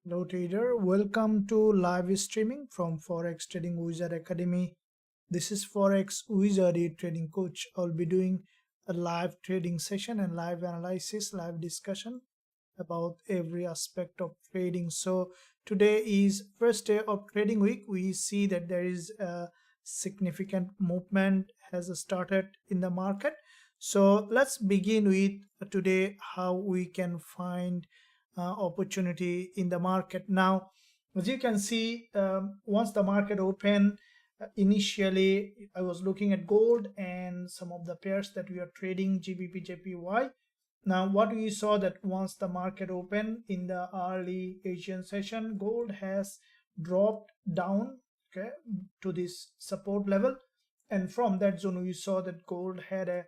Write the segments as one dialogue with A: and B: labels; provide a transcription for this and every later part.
A: Hello trader, welcome to live streaming from Forex Trading Wizard Academy. This is Forex Wizard trading coach. I'll be doing a live trading session and live analysis, live discussion about every aspect of trading. So today is first day of trading week. We see that there is a significant movement has started in the market. So let's begin with today how we can find opportunity in the market. Now, as you can see, once the market opened, initially I was looking at gold and some of the pairs that we are trading, GBP, JPY. Now, what we saw that once the market opened in the early Asian session, gold has dropped down, okay, to this support level, and from that zone we saw that gold had a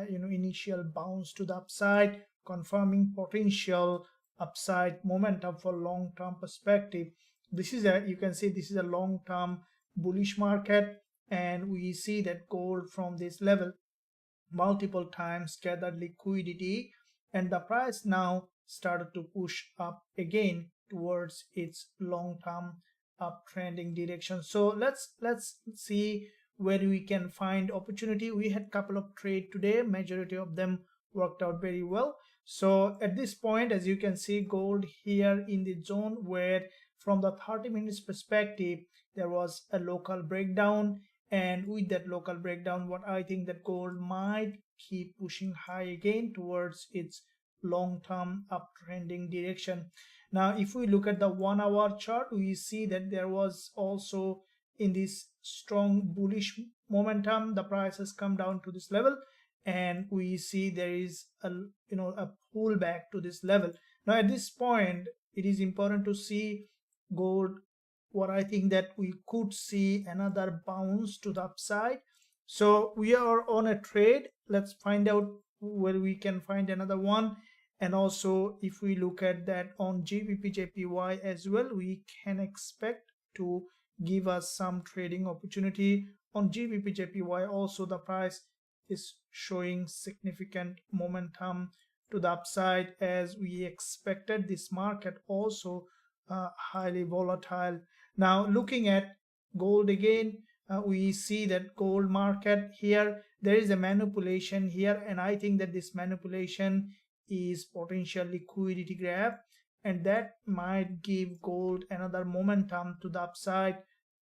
A: initial bounce to the upside, confirming potential upside momentum for long-term perspective. This is a, you can see this is a long-term bullish market, and we see that gold from this level multiple times gathered liquidity, and the price now started to push up again towards its long-term uptrending direction. So let's see where we can find opportunity. We had couple of trade today, majority of them worked out very well. So at this point, as you can see, gold here in the zone where from the 30 minutes perspective there was a local breakdown, and with that local breakdown, what I think that gold might keep pushing high again towards its long-term uptrending direction. Now if we look at the 1 hour chart, we see that there was also in this strong bullish momentum, the price has come down to this level, and we see there is a pullback to this level. Now at this point it is important to see gold, what I think that we could see another bounce to the upside. So we are on a trade. Let's find out where we can find another one. And also if we look at that on GBP JPY as well, we can expect to give us some trading opportunity. On GBP JPY also the price is showing significant momentum to the upside as we expected. This market also highly volatile. Now looking at gold again, we see that gold market here, there is a manipulation here, and I think that this manipulation is potential liquidity grab, and that might give gold another momentum to the upside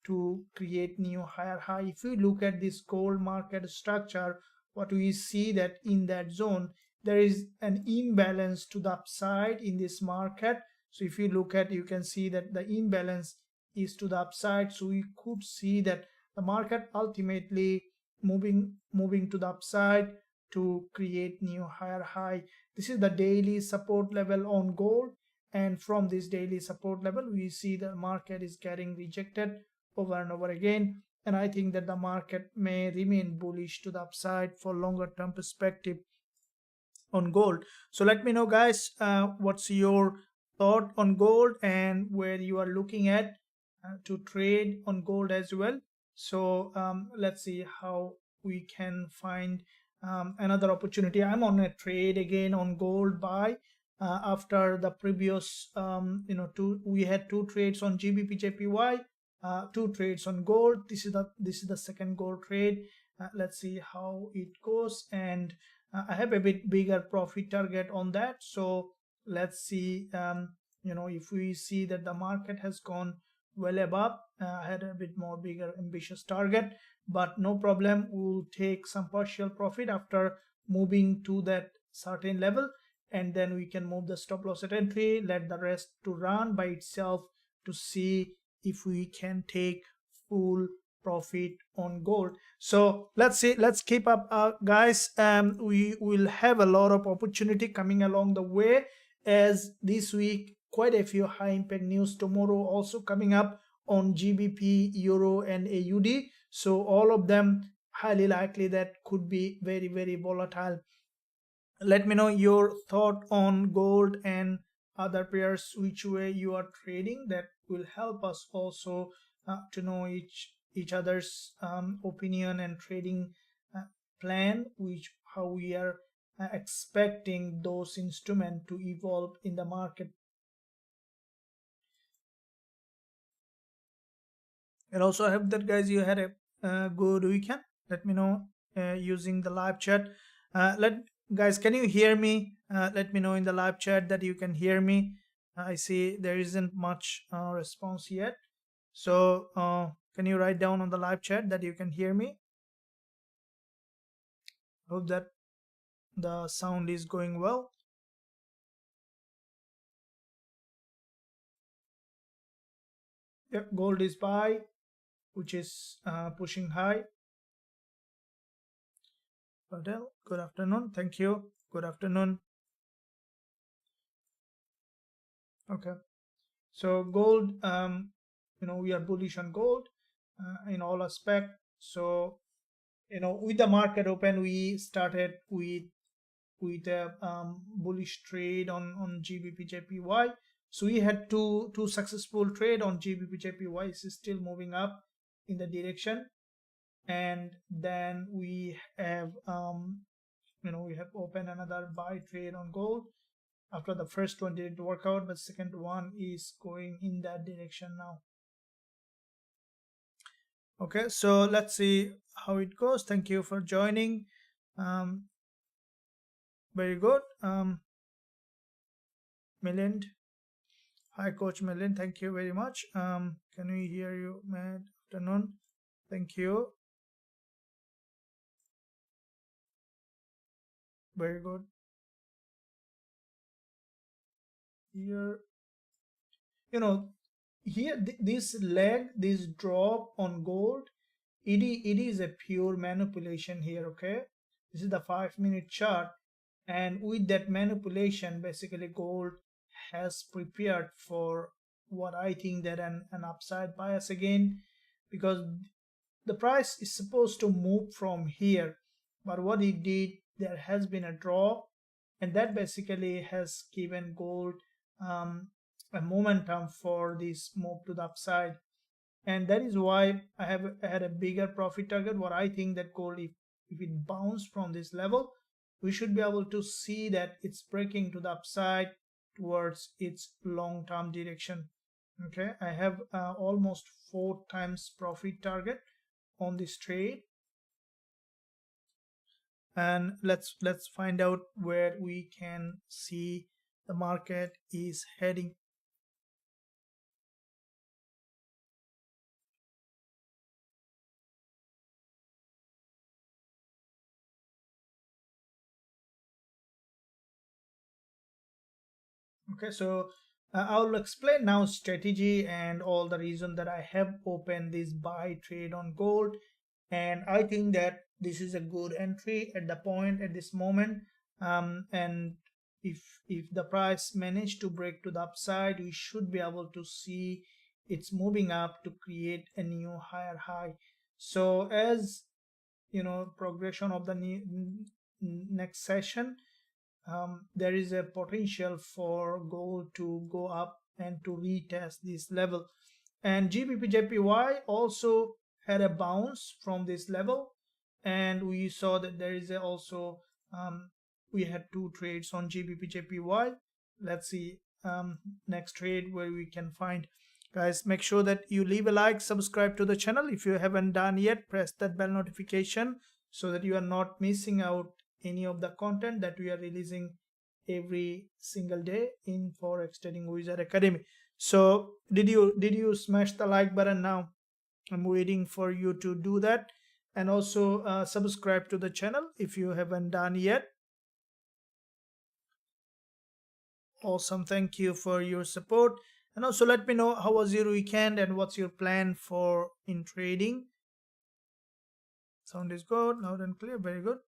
A: to create new higher high. If you look at this gold market structure, what we see that in that zone there is an imbalance to the upside in this market. So if you look at, you can see that the imbalance is to the upside. So we could see that the market ultimately moving to the upside to create new higher high. This is the daily support level on gold, and from this daily support level we see the market is getting rejected over and over again, and I think that the market may remain bullish to the upside for longer term perspective on gold. So let me know guys, what's your thought on gold and where you are looking at to trade on gold as well. So let's see how we can find another opportunity. I'm on a trade again on gold buy after the previous we had two trades on GBP JPY, two trades on gold. This is the second gold trade. Let's see how it goes, and I have a bit bigger profit target on that. So let's see, if we see that the market has gone well above, I had a bit more bigger ambitious target, but no problem. We'll take some partial profit after moving to that certain level, and then we can move the stop loss at entry, let the rest to run by itself to see if we can take full profit on gold. So let's see, let's keep up, guys. We will have a lot of opportunity coming along the way, as this week quite a few high impact news tomorrow also coming up on GBP, Euro and AUD. So all of them highly likely that could be very, very volatile. Let me know your thought on gold and other pairs, which way you are trading. That will help us also to know each other's opinion and trading plan, which how we are expecting those instruments to evolve in the market. And also I hope that guys you had a good weekend. Let me know using the live chat. Let guys, can you hear me? Let me know in the live chat that you can hear me. I see there isn't much response yet. So can you write down on the live chat that you can hear me? Hope that the sound is going well. Yep, gold is buy, which is pushing high. Patel, good afternoon. Thank you. Good afternoon. Okay. So gold, we are bullish on gold in all aspect. So with the market open, we started with a bullish trade on Gbpjpy. So we had two successful trade on Gbpjpy. It's still moving up in the direction, and then we have we have opened another buy trade on gold. After the first one didn't work out, but second one is going in that direction now. Okay, so let's see how it goes. Thank you for joining. Very good. Milind. Hi, Coach Milind. Thank you very much. Can we hear you? Good afternoon. Thank you. Very good. Here, here this leg, this drop on gold, it is a pure manipulation here. Okay, this is the 5-minute chart, and with that manipulation, basically gold has prepared for what I think that an upside bias again, because the price is supposed to move from here, but what it did, there has been a drop, and that basically has given gold um, a momentum for this move to the upside. And that is why I have had a bigger profit target. What I think that gold, if it bounced from this level, we should be able to see that it's breaking to the upside towards its long-term direction. Okay, I have almost 4 times profit target on this trade, and let's find out where we can see the market is heading. Okay, so I'll explain now strategy and all the reason that I have opened this buy trade on gold, and I think that this is a good entry at the point at this moment. And if the price managed to break to the upside, we should be able to see it's moving up to create a new higher high. So as progression of the next session, there is a potential for gold to go up and to retest this level. And GBPJPY also had a bounce from this level, and we saw that there is also we had 2 trades on GBPJPY. Let's see next trade where we can find. Guys, make sure that you leave a like, subscribe to the channel if you haven't done yet, press that bell notification so that you are not missing out any of the content that we are releasing every single day in Forex Trading Wizard Academy. So did you smash the like button now? I'm waiting for you to do that, and also subscribe to the channel if you haven't done yet. Awesome, thank you for your support, and also let me know how was your weekend and what's your plan for in trading. Sound is good, loud and clear. Very good.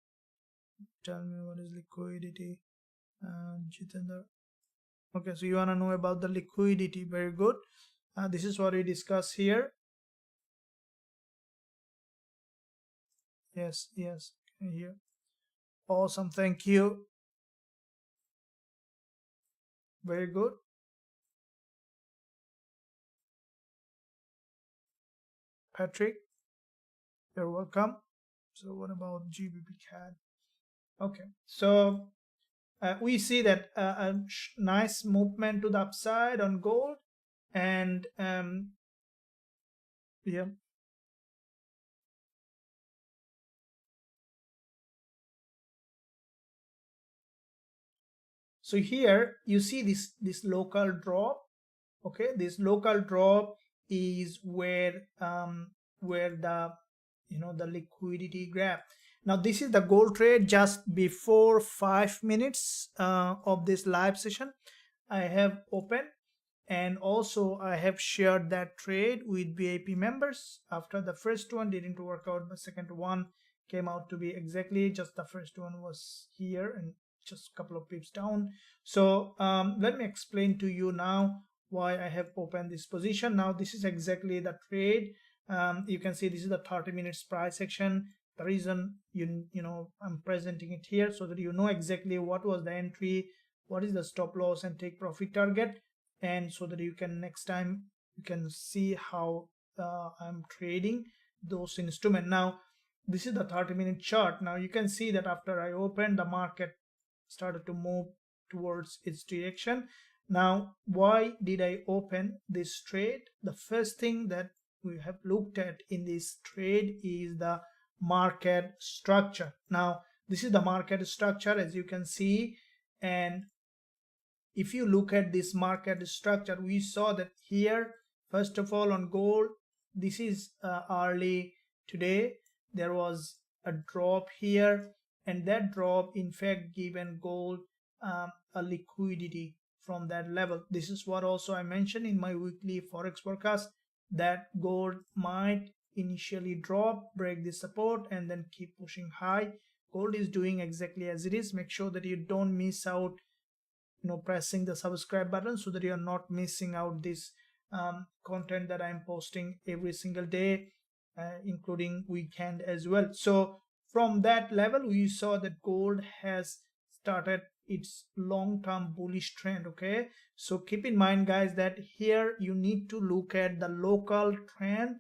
A: Tell me what is liquidity. Jitendra. Okay, so you want to know about the liquidity. Very good. This is what we discuss here. Yes, here. Awesome, thank you. Very good. Patrick, you're welcome. So what about Gbpusd? Okay, so we see that a nice movement to the upside on gold, and Yeah. So here you see this local drop. Okay, this local drop is where the the liquidity grab. Now this is the gold trade just before 5 minutes of this live session I have opened, and also I have shared that trade with VIP members. After the first one didn't work out, the second one came out to be exactly just the first one was here and just a couple of pips down. So let me explain to you now why I have opened this position. Now this is exactly the trade. You can see this is the 30 minutes price action. The reason I'm presenting it here so that you know exactly what was the entry, what is the stop loss and take profit target, and so that you can next time you can see how I'm trading those instruments. Now this is the 30-minute chart. Now you can see that after I opened, the market started to move towards its direction. Now why did I open this trade? The first thing that we have looked at in this trade is the market structure. Now this is the market structure, as you can see, and if you look at this market structure, we saw that here, first of all, on gold, this is early today, there was a drop here, and that drop in fact given gold a liquidity from that level. This is what also I mentioned in my weekly forex forecast, that gold might initially drop, break the support, and then keep pushing high. Gold is doing exactly as it is. Make sure that you don't miss out pressing the subscribe button so that you're not missing out this content that I'm posting every single day, including weekend as well. So from that level we saw that gold has started its long-term bullish trend. Okay, so keep in mind guys that here you need to look at the local trend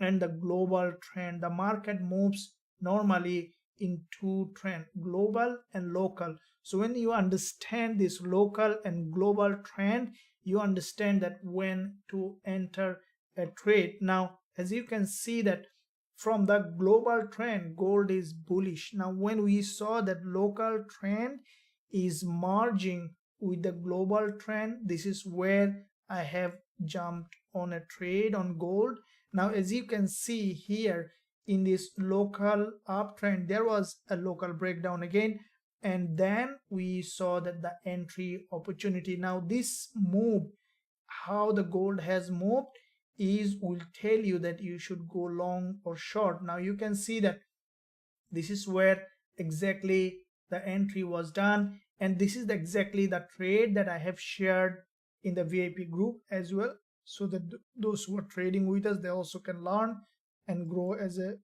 A: and the global trend. The market moves normally in two trends, global and local. So when you understand this local and global trend, you understand that when to enter a trade. Now as you can see that from the global trend, gold is bullish. Now when we saw that local trend is merging with the global trend, this is where I have jumped on a trade on gold. Now as you can see here, in this local uptrend, there was a local breakdown again, and then we saw that the entry opportunity. Now this move, how the gold has moved, is will tell you that you should go long or short. Now you can see that this is where exactly the entry was done, and this is exactly the trade that I have shared in the VIP group as well, so that those who are trading with us, they also can learn and grow as a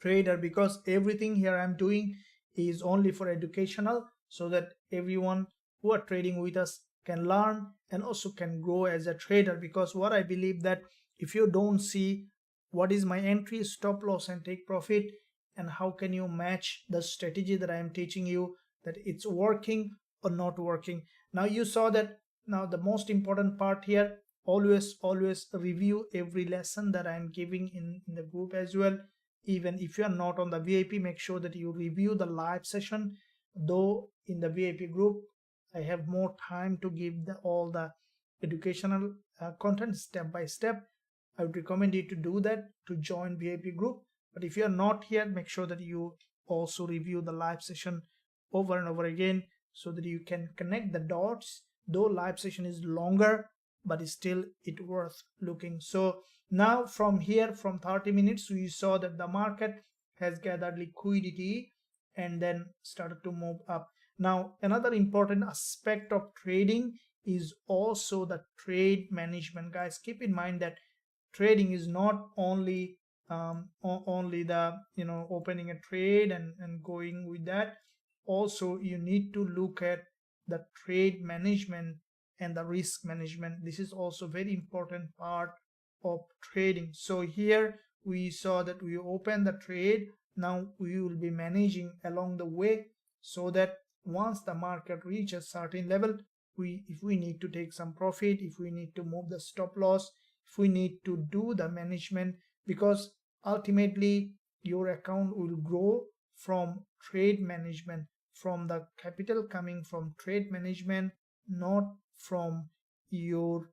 A: trader, because everything here I'm doing is only for educational, so that everyone who are trading with us can learn and also can grow as a trader. Because what I believe that if you don't see what is my entry, stop loss and take profit, and how can you match the strategy that I am teaching you, that it's working or not working. Now you saw that. Now the most important part here, always review every lesson that I'm giving in the group as well. Even if you are not on the VIP, make sure that you review the live session. Though in the VIP group I have more time to give all the educational content step by step, I would recommend you to do that, to join VIP group. But if you are not here, make sure that you also review the live session over and over again, so that you can connect the dots. Though live session is longer, but still it worth looking. So now from here, from 30 minutes, we saw that the market has gathered liquidity and then started to move up. Now another important aspect of trading is also the trade management. Guys, keep in mind that trading is not only only the opening a trade and going with that. Also you need to look at the trade management and the risk management. This is also very important part of trading. So here we saw that we open the trade. Now we will be managing along the way, so that once the market reaches certain level, if we need to take some profit, if we need to move the stop loss, if we need to do the management, because ultimately your account will grow from trade management, from the capital coming from trade management, not from your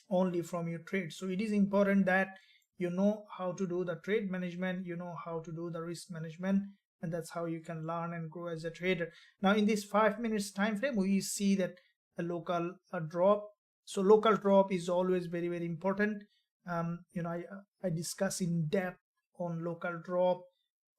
A: only from your trade. So it is important that you know how to do the trade management, you know how to do the risk management, and that's how you can learn and grow as a trader. Now in this 5 minutes time frame, we see that a local drop. So local drop is always very very important. I discuss in depth on local drop,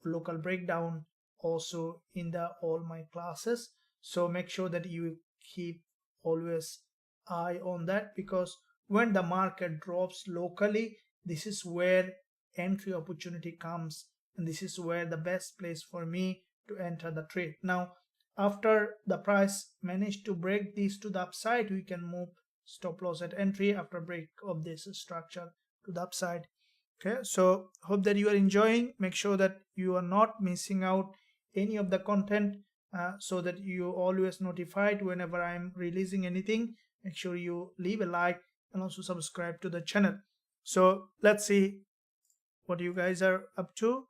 A: local breakdown also in the all my classes. So make sure that you keep always eye on that, because when the market drops locally, this is where entry opportunity comes, and this is where the best place for me to enter the trade. Now after the price managed to break this to the upside, we can move stop loss at entry after break of this structure to the upside. Okay, so hope that you are enjoying. Make sure that you are not missing out any of the content, so that you always notified whenever I'm releasing anything. Make sure you leave a like and also subscribe to the channel. So let's see what you guys are up to.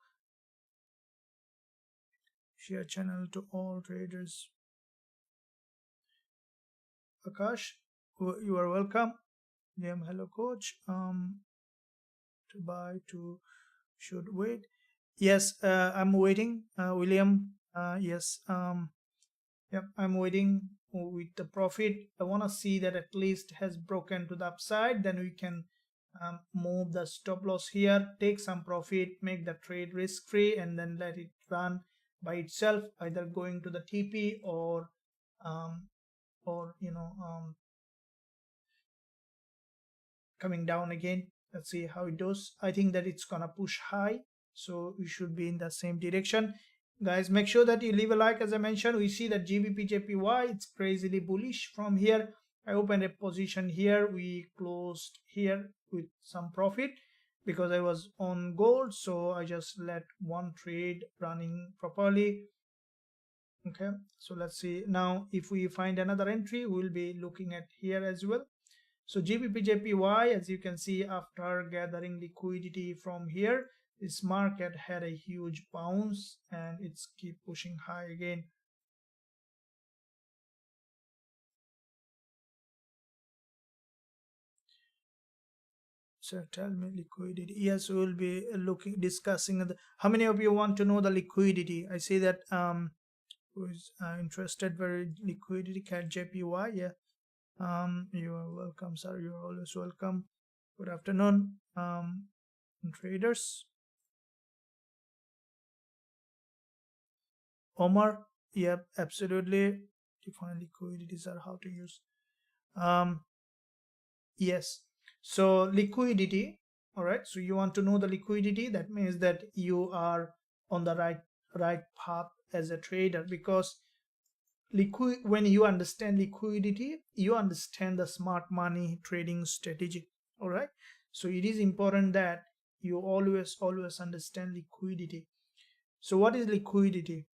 A: Share channel to all traders. Akash, you are welcome. Liam, hello coach. To buy to should wait. Yes, I'm waiting. William, yes. Yep, I'm waiting with the profit. I want to see that at least has broken to the upside. Then we can move the stop loss here, take some profit, make the trade risk free, and then let it run by itself, either going to the TP um, or coming down again. Let's see how it does. I think that it's gonna push high, so we should be in the same direction. Guys, make sure that you leave a like. As I mentioned, we see that GBP it's crazily bullish from here. I opened a position here, we closed here with some profit because I was on gold, so I just let one trade running properly. Okay, so let's see now if we find another entry, we'll be looking at here as well. So GBPJPY, as you can see, after gathering liquidity from here, this market had a huge bounce and it's keep pushing high again. So tell me liquidity. Yes, we will be discussing how many of you want to know the liquidity. I see that who is interested very liquidity cat JPY. Yeah, you are welcome, sir. You are always welcome. Good afternoon, traders. Omar, yep, absolutely. Define liquidities are how to use. Yes, so liquidity. All right, so you want to know the liquidity. That means that you are on the right path as a trader, because when you understand liquidity, you understand the smart money trading strategy. All right, so it is important that you always understand liquidity. So what is liquidity?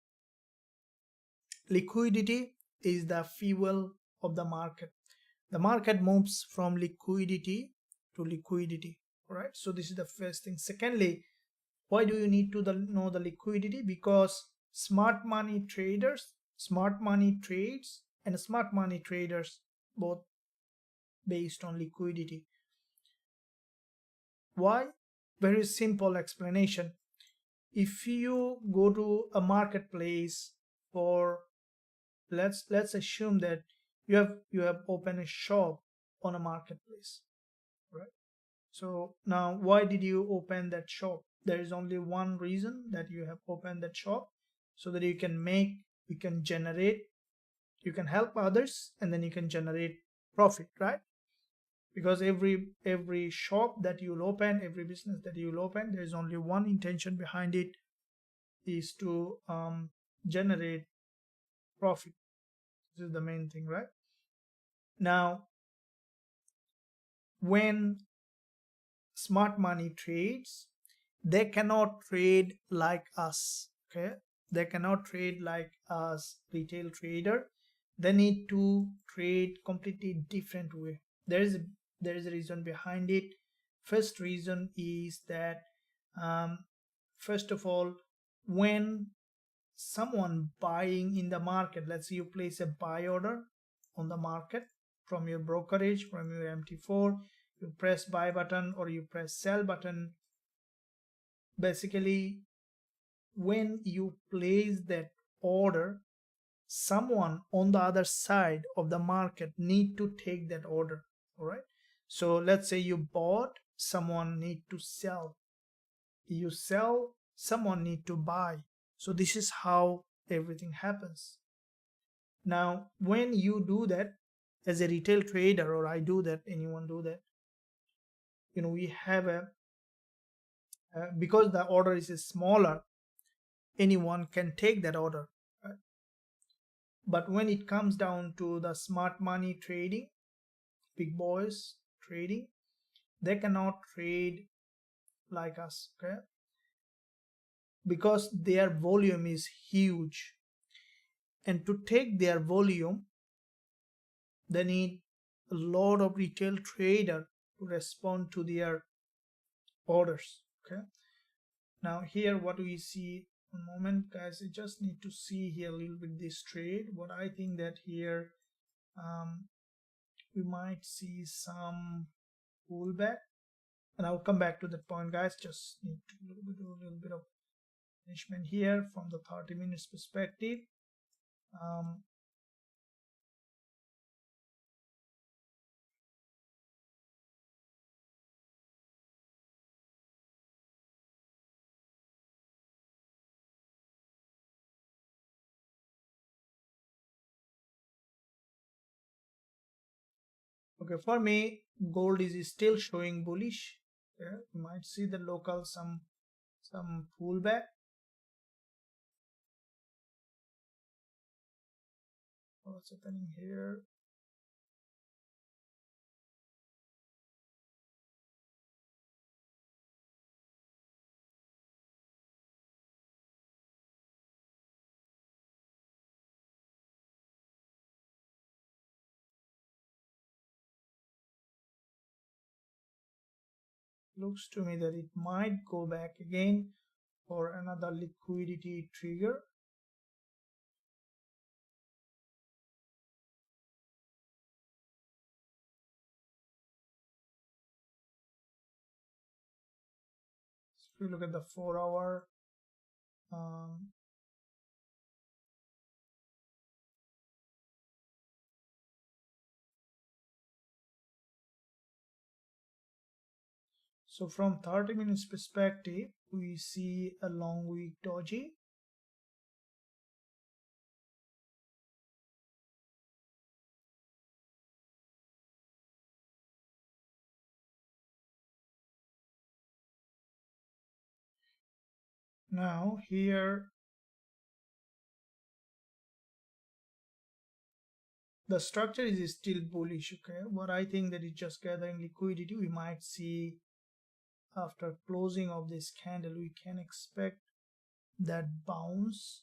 A: Liquidity is the fuel of the market. The market moves from liquidity to liquidity. All right, so this is the first thing. Secondly, why do you need to know the liquidity? Because smart money traders, smart money trades, and smart money traders both based on liquidity. Why? Very simple explanation. If you go to a marketplace for, let's assume that you have opened a shop on a marketplace, right? So now why did you open that shop? There is only one reason that you have opened that shop, so that you can generate, you can help others, and then you can generate profit, right? Because every shop that you'll open, every business that you'll open, there is only one intention behind it, is to generate profit. This is the main thing, right? Now when smart money trades, they cannot trade like us. Okay, they cannot trade like us retail trader. They need to trade completely different way. There is a There is a reason behind it. First reason is that um, first of all, when someone buying in the market, let's say you place a buy order on the market from your brokerage, from your MT4, you press buy button or you press sell button. Basically, when you place that order, someone on the other side of the market need to take that order. All right, so let's say you bought, someone need to sell, you sell, someone need to buy. So this is how everything happens. Now when you do that as a retail trader, or I do that, anyone do that, we have a because the order is smaller, anyone can take that order, right? But when it comes down to the smart money trading, big boys trading, they cannot trade like us, okay? Because their volume is huge, and to take their volume they need a lot of retail trader to respond to their orders, okay? Now here what we see, one moment guys, I just need to see here a little bit this trade. What I think that here we might see some pullback, and I'll come back to that point guys. Just need to do a little bit of management here from the 30 minutes perspective. Okay, for me gold is still showing bullish. Okay, you might see the local some pullback. What's happening here? Looks to me that it might go back again for another liquidity trigger. So if you look at the 4-hour, so from 30 minutes perspective, we see a long week doji. Now here the structure is still bullish, okay? What I think that it's just gathering liquidity. We might see after closing of this candle, we can expect that bounce.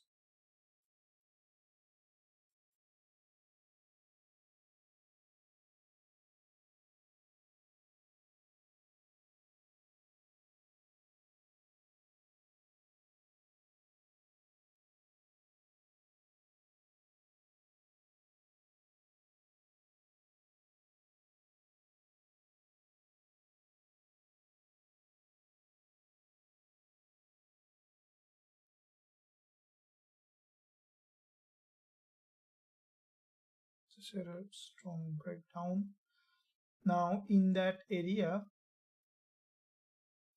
A: This is a strong breakdown. Now in that area,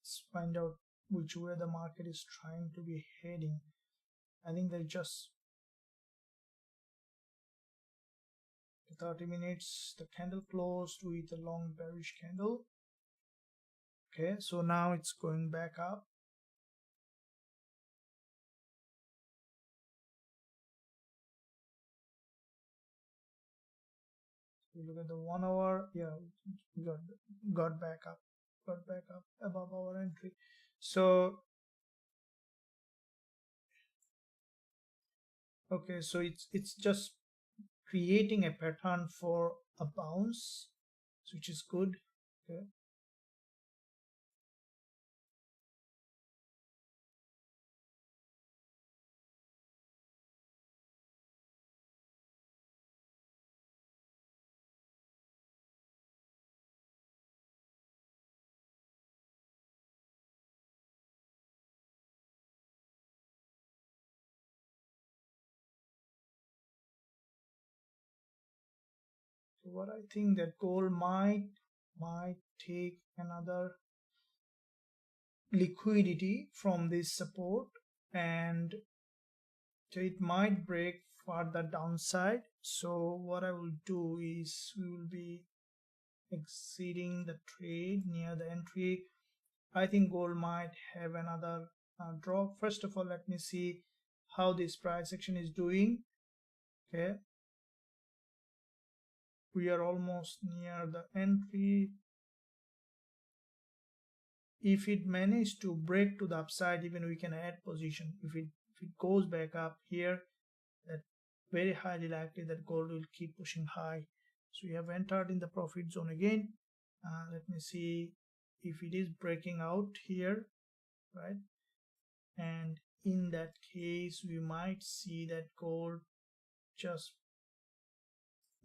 A: let's find out which way the market is trying to be heading. I think they just 30 minutes, the candle closed with a long bearish candle. Okay, so now it's going back up. You look at the 1 hour, yeah, got back up, above our entry. So okay, so it's just creating a pattern for a bounce, which is good. Okay. So what I think that gold might take another liquidity from this support, and so it might break further downside. So what I will do is we will be exceeding the trade near the entry. I think gold might have another drop. First of all, let me see how this price action is doing. Okay, we are almost near the entry. If it managed to break to the upside, even we can add position. If it goes back up here, that very highly likely that gold will keep pushing high. So we have entered in the profit zone again. Let me see if it is breaking out here, right? And in that case, we might see that gold just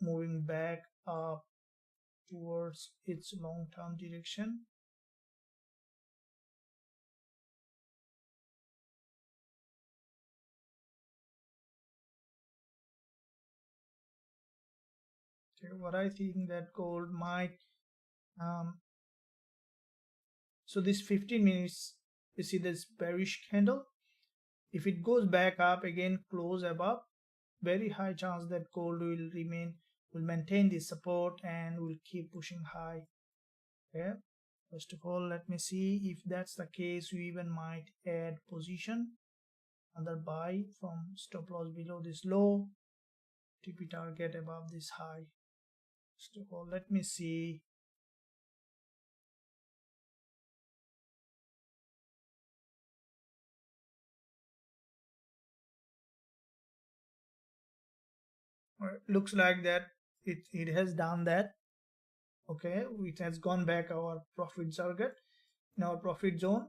A: moving back up towards its long-term direction. Okay, what I think that gold might so this 15 minutes, you see this bearish candle. If it goes back up again, close above, very high chance that gold will maintain this support and will keep pushing high. Okay, first of all, let me see if that's the case. We even might add position, another buy from stop loss below this low, TP target above this high. First of all, let me see. Looks like that it has done that. Okay, it has gone back our profit target in our profit zone.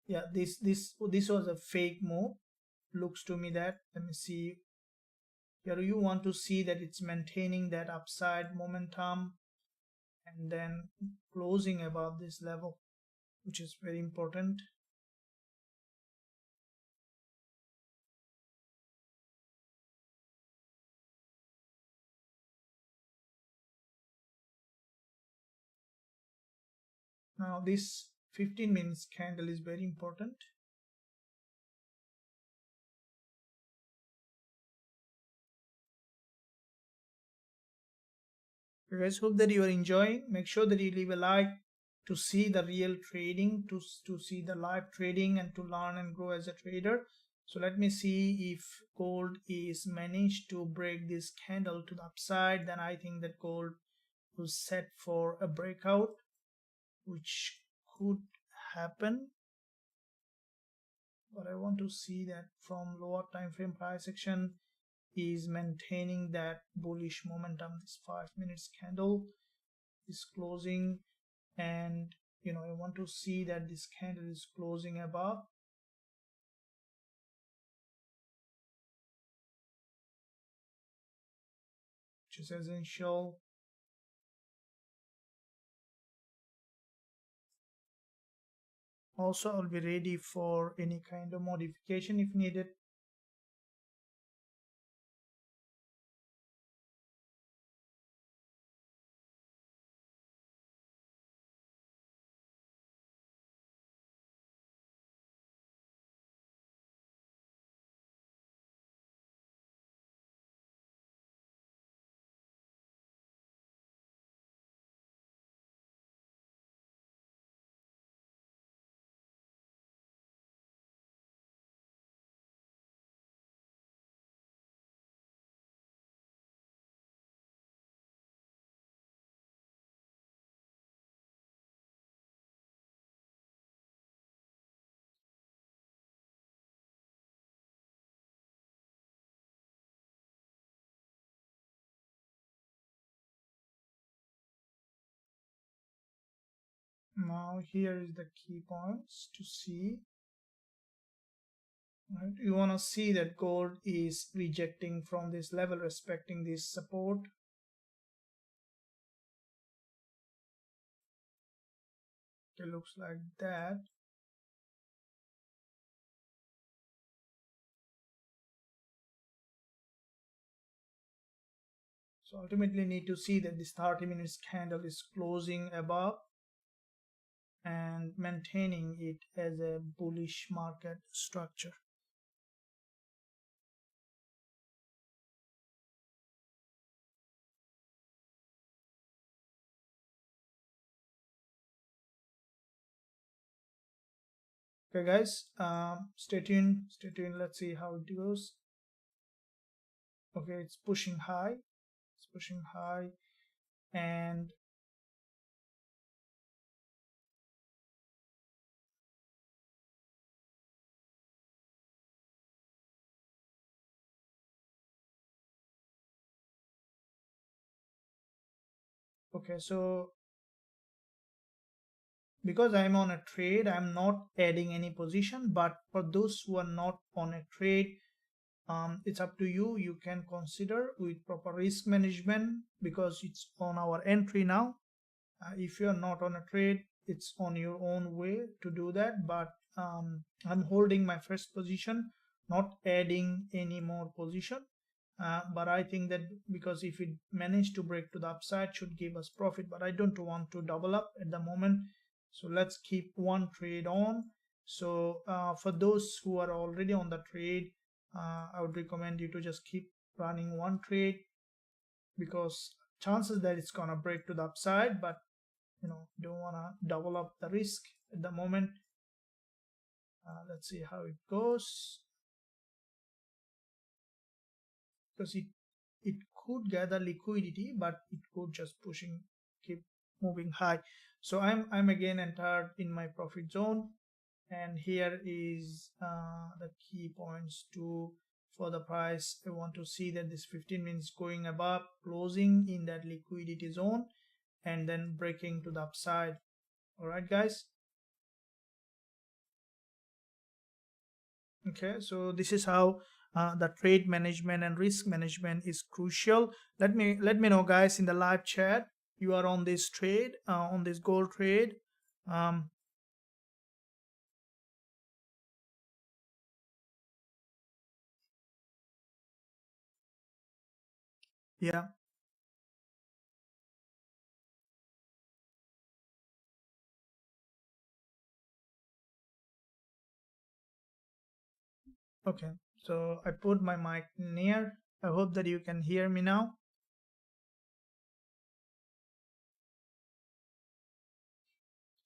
A: Yeah, this was a fake move, looks to me. That, let me see here, you want to see that it's maintaining that upside momentum and then closing above this level, which is very important. Now this 15 minutes candle is very important. I guys hope that you are enjoying. Make sure that you leave a like to see the real trading, to see the live trading, and to learn and grow as a trader. So let me see if gold is managed to break this candle to the upside. Then I think that gold will set for a breakout, which could happen. But I want to see that from lower time frame price action is maintaining that bullish momentum. This 5 minutes candle is closing, and I want to see that this candle is closing above, which is essential. Also, I'll be ready for any kind of modification if needed. Now here is the key points to see. Right, you want to see that gold is rejecting from this level, respecting this support. It looks like that. So ultimately need to see that this 30 minutes candle is closing above and maintaining it as a bullish market structure. Okay guys, stay tuned, let's see how it goes. Okay, it's pushing high, and okay, so because I'm on a trade, I'm not adding any position, but for those who are not on a trade, it's up to you. You can consider with proper risk management because it's on our entry now. If you're not on a trade, it's on your own way to do that, but I'm holding my first position, not adding any more position. But I think that because if it managed to break to the upside, should give us profit, but I don't want to double up at the moment. So let's keep one trade on. So for those who are already on the trade, I would recommend you to just keep running one trade, because chances that it's gonna break to the upside, but don't want to double up the risk at the moment. Let's see how it goes, because it could gather liquidity, but it could just keep moving high. So I'm again entered in my profit zone, and here is the key points to for the price. I want to see that this 15 minutes going above, closing in that liquidity zone, and then breaking to the upside. All right guys. Okay, so this is how the trade management and risk management is crucial. Let me know guys in the live chat, you are on this trade, on this gold trade. Yeah, okay, so I put my mic near. I hope that you can hear me now.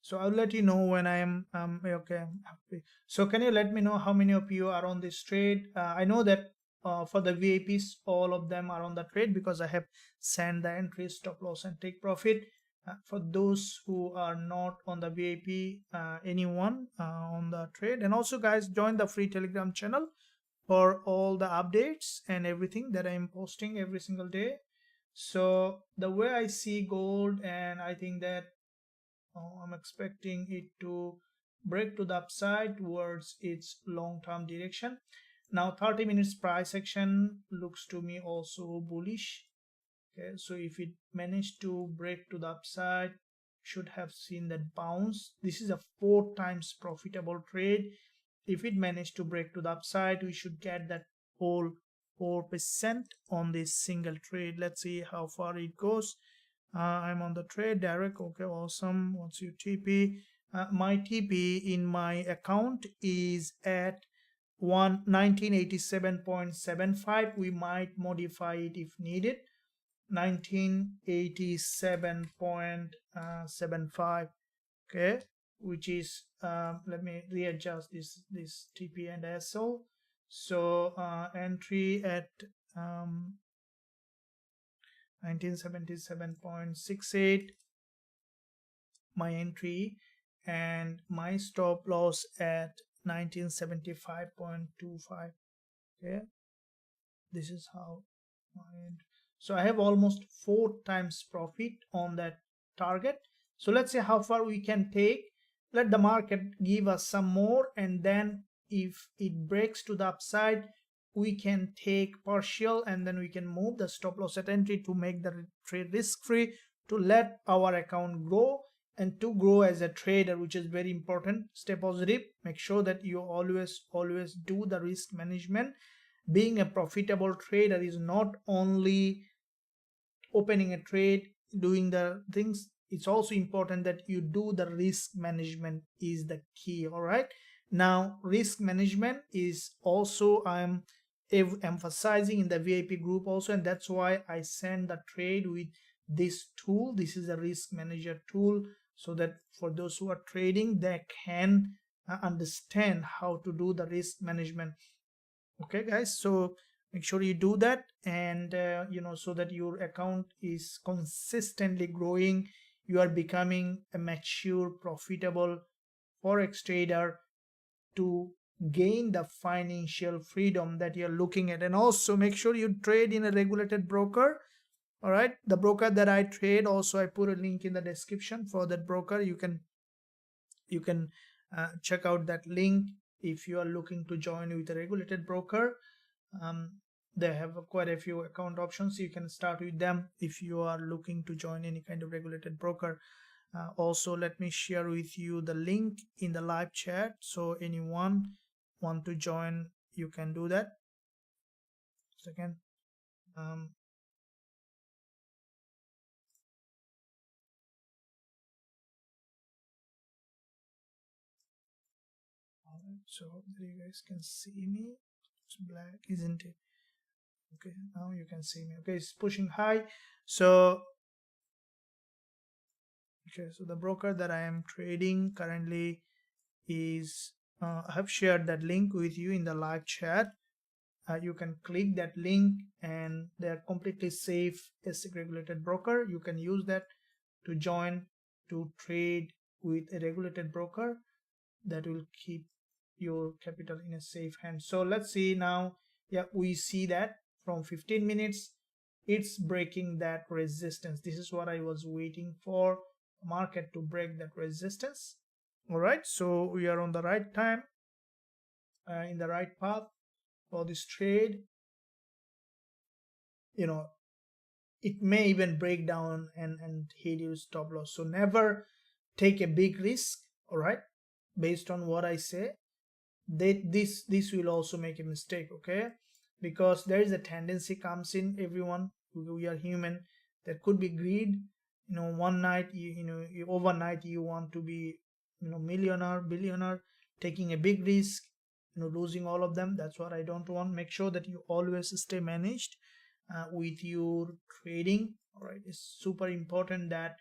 A: So I'll let you know when I am okay. I'm happy. So can you let me know how many of you are on this trade? I know that for the VIPs, all of them are on the trade because I have sent the entry, stop loss, and take profit. For those who are not on the VIP, anyone on the trade, and also guys, join the free Telegram channel for all the updates and everything that I'm posting every single day. So the way I see gold, and I think that I'm expecting it to break to the upside towards its long-term direction. Now 30 minutes price action looks to me also bullish. Okay, so if it managed to break to the upside, should have seen that bounce. This is a 4 times profitable trade. If it managed to break to the upside, we should get that whole 4% on this single trade. Let's see how far it goes. I'm on the trade direct. Okay, awesome. What's your TP? My TP in my account is at 1987.75. We might modify it if needed. 1987.75. Okay, which is let me readjust this TP and SO. So entry at 1977.68, my entry, and my stop loss at 1975.25. Okay, this is how my entry. So I have almost 4 times profit on that target. So let's see how far we can take. Let the market give us some more, and then if it breaks to the upside, we can take partial, and then we can move the stop loss at entry to make the trade risk free, to let our account grow and to grow as a trader, which is very important. Stay positive. Make sure that you always do the risk management. Being a profitable trader is not only opening a trade, doing the things. It's also important that you do the risk management is the key. All right, now risk management is also I'm emphasizing in the VIP group also, and that's why I send the trade with this tool. This is a risk manager tool, so that for those who are trading, they can understand how to do the risk management. Okay guys, so make sure you do that, and so that your account is consistently growing. You are becoming a mature, profitable forex trader to gain the financial freedom that you're looking at. And also make sure you trade in a regulated broker. All right, the broker that I trade, also I put a link in the description for that broker. You can check out that link if you are looking to join with a regulated broker. They have quite a few account options. You can start with them if you are looking to join any kind of regulated broker. Also, let me share with you the link in the live chat, so anyone want to join, you can do that. Second, so that you guys can see me. It's black, isn't it? Okay, now you can see me. Okay, it's pushing high. So okay, so the broker that I am trading currently is I have shared that link with you in the live chat. You can click that link, and they're completely safe as a regulated broker. You can use that to join to trade with a regulated broker. That will keep your capital in a safe hand. So let's see now. Yeah, we see that from 15 minutes it's breaking that resistance. This is what I was waiting for, market to break that resistance. All right, so we are on the right time, in the right path for this trade. It may even break down and hit your stop loss. So never take a big risk. All right, based on what I say, this will also make a mistake. Okay, because there is a tendency comes in everyone. We are human. There could be greed. One night, overnight you want to be millionaire, billionaire, taking a big risk, losing all of them. That's what I don't want. Make sure that you always stay managed with your trading. All right, it's super important that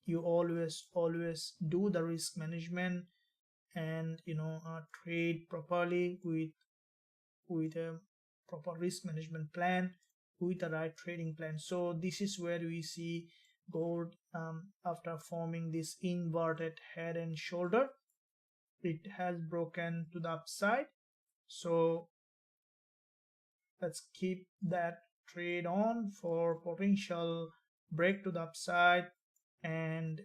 A: you always do the risk management, and trade properly with a proper risk management plan, with the right trading plan. So this is where we see gold, after forming this inverted head and shoulder, it has broken to the upside. So let's keep that trade on for potential break to the upside, and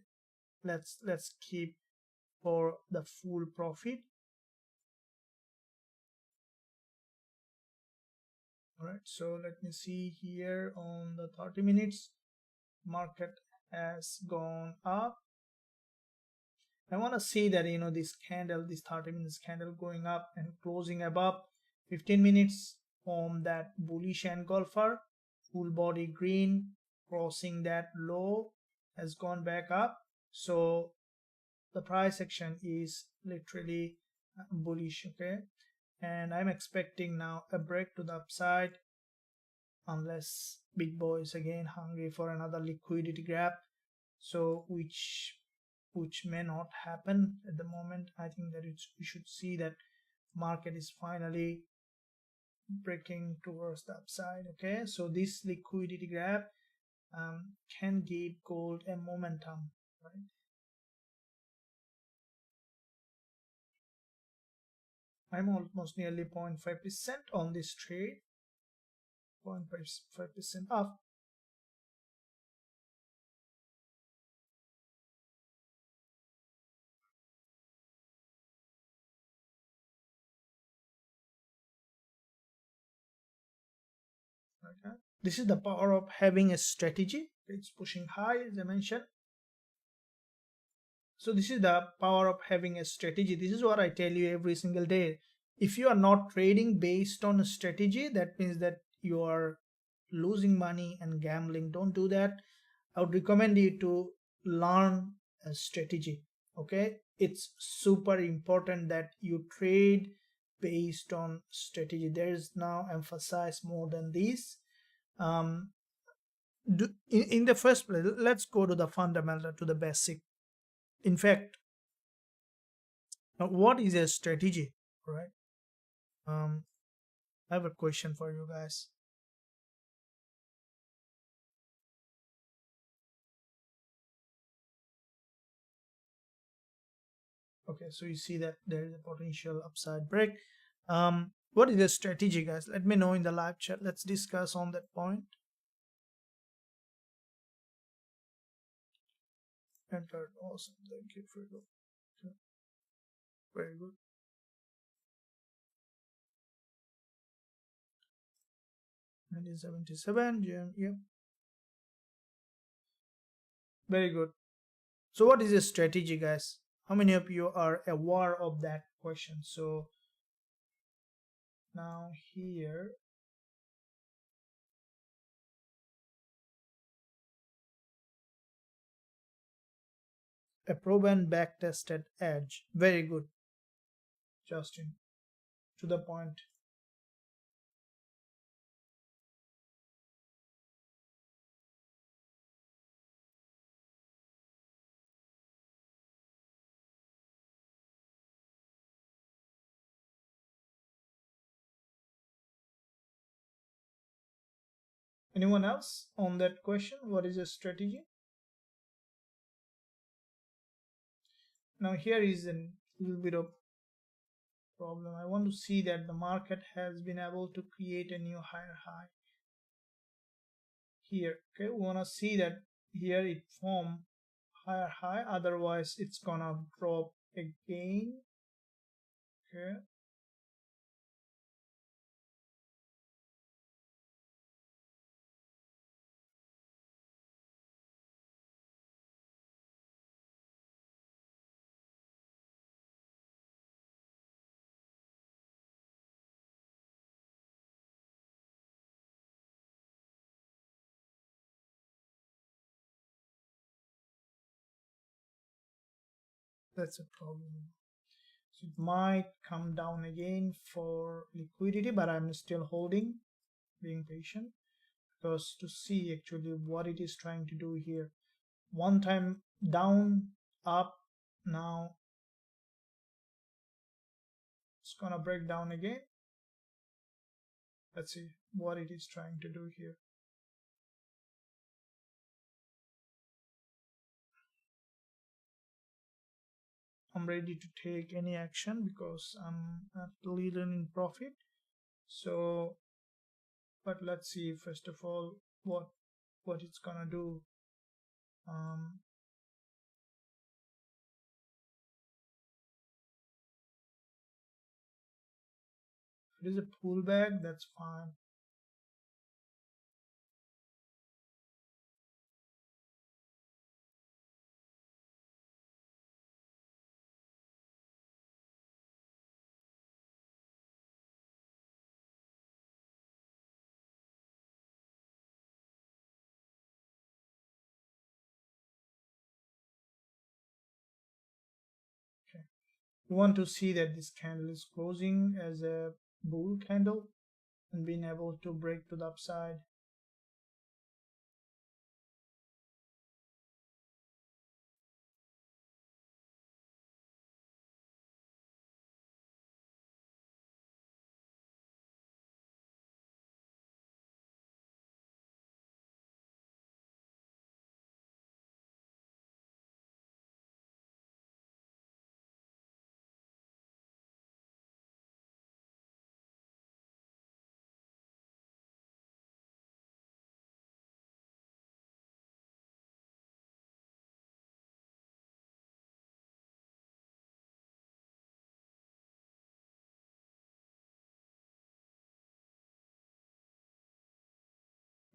A: let's keep for the full profit. All right, so let me see here on the 30 minutes, market has gone up. I want to see that this candle, this 30 minutes candle going up and closing above 15 minutes from that bullish engulfer, full body green, crossing that low, has gone back up. So the price action is literally bullish. Okay, and I'm expecting now a break to the upside, unless big boy is again hungry for another liquidity grab, so which may not happen at the moment. I think that we should see that market is finally breaking towards the upside. Okay, so this liquidity grab can give gold a momentum, right? I'm almost nearly 0.5% on this trade, 0.5% up. Okay. This is the power of having a strategy. It's pushing high, as I mentioned. So this is the power of having a strategy. This is what I tell you every single day. If you are not trading based on a strategy, that means that you are losing money and gambling. Don't do that. I would recommend you to learn a strategy. Okay, it's super important that you trade based on strategy. There is now emphasized more than this. um, in the first place, let's go to the fundamental, to the basic. In fact, what is a strategy, right? I have a question for you guys. Okay, so you see that there is a potential upside break. What is a strategy, guys? Let me know in the live chat. Let's discuss on that point. Entered. Awesome. Thank you for that. Okay, very good. 1977. Yeah. Very good. So what is a strategy, guys? How many of you are aware of that question? So now here, a proven back-tested edge. Very good, Justin. To the point. Anyone else on that question? What is a strategy? Now here is a little bit of problem. I want to see that the market has been able to create a new higher high here. Okay, we want to see that here it form higher high, otherwise it's gonna drop again. Okay, that's a problem. So it might come down again for liquidity, but I'm still holding, being patient, because to see actually what it is trying to do here. One time down, up, now it's gonna break down again. Let's see what it is trying to do here. I'm ready to take any action because I'm at little in profit. So, but let's see first of all what it's gonna do. Um, if it is a pullback, that's fine. Okay. We want to see that this candle is closing as a bull candle and being able to break to the upside.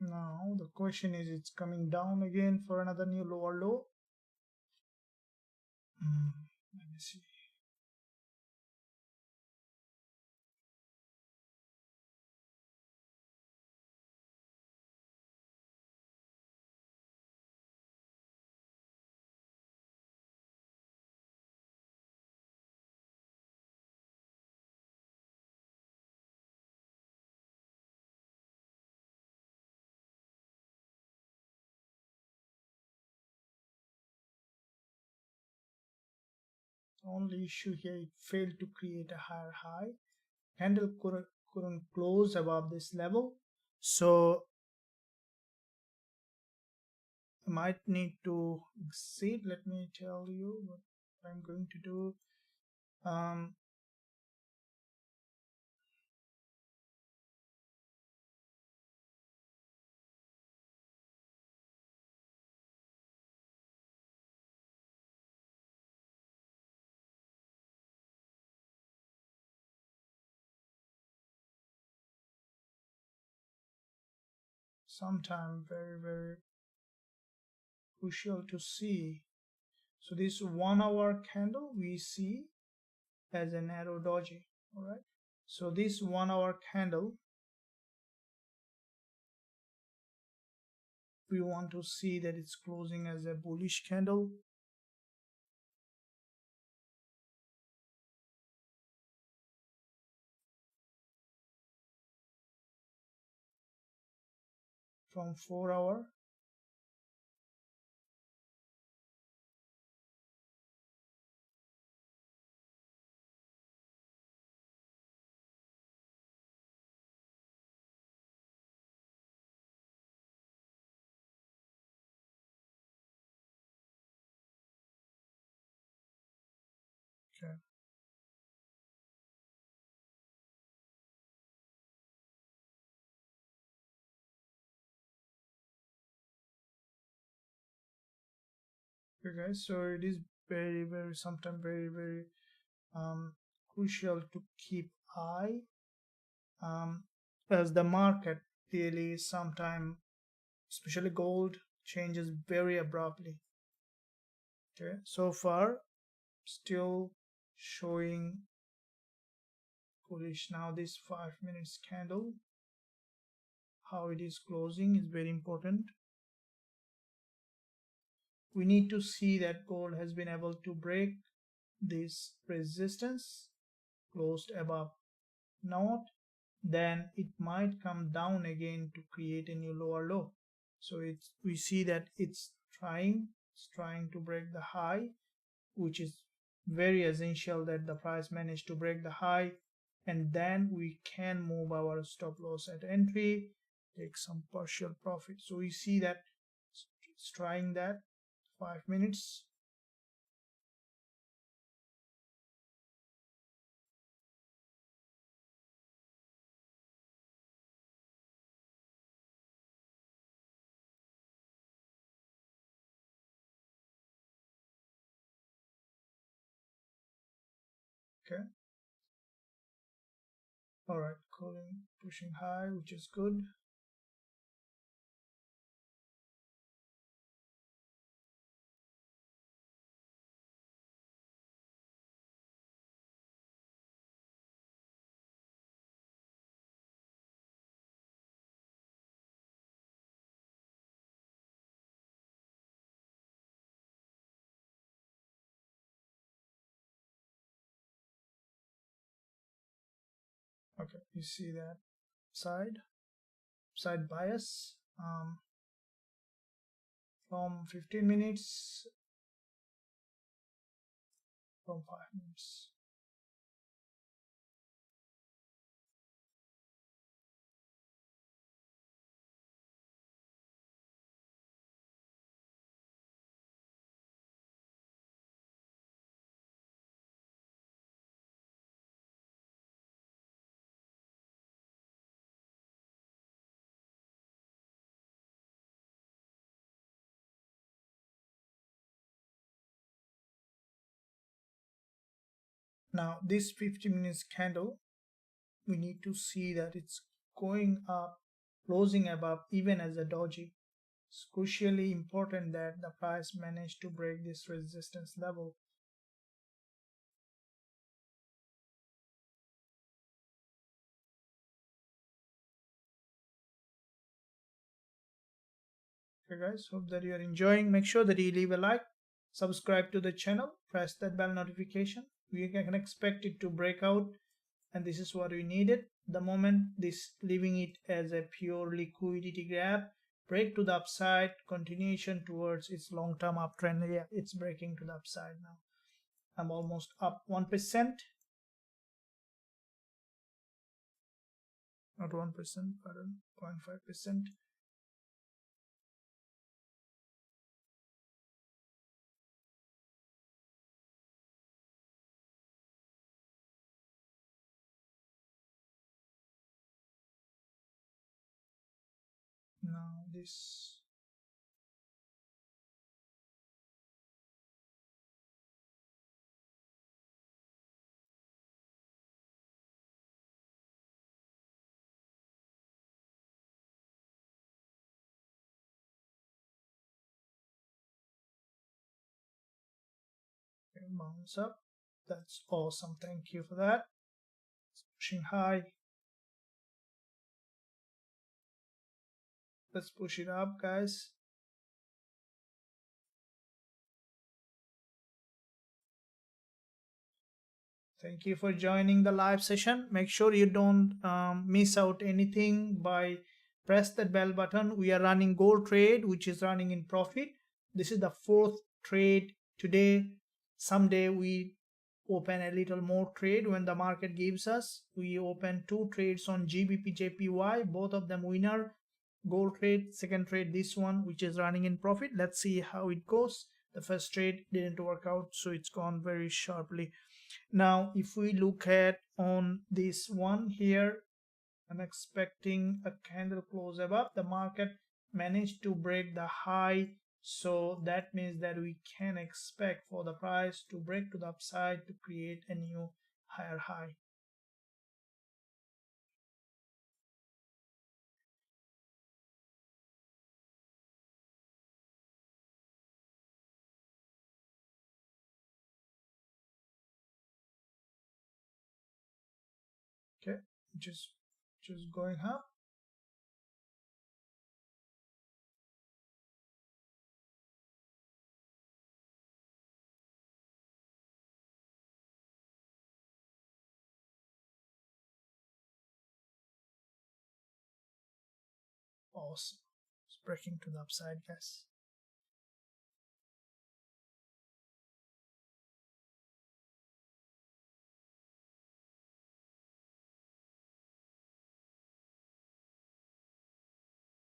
A: Now the question is, it's coming down again for another new lower low. Let me see. The only issue here, it failed to create a higher high. Candle couldn't close above this level, so I might need to exit. Let me tell you what I'm going to do. um, Sometime very crucial to see. So this 1 hour candle we see as an arrow doji. All right, so this 1 hour candle, we want to see that it's closing as a bullish candle. From 4 hour, okay. Okay guys, so it is very sometimes very um, crucial to keep eye, um, as the market really sometime, especially gold, changes very abruptly. Okay, so far still showing bullish. Now this 5 minutes candle, how it is closing is very important. We need to see that gold has been able to break this resistance, closed above not, then it might come down again to create a new lower low. So we see that it's trying to break the high, which is very essential that the price manage to break the high, and then we can move our stop loss at entry, take some partial profit. So we see that it's trying that 5 minutes. Okay, all right, cooling, pushing high, which is good. Okay, you see that side bias, from 15 minutes, from 5 minutes. Now this 50 minutes candle, we need to see that it's going up closing above even as a doji. It's crucially important that the price managed to break this resistance level. Okay guys, hope that you are enjoying. Make sure that you leave a like, subscribe to the channel, press that bell notification. We can expect it to break out, and this is what we needed. The moment this leaving it as a pure liquidity grab, break to the upside, continuation towards its long-term uptrend. Yeah, it's breaking to the upside now. I'm almost up 1%, not 1%, pardon, 0.5%. Now this bounce up. That's awesome. Thank you for that. It's pushing high. Let's push it up, guys. Thank you for joining the live session. Make sure you don't miss out anything by press that bell button. We are running gold trade, which is running in profit. This is the fourth trade today. Someday we open a little more trade when the market gives us. We open 2 trades on Gbpjpy, both of them winner. Gold trade, second trade this one, which is running in profit. Let's see how it goes. The first trade didn't work out, so it's gone very sharply. Now if we look at on this one here, I'm expecting a candle close above. The market managed to break the high, so that means that we can expect for the price to break to the upside to create a new higher high. Okay, just going up. Awesome. It's breaking to the upside, guys.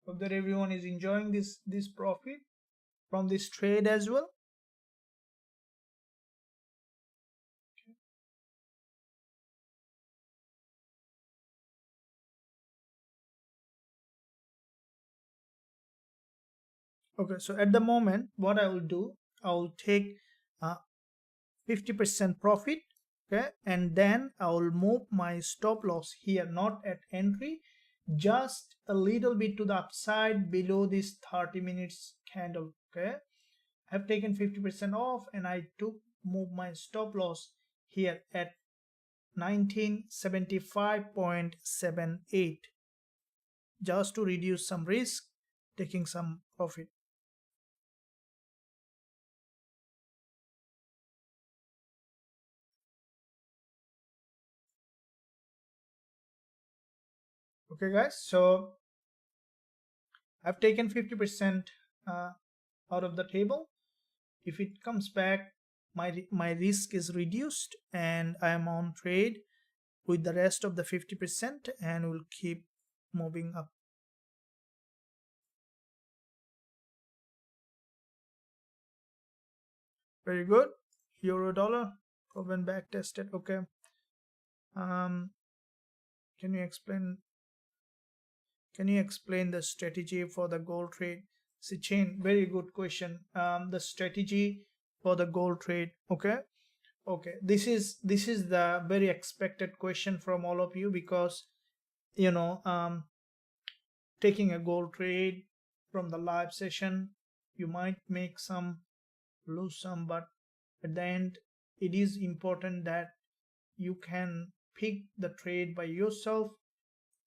A: Hope that everyone is enjoying this profit from this trade as well. Okay, so at the moment, what I will do, I will take 50% profit, okay, and then I will move my stop loss here, not at entry, just a little bit to the upside below this 30 minutes candle. Okay, I've taken 50% off, and I took move my stop loss here at 1975.78 just to reduce some risk, taking some profit. Okay guys, so I've taken 50% out of the table. If it comes back, my risk is reduced, and I am on trade with the rest of the 50%, and will keep moving up. Very good. Euro dollar proven back tested. Okay. Can you explain the strategy for the gold trade? Sachin, very good question. The strategy for the gold trade. Okay. This is the very expected question from all of you, because taking a gold trade from the live session, you might make some, lose some, but at the end it is important that you can pick the trade by yourself,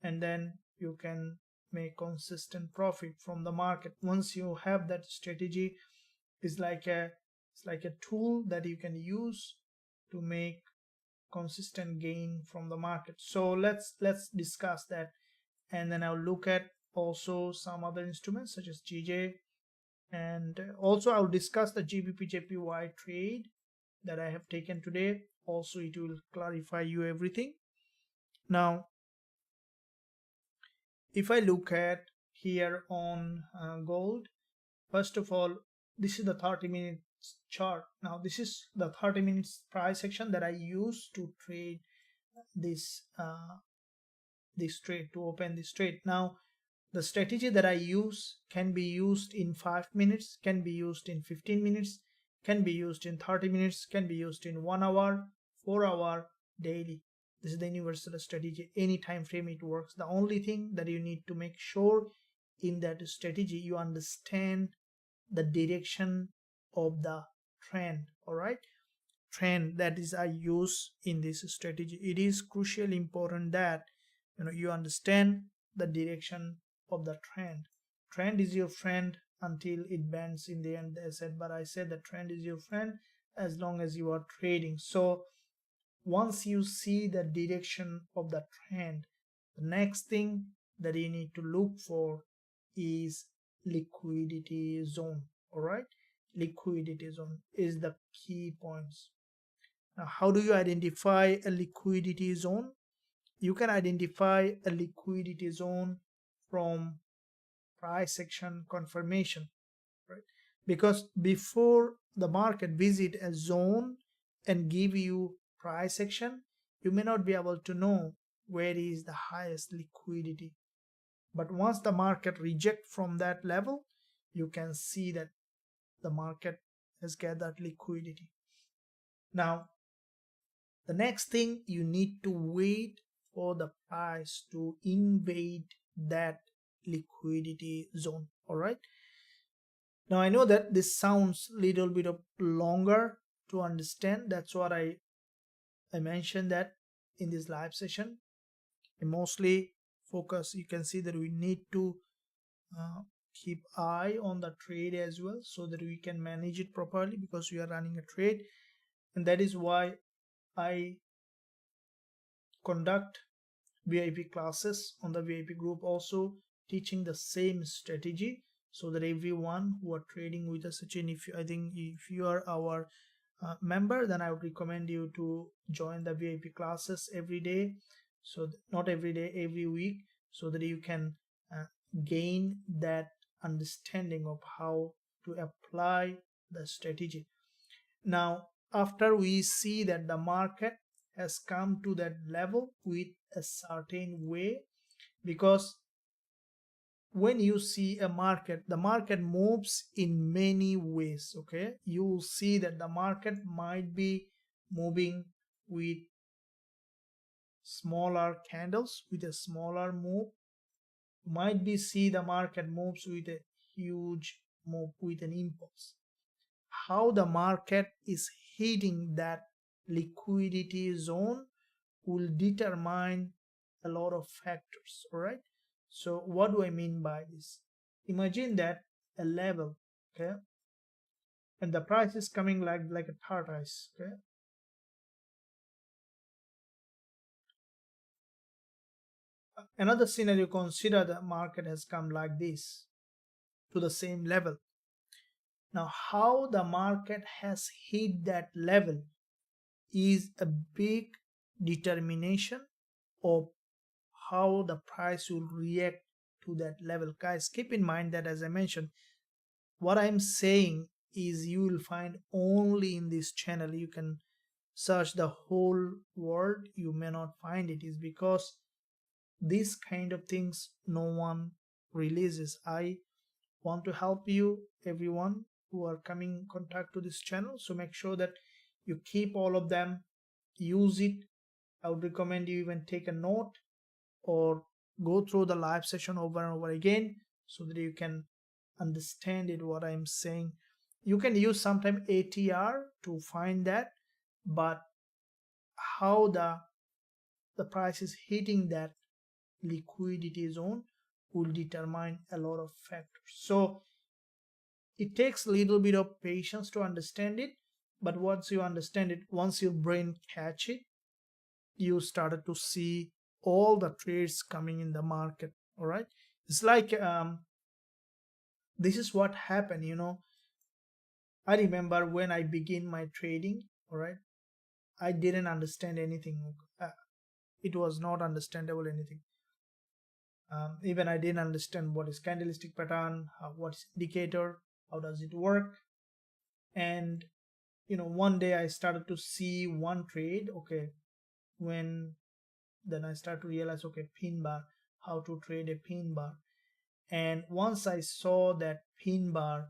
A: and then you can make consistent profit from the market. Once you have that strategy, it's like a tool that you can use to make consistent gain from the market. So let's discuss that, and then I'll look at also some other instruments such as GJ, and also I'll discuss the GBP trade that I have taken today. Also it will clarify you everything. Now if I look at here on gold, first of all, this is the 30 minutes chart. Now this is the 30 minutes price action that I use to trade this this trade, to open this trade. Now the strategy that I use can be used in 5 minutes, can be used in 15 minutes, can be used in 30 minutes, can be used in 1 hour, 4 hour, daily. This is the universal strategy. Any time frame it works. The only thing that you need to make sure in that strategy, you understand the direction of the trend. All right, trend that is I use in this strategy. It is crucially important that you understand the direction of the trend. Trend is your friend until it bends in the end, as I said, but I said the trend is your friend as long as you are trading. So once you see the direction of the trend, the next thing that you need to look for is liquidity zone. All right, liquidity zone is the key points. Now how do you identify a liquidity zone? You can identify a liquidity zone from price action confirmation, right? Because before the market visit a zone and give you price action, you may not be able to know where is the highest liquidity. But once the market reject from that level, you can see that the market has gathered liquidity. Now the next thing, you need to wait for the price to invade that liquidity zone. All right, now I know that this sounds a little bit of longer to understand. That's what I mentioned that in this live session. I mostly focus, you can see that we need to keep eye on the trade as well, so that we can manage it properly, because we are running a trade, and that is why I conduct VIP classes on the VIP group, also teaching the same strategy, so that everyone who are trading with us, I think if you are our member, then I would recommend you to join the VIP classes every day. So not every day, every week, so that you can gain that understanding of how to apply the strategy. Now after we see that the market has come to that level with a certain way, because when you see a market, the market moves in many ways. Okay, you will see that the market might be moving with smaller candles, with a smaller move. You might be see the market moves with a huge move, with an impulse. How the market is hitting that liquidity zone will determine a lot of factors. All right, so what do I mean by this? Imagine that a level, okay, and the price is coming like a tortoise. Okay, another scenario, consider the market has come like this to the same level. Now how the market has hit that level is a big determination of how the price will react to that level. Guys, keep in mind that, as I mentioned, what I'm saying is you will find only in this channel. You can search the whole world, you may not find it. Is because these kind of things no one releases. I want to help you, everyone who are coming in contact to this channel, so make sure that you keep all of them, use it. I would recommend you even take a note, or go through the live session over and over again so that you can understand it what I'm saying. You can use sometime ATR to find that, but how the price is hitting that liquidity zone will determine a lot of factors. So it takes a little bit of patience to understand it, but once you understand it, once your brain catch it, you started to see all the trades coming in the market. All right, it's like this is what happened. I remember when I began my trading. All right, I didn't understand anything. It was not understandable anything. Even I didn't understand what is candlestick pattern, what is indicator, how does it work. And one day I started to see one trade. Okay, when then I start to realize, okay, pin bar, how to trade a pin bar. And once I saw that pin bar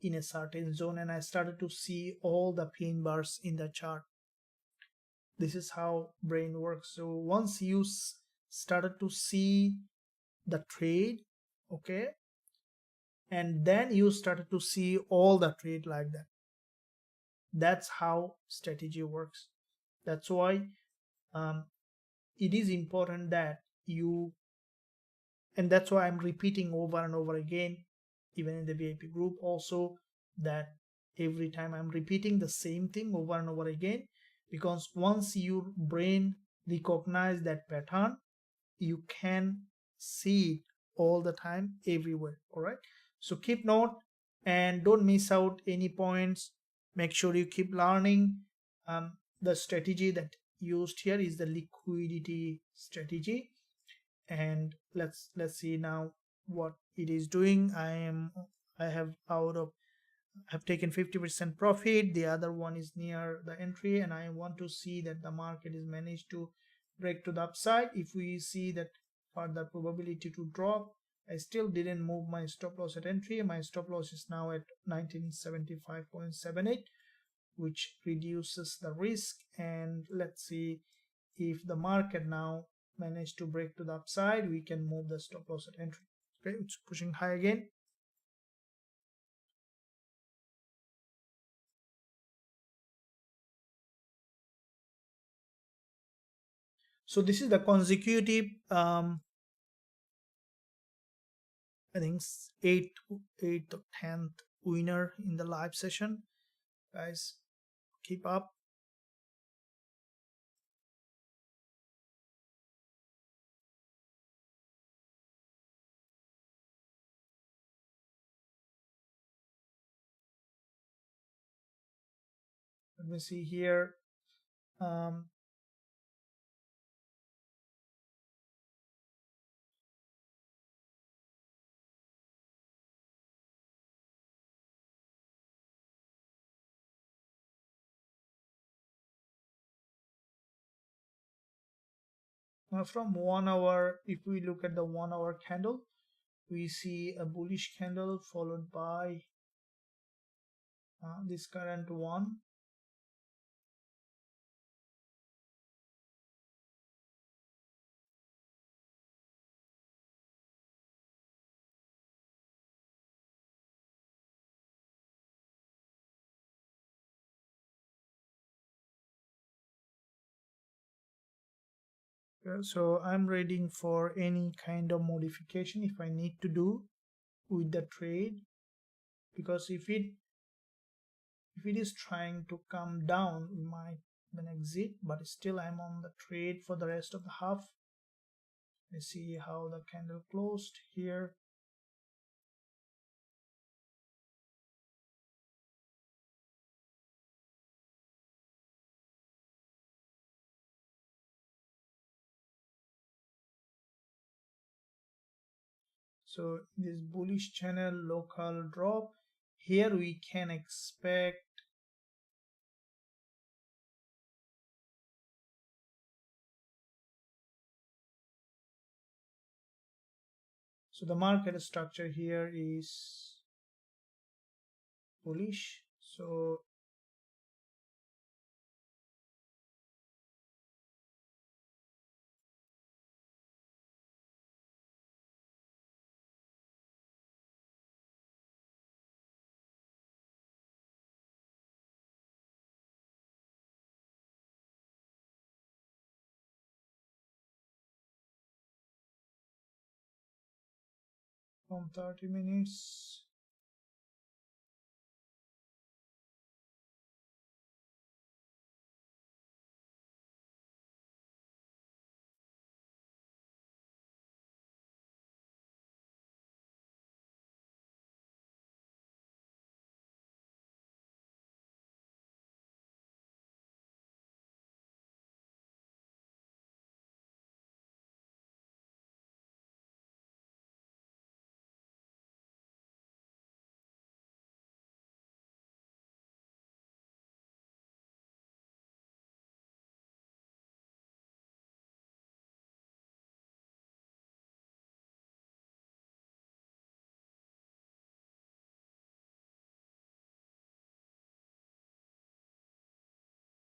A: in a certain zone, and I started to see all the pin bars in the chart. This is how brain works. So once you started to see the trade, okay, and then you started to see all the trade like that. That's how strategy works. That's why um, it is important that you, and that's why I'm repeating over and over again, even in the VIP group also, that every time I'm repeating the same thing over and over again, because once your brain recognize that pattern, you can see it all the time everywhere. All right, so keep note and don't miss out any points. Make sure you keep learning. The strategy that used here is the liquidity strategy, and let's see now what it is doing. I have out of have taken 50% profit. The other one is near the entry, and I want to see that the market is managed to break to the upside. If we see that further probability to drop, I still didn't move my stop loss at entry. My stop loss is now at 1975.78, which reduces the risk. And let's see if the market now managed to break to the upside, we can move the stop loss at entry. Okay, it's pushing high again. So this is the consecutive I think eighth or 10th winner in the live session. Guys, keep up. Let me see here. Um, from 1 hour, if we look at the 1 hour candle, we see a bullish candle followed by this current one. So I'm reading for any kind of modification if I need to do with the trade, because if it is trying to come down, we might then exit, but still I'm on the trade for the rest of the half. Let's see how the candle closed here. So this bullish channel, local drop, here we can expect so the market structure here is bullish. So from 30 minutes.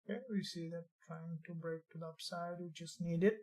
A: Okay, we see that trying to break to the upside, which is needed.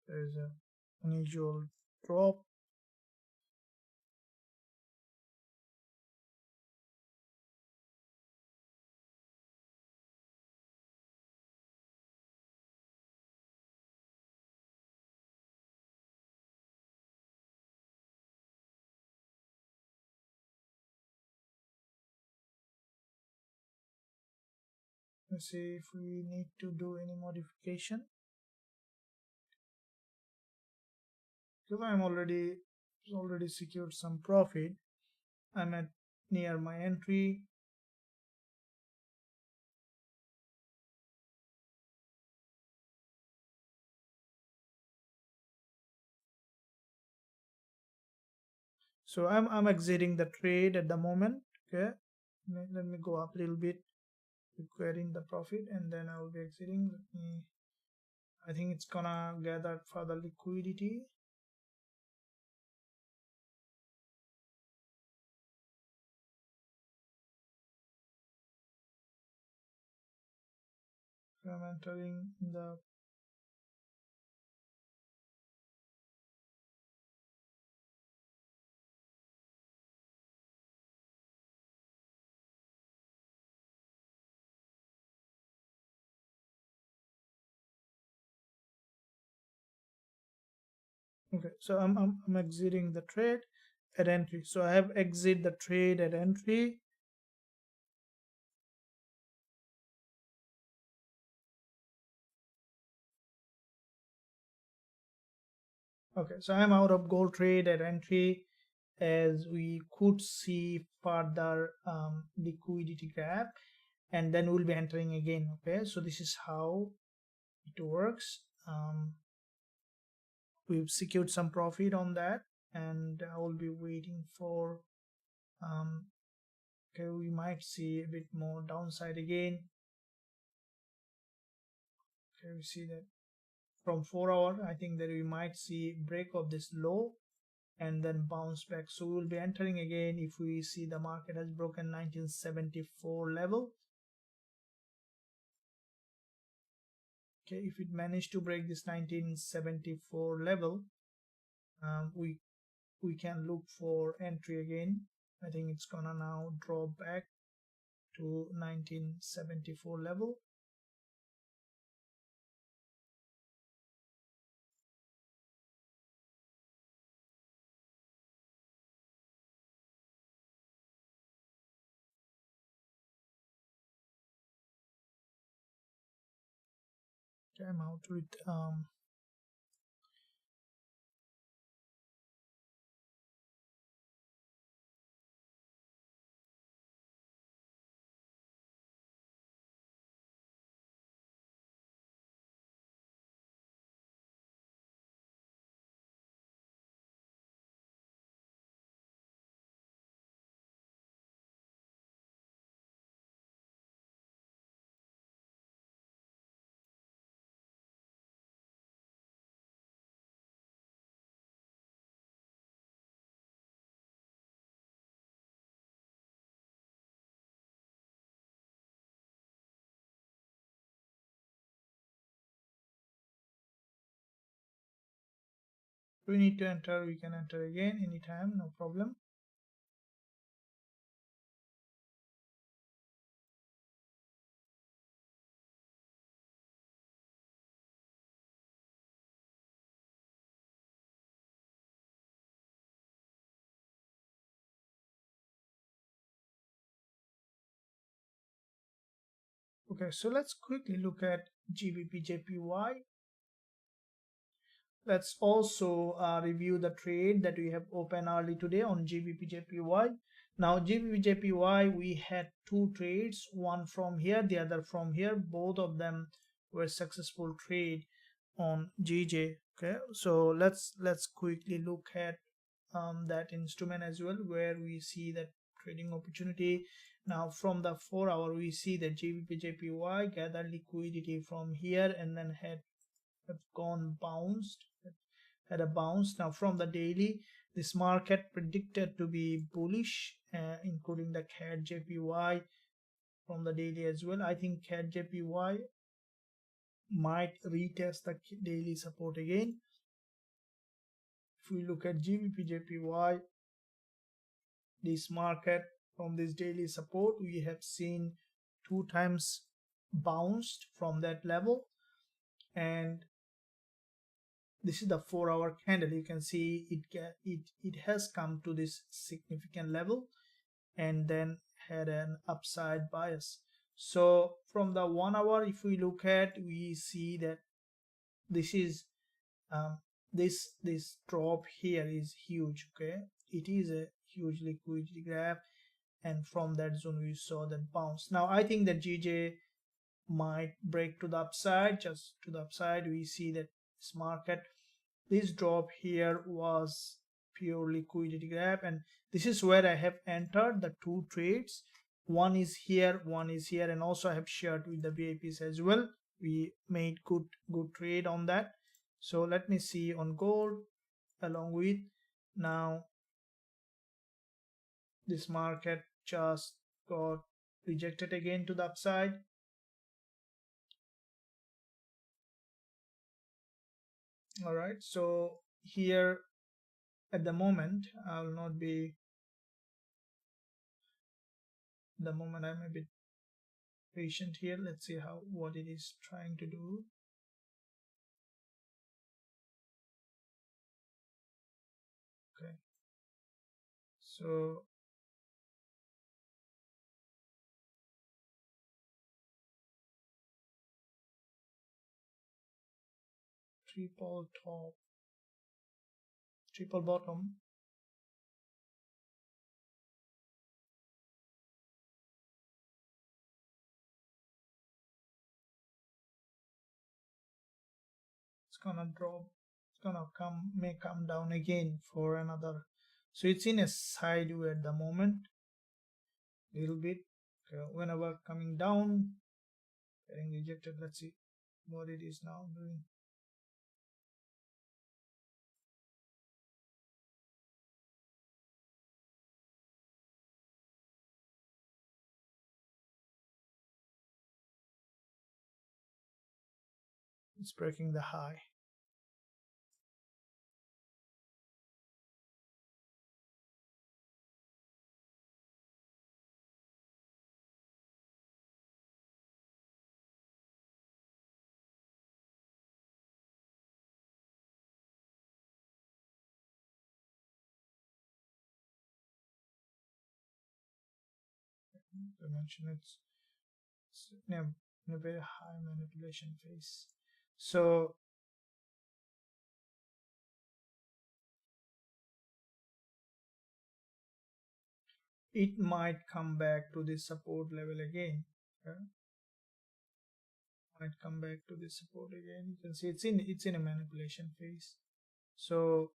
A: There is a unusual drop. Let's see if we need to do any modification. Because I'm already secured some profit. I'm at near my entry. So I'm exiting the trade at the moment. Okay, let me go up a little bit, acquiring the profit, and then I will be exiting. I think it's gonna gather further liquidity. So I'm entering the okay. So I'm exiting the trade at entry. So I have exit the trade at entry. Okay, so I'm out of gold trade at entry, as we could see further liquidity gap, and then we'll be entering again. Okay, so this is how it works. We've secured some profit on that, and I will be waiting for okay, we might see a bit more downside again. Okay, we see that from 4 hour, I think that we might see break of this low and then bounce back. So we will be entering again if we see the market has broken 1974 level. Okay, if it managed to break this 1974 level, we can look for entry again. I think it's gonna now drop back to 1974 level. Okay, I'm out with we need to enter, we can enter again anytime, no problem. Okay, so let's quickly look at Gbpjpy. Let's also review the trade that we have opened early today on Gbpjpy. Now Gbpjpy, we had two trades, one from here, the other from here. Both of them were successful trade on GJ. Okay, so let's quickly look at that instrument as well, where we see that trading opportunity. Now from the 4 hour, we see that Gbpjpy gathered liquidity from here and then have gone bounced, had a bounce. Now from the daily, this market predicted to be bullish, including the CAD-JPY from the daily as well. I think CAD-JPY might retest the daily support again. If we look at Gbpjpy, this market from this daily support, we have seen 2 times bounced from that level, and this is the 4 hour candle. You can see it has come to this significant level and then had an upside bias. So from the 1 hour, if we look at, we see that this is this drop here is huge. Okay, it is a huge liquidity grab, and from that zone we saw that bounce. Now I think that GJ might break to the upside, just to the upside. We see that this market, this drop here was pure liquidity grab, and this is where I have entered the two trades. One is here, one is here, and also I have shared with the VIPs as well. We made good trade on that. So let me see on gold along with. Now this market just got rejected again to the upside. All right, so here at the moment I will not be, the moment I'm a bit patient here. Let's see how what it is trying to do. Okay, so triple top, triple bottom. It's gonna drop, it's gonna come, may come down again for another. So it's in a sideway at the moment, little bit. Okay, whenever coming down, getting rejected. Let's see what it is now doing. It's breaking the high. I mentioned it's in a very high manipulation phase. So it might come back to this support level again. Okay? Might come back to this support again. You can see it's in a manipulation phase. So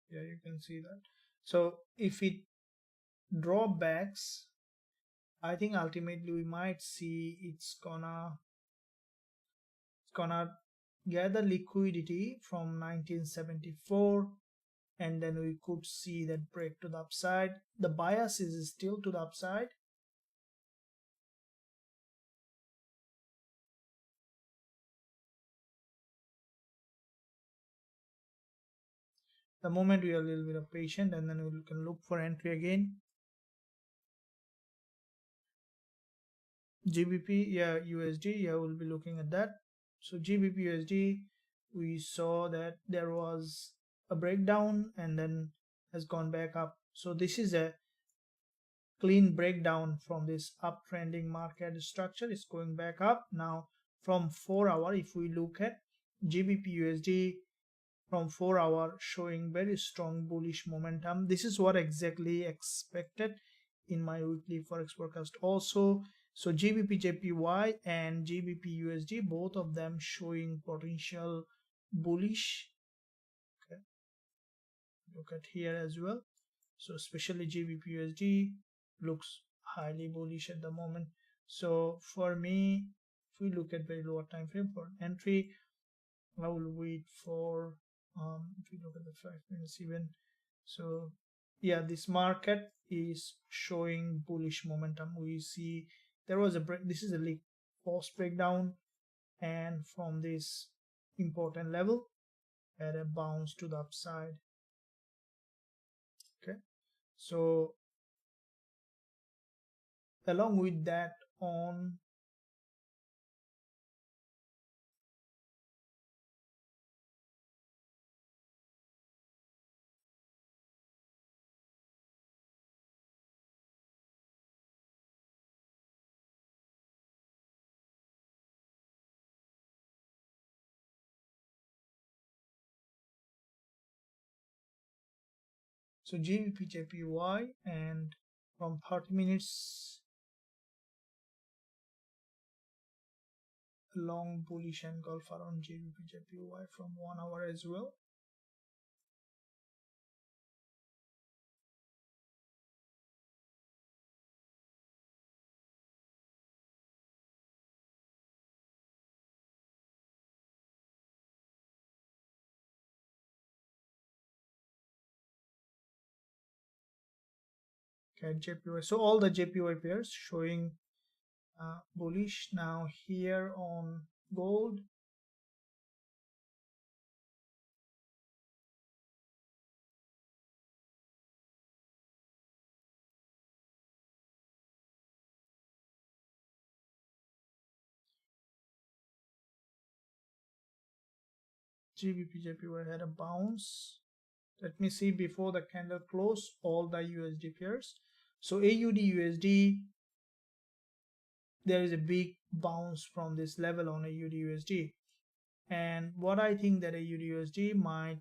A: yeah, you can see that. So if it drop backs, I think ultimately we might see it's gonna gather liquidity from 1974, and then we could see that break to the upside. The bias is still to the upside. The moment we are a little bit of patient, and then we can look for entry again. GBP, yeah, USD, yeah, we'll be looking at that. So GBP USD, we saw that there was a breakdown and then has gone back up. So this is a clean breakdown from this uptrending market structure. It's going back up now from 4 hour. If we look at GBP USD from 4 hour, showing very strong bullish momentum. This is what exactly expected in my weekly forex forecast also. So GBP JPY and GBP USD, both of them showing potential bullish. Okay, look at here as well. So especially GBP USD looks highly bullish at the moment. So for me, if we look at very lower time frame for entry, I will wait for if we look at the 5 minutes even. So yeah, this market is showing bullish momentum. We see there was a break. This is a post breakdown, and from this important level had a bounce to the upside. Okay, so along with that, on so GBP JPY, and from 30 minutes long bullish engulf around GBP JPY from 1 hour as well. Okay, JPY. So all the JPY pairs showing bullish. Now here on gold, GBP JPY had a bounce. Let me see before the candle close all the USD pairs. So AUD USD, there is a big bounce from this level on AUD USD. And what I think that AUD USD might,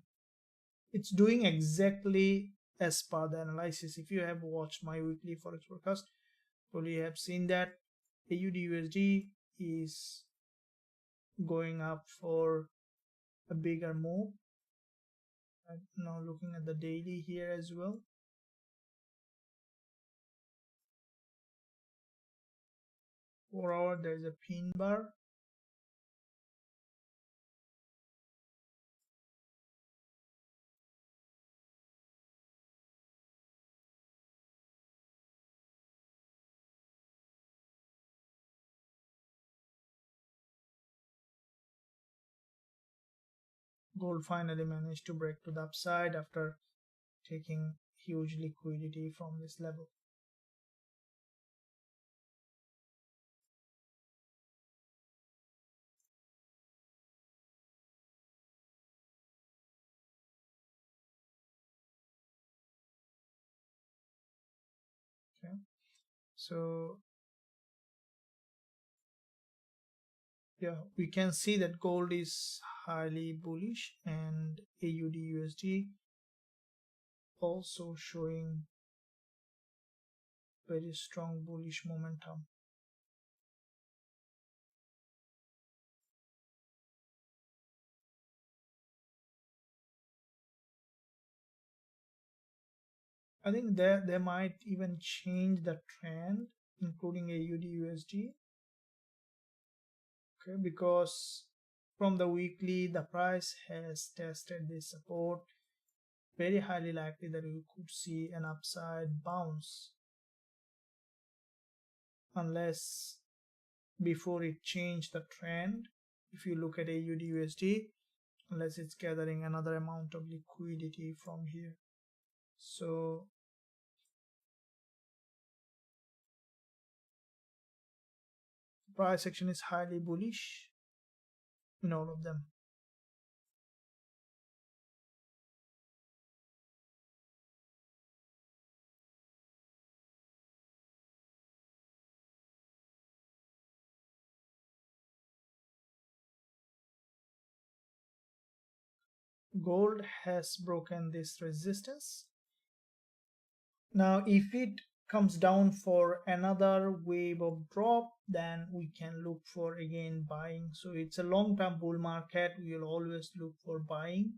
A: it's doing exactly as per the analysis. If you have watched my weekly forex forecast, probably have seen that AUD USD is going up for a bigger move. I'm now looking at the daily here as well. For hour, there's a pin bar. Gold finally managed to break to the upside after taking huge liquidity from this level. Okay, so yeah, we can see that gold is highly bullish and AUD USD also showing very strong bullish momentum. I think they might even change the trend, including AUD USD. Okay, because from the weekly, the price has tested this support. Very highly likely that we could see an upside bounce, unless before it changed the trend. If you look at AUD USD, unless it's gathering another amount of liquidity from here. So price action is highly bullish in all of them. Gold has broken this resistance. Now if it comes down for another wave of drop, then we can look for again buying. So it's a long-term bull market. We will always look for buying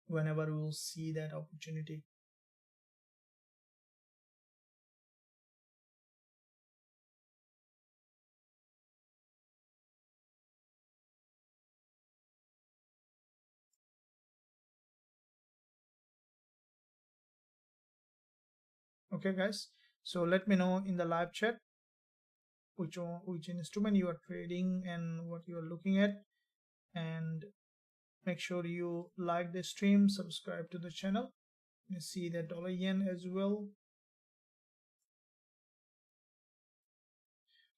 A: whenever we will see that opportunity. Okay guys, so let me know in the live chat which instrument you are trading and what you are looking at, and make sure you like the stream, subscribe to the channel. You see the dollar yen as well.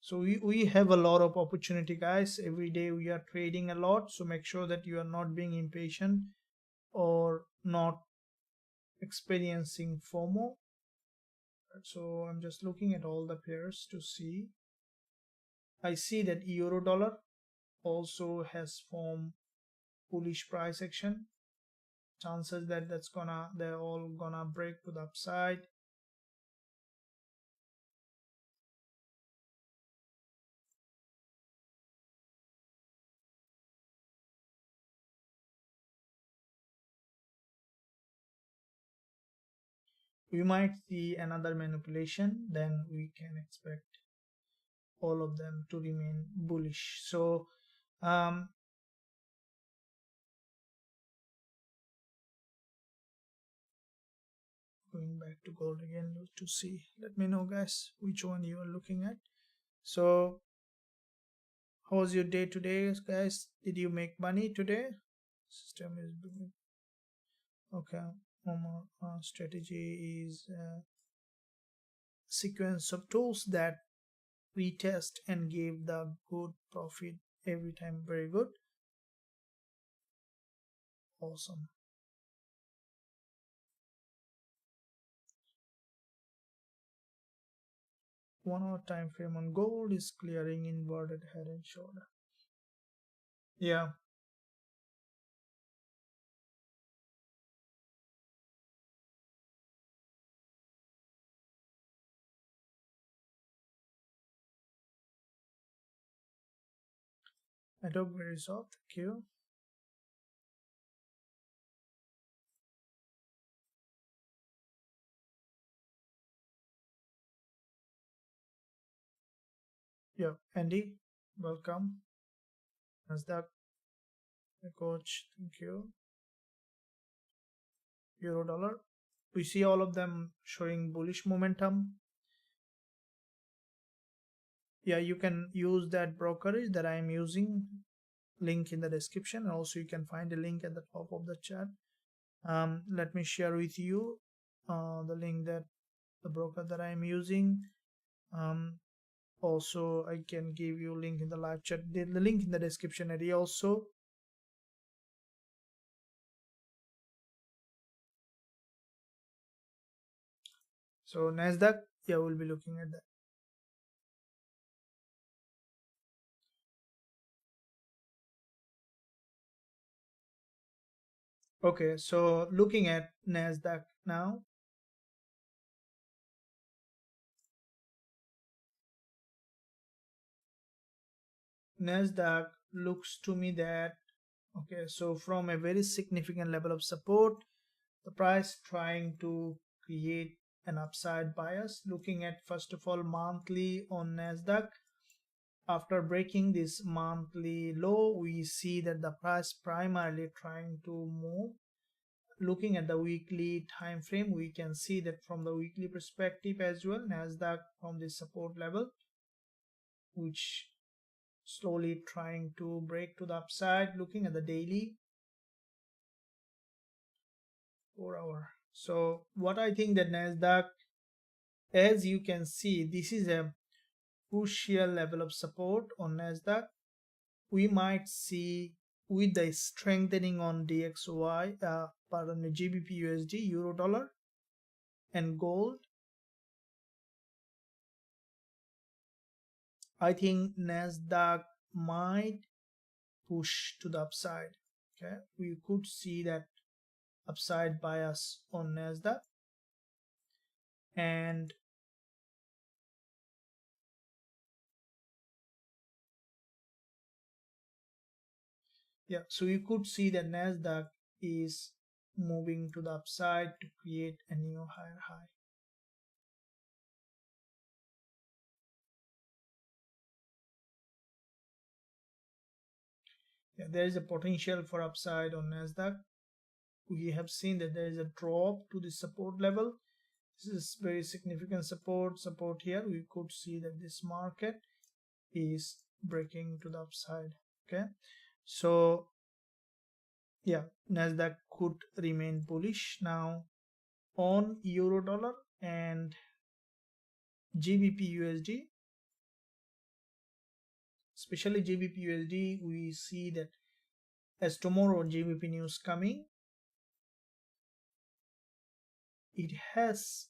A: So we have a lot of opportunity guys. Every day we are trading a lot, so make sure that you are not being impatient or not experiencing FOMO. So I'm just looking at all the pairs to see. I see that euro dollar also has formed bullish price action. Chances that they're all gonna break to the upside. We might see another manipulation, then we can expect all of them to remain bullish. So um, going back to gold again to see, let me know guys which one you are looking at. So how was your day today guys? Did you make money today? System is okay. Strategy is sequence of tools that retest and give the good profit every time. Very good, awesome. 1 hour time frame on gold is clearing inverted head and shoulder. Yeah, I took very soft. Thank you. Yeah, Andy, welcome. Nasdaq, coach, thank you. Euro dollar, we see all of them showing bullish momentum. Yeah, you can use that brokerage that I am using, link in the description. Also you can find a link at the top of the chat. Let me share with you the link that the broker that I am using. Also I can give you link in the live chat, the link in the description area also. So Nasdaq, yeah, we'll be looking at that. Okay, so looking at Nasdaq now. Nasdaq looks to me that, okay, so from a very significant level of support, the price trying to create an upside bias. Looking at first of all monthly on Nasdaq, after breaking this monthly low, we see that the price primarily trying to move. Looking at the weekly time frame, we can see that from the weekly perspective as well, Nasdaq from the support level, which slowly trying to break to the upside. Looking at the daily 4 hour. So what I think that Nasdaq, as you can see, this is a crucial level of support on Nasdaq. We might see with the strengthening on DXY, pardon me, GBP USD, Euro dollar, and gold. I think Nasdaq might push to the upside. Okay, we could see that upside bias on Nasdaq, and yeah, so you could see that Nasdaq is moving to the upside to create a new higher high. Yeah, there is a potential for upside on Nasdaq. We have seen that there is a drop to the support level. This is very significant support here. We could see that this market is breaking to the upside. Okay, so yeah, Nasdaq could remain bullish now on Euro dollar and GBP USD. Especially GBP USD, we see that as tomorrow GBP news coming, it has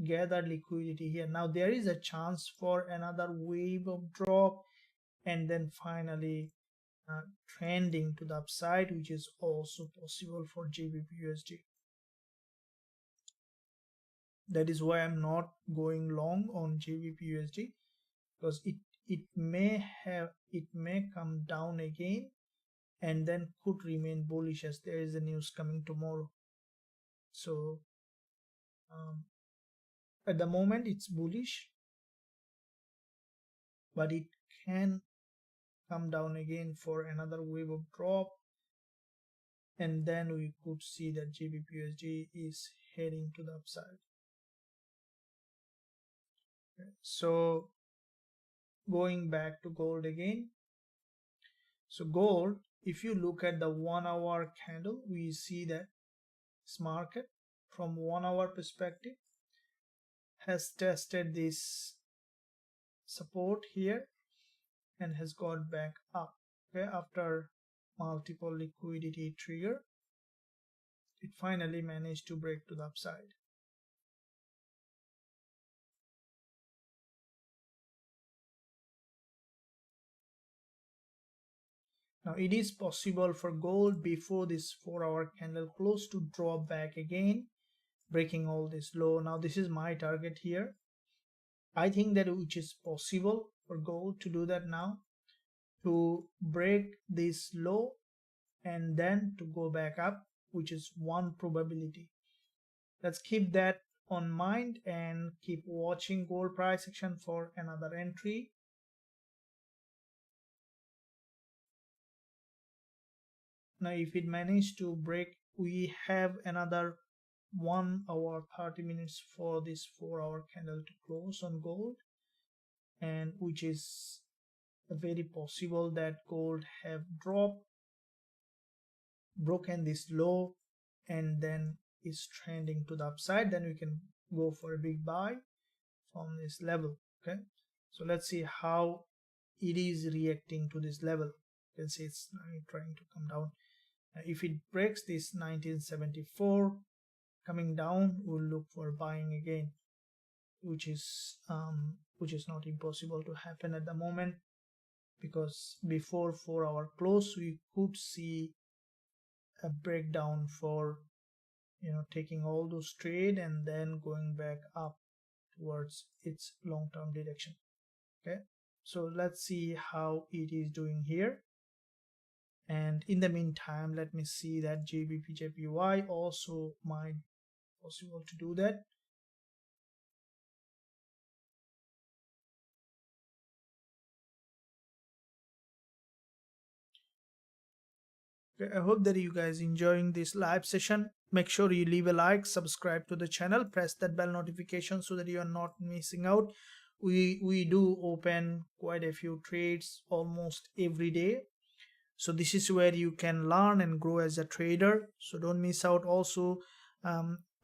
A: gathered liquidity here. Now there is a chance for another wave of drop and then finally trending to the upside, which is also possible for GBP USD. That is why I'm not going long on GBP USD, because it may come down again and then could remain bullish as there is a news coming tomorrow. So at the moment it's bullish, but it can come down again for another wave of drop, and then we could see that GBP USD is heading to the upside. Okay. So going back to gold again. So gold, if you look at the 1 hour candle, we see that this market from 1 hour perspective has tested this support here and has got back up. Okay, after multiple liquidity trigger, it finally managed to break to the upside. Now it is possible for gold before this 4 hour candle close to drop back again, breaking all this low. Now this is my target here. I think that which is possible for gold to do that now, to break this low and then to go back up, which is one probability. Let's keep that on mind and keep watching gold price action for another entry. Now if it managed to break, we have another 1 hour 30 minutes for this 4 hour candle to close on gold, and which is very possible that gold have dropped, broken this low, and then is trending to the upside. Then we can go for a big buy from this level. Okay, so let's see how it is reacting to this level. You can see it's trying to come down. If it breaks this 1974 coming down, we'll look for buying again, which is not impossible to happen at the moment, because before 4 hour close we could see a breakdown for taking all those trade and then going back up towards its long-term direction. Okay, so let's see how it is doing here, and in the meantime let me see that GBP also might possible to do that. Okay, I hope that you guys enjoying this live session. Make sure you leave a like, subscribe to the channel, press that bell notification so that you are not missing out we do open quite a few trades almost every day. So this is where you can learn and grow as a trader, so don't miss out. Also,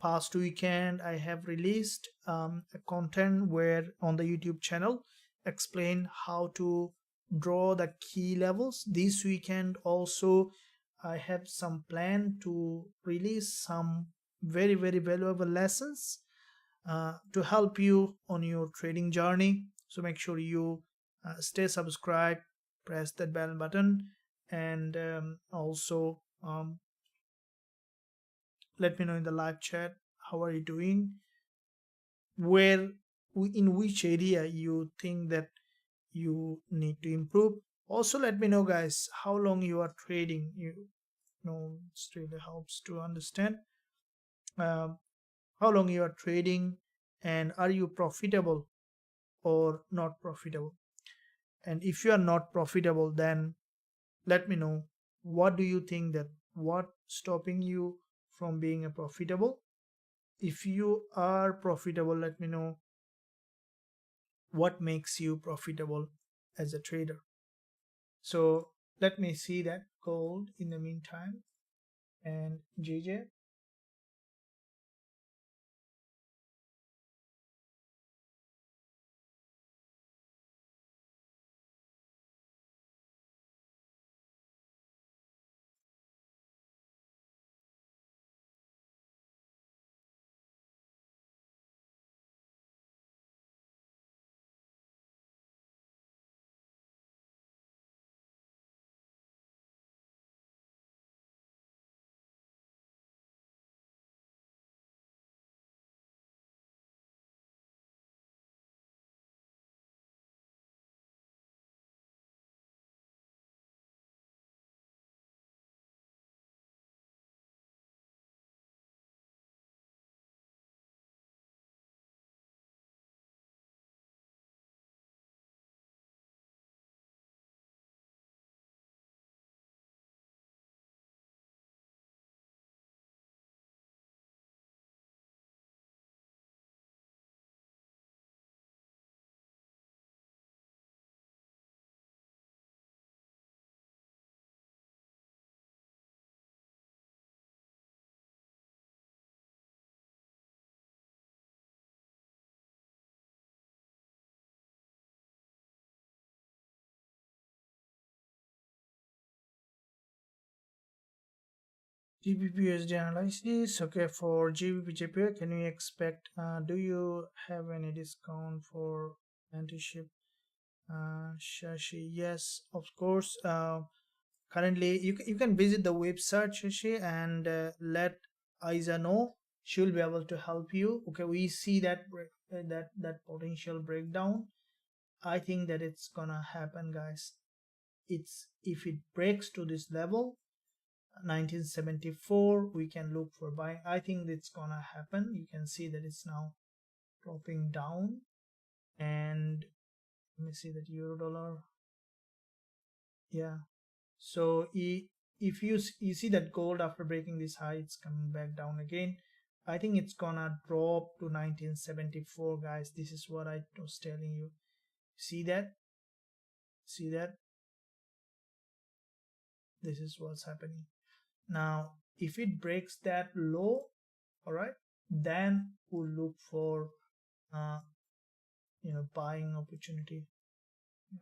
A: past weekend I have released a content where on the YouTube channel explain how to draw the key levels. This weekend also I have some plan to release some very valuable lessons to help you on your trading journey. So make sure you stay subscribed, press that bell button, and also let me know in the live chat how are you doing, where in which area you think that you need to improve. Also let me know guys how long you are trading. You know, it really helps to understand um, how long you are trading, and are you profitable or not profitable. And if you are not profitable, then let me know what do you think that what stopping you from being a profitable. If you are profitable, let me know what makes you profitable as a trader. So let me see that gold in the meantime. And JJ, Gbpusd analysis. Okay, for Gbpusd, can we expect? Do you have any discount for mentorship? Shashi, yes, of course. Currently, you can visit the website Shashi and let Aiza know. She'll be able to help you. Okay, we see that that potential breakdown. I think that it's gonna happen, guys. It's if it breaks to this level 1974, we can look for buying. I think it's gonna happen. You can see that it's now dropping down. And let me see that euro dollar. Yeah, so if you see that gold after breaking this high, it's coming back down again. I think it's gonna drop to 1974, guys. This is what I was telling you. See that? See that? This is what's happening. Now, if it breaks that low, all right, then we'll look for uh, buying opportunity.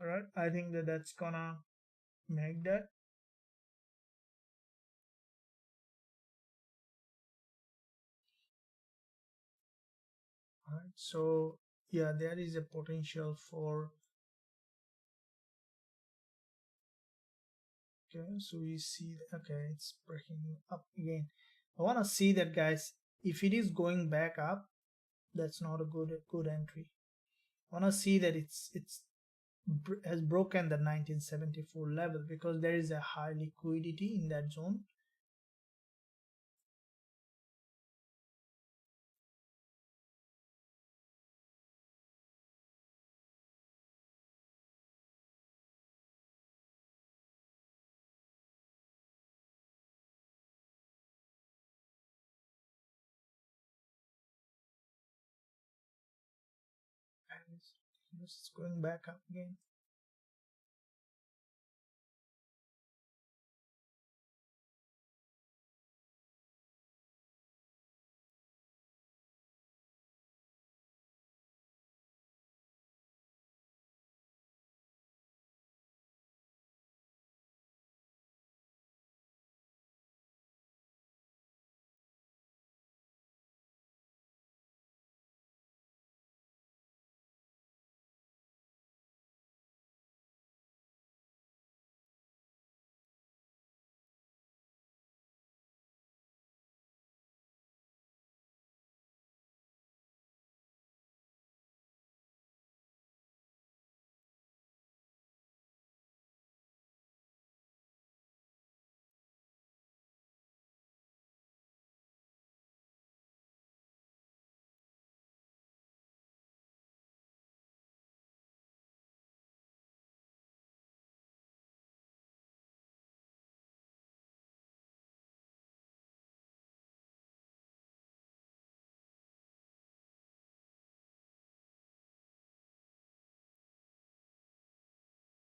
A: All right, I think that that's gonna make that. All right, so yeah, there is a potential for. Okay, so we see, okay, it's breaking up again. I want to see that, guys. If it is going back up, that's not a good entry. I want to see that it's has broken the 1974 level, because there is a high liquidity in that zone. Just going back up again.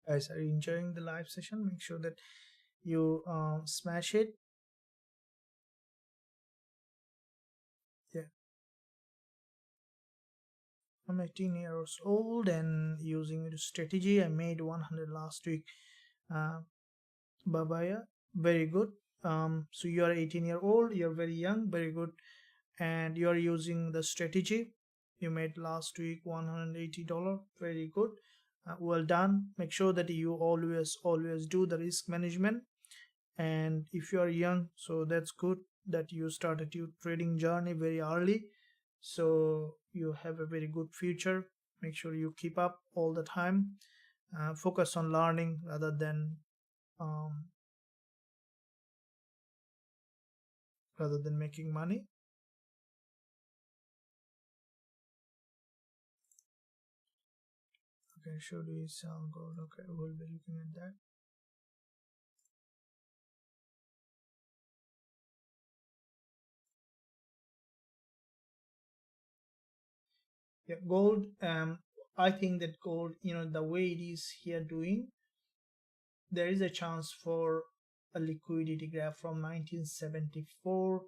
A: Guys, are you enjoying the live session? Make sure that you smash it. Yeah, I'm 18 years old and using the strategy. I made 100 last week. Babaya, very good. So you are 18-year-old, you're very young, very good, and you are using the strategy. You made last week $180, very good. Well done. Make sure that you always do the risk management. And if you are young, so that's good that you started your trading journey very early, so you have a very good future. Make sure you keep up all the time. Focus on learning um, rather than making money. Okay, should we sell gold? Okay, we'll be looking at that. Yeah, gold. I think that gold, the way it is here doing, there is a chance for a liquidity graph from 1974,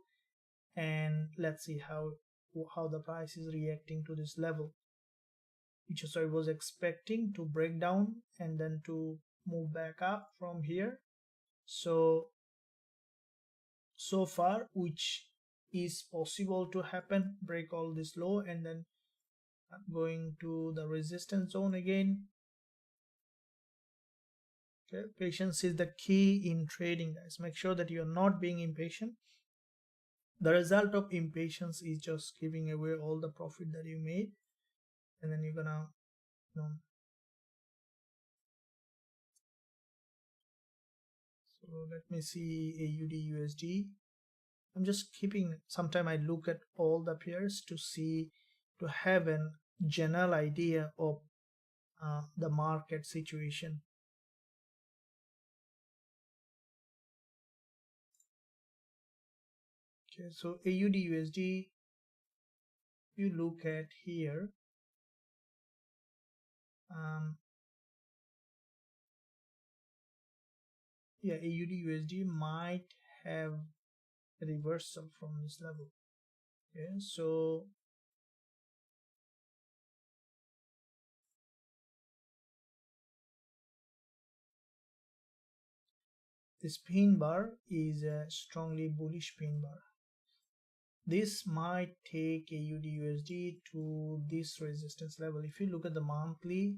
A: and let's see how the price is reacting to this level, which is I was expecting to break down and then to move back up from here. So far, which is possible to happen, break all this low and then going to the resistance zone again. Okay, patience is the key in trading, guys. Make sure that you're not being impatient. The result of impatience is just giving away all the profit that you made, and then you're gonna, you know. So let me see AUD USD. I'm just keeping. Sometime I look at all the pairs to see, to have a general idea of the market situation. Okay, so AUD USD, you look at here. Yeah, AUD USD might have a reversal from this level. Okay, so this pin bar is a strongly bullish pin bar. This might take AUD USD to this resistance level. If you look at the monthly,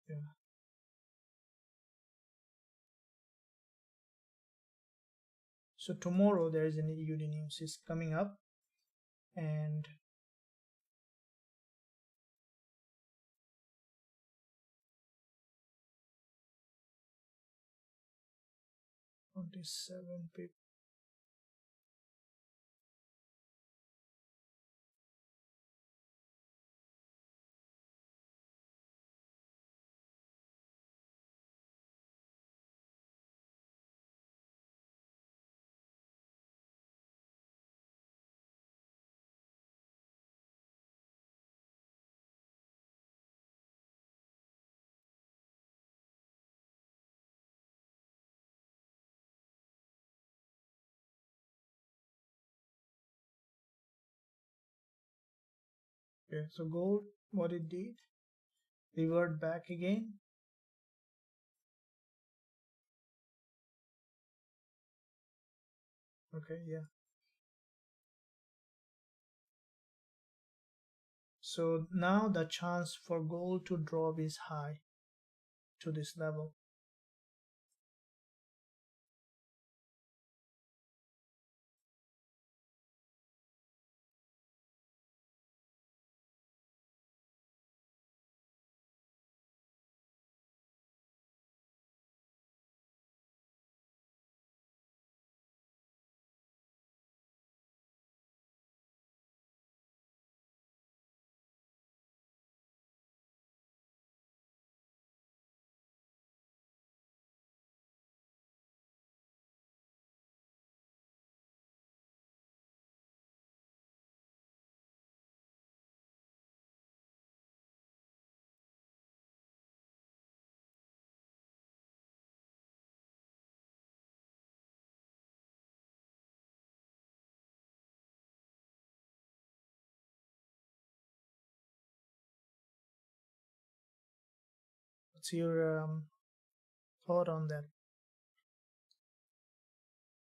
A: yeah. So tomorrow there is an AUD news is coming up, and $27 pip. Okay, so gold, what it did, revert back again. Okay, yeah. So now the chance for gold to drop is high to this level. What's your thought on that?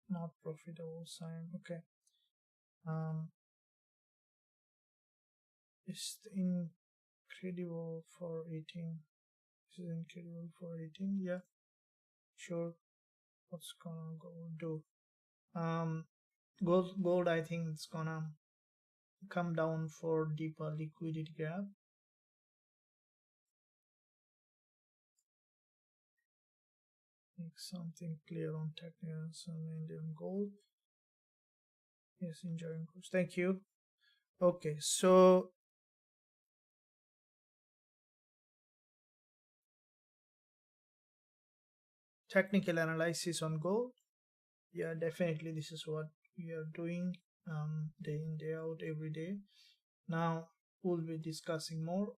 A: Not profitable sign. Okay. Um, it's incredible for 18. This is incredible for 18. Yeah, sure. What's gonna go do? Um, gold. I think it's gonna come down for deeper liquidity gap. Make something clear on technicals and Indian gold. Yes, enjoying course. Thank you. Okay, so technical analysis on gold. Yeah, definitely this is what we are doing day in, day out, every day. Now we'll be discussing more.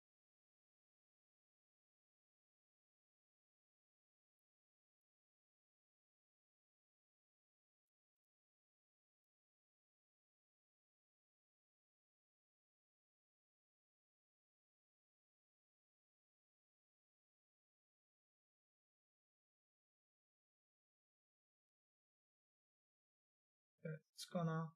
A: It's gonna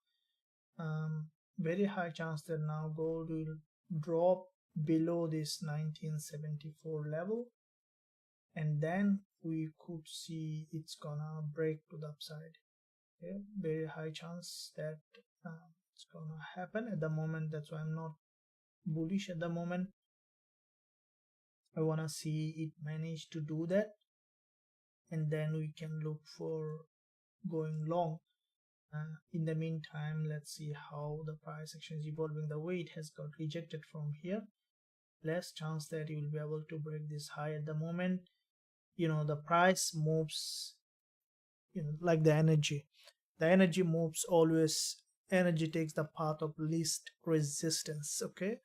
A: very high chance that now gold will drop below this 1974 level, and then we could see it's gonna break to the upside. Okay? Very high chance that it's gonna happen at the moment. That's why I'm not bullish at the moment. I wanna see it manage to do that, and then we can look for going long. In the meantime, let's see how the price action is evolving. The way it has got rejected from here, less chance that you will be able to break this high at the moment. The price moves, like the energy. The energy moves always. Energy takes the path of least resistance. Okay,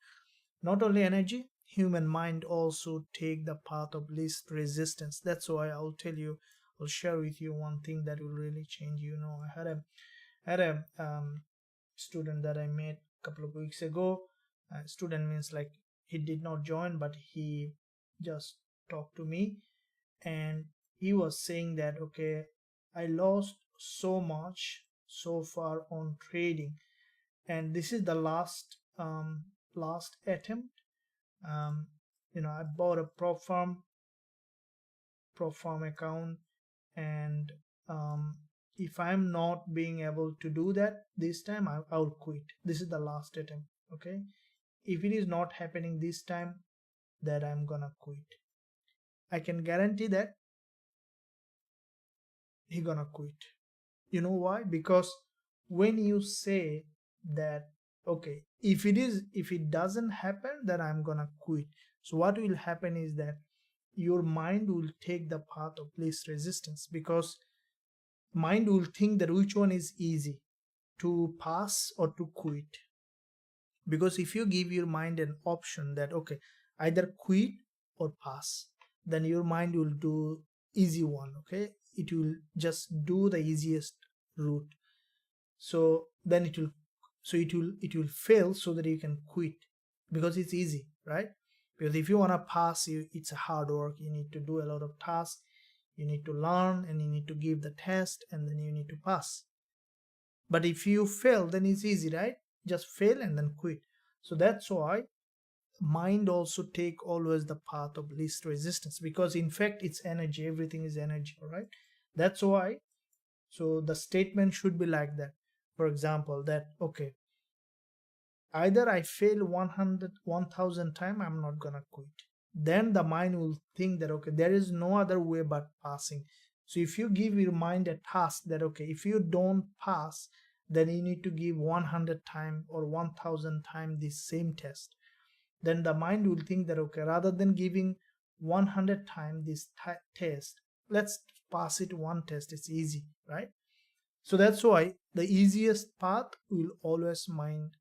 A: not only energy, human mind also take the path of least resistance. That's why I'll share with you one thing that will really change. I had a student that I met a couple of weeks ago. Student means like he did not join, but he just talked to me, and he was saying that, okay, I lost so much so far on trading, and this is the last attempt. um, I bought a prop farm account, and if I'm not being able to do that this time, I'll quit. This is the last attempt. Okay, if it is not happening this time, that I'm gonna quit. I can guarantee that he gonna quit. You know why? Because when you say that, okay, if it doesn't happen, then I'm gonna quit, so what will happen is that your mind will take the path of least resistance, because mind will think that which one is easy, to pass or to quit. Because if you give your mind an option that, okay, either quit or pass, then your mind will do easy one. Okay, it will just do the easiest route. So then it will fail, so that you can quit. because it's easy, right? Because if you want to pass, it's a hard work. You need to do a lot of tasks, you need to learn, and you need to give the test, and then you need to pass. But if you fail, then it's easy, right? Just fail and then quit. So that's why mind also take always the path of least resistance, because in fact it's energy, everything is energy, all right? That's why, so the statement should be like that. For example, that okay, either I fail 1000 times, I'm not gonna quit. Then the mind will think that okay, there is no other way but passing. So if you give your mind a task that okay, if you don't pass, then you need to give 100 times or 1000 times the same test, then the mind will think that okay, rather than giving 100 times this test, let's pass it one test, it's easy, right? So that's why the easiest path will always mind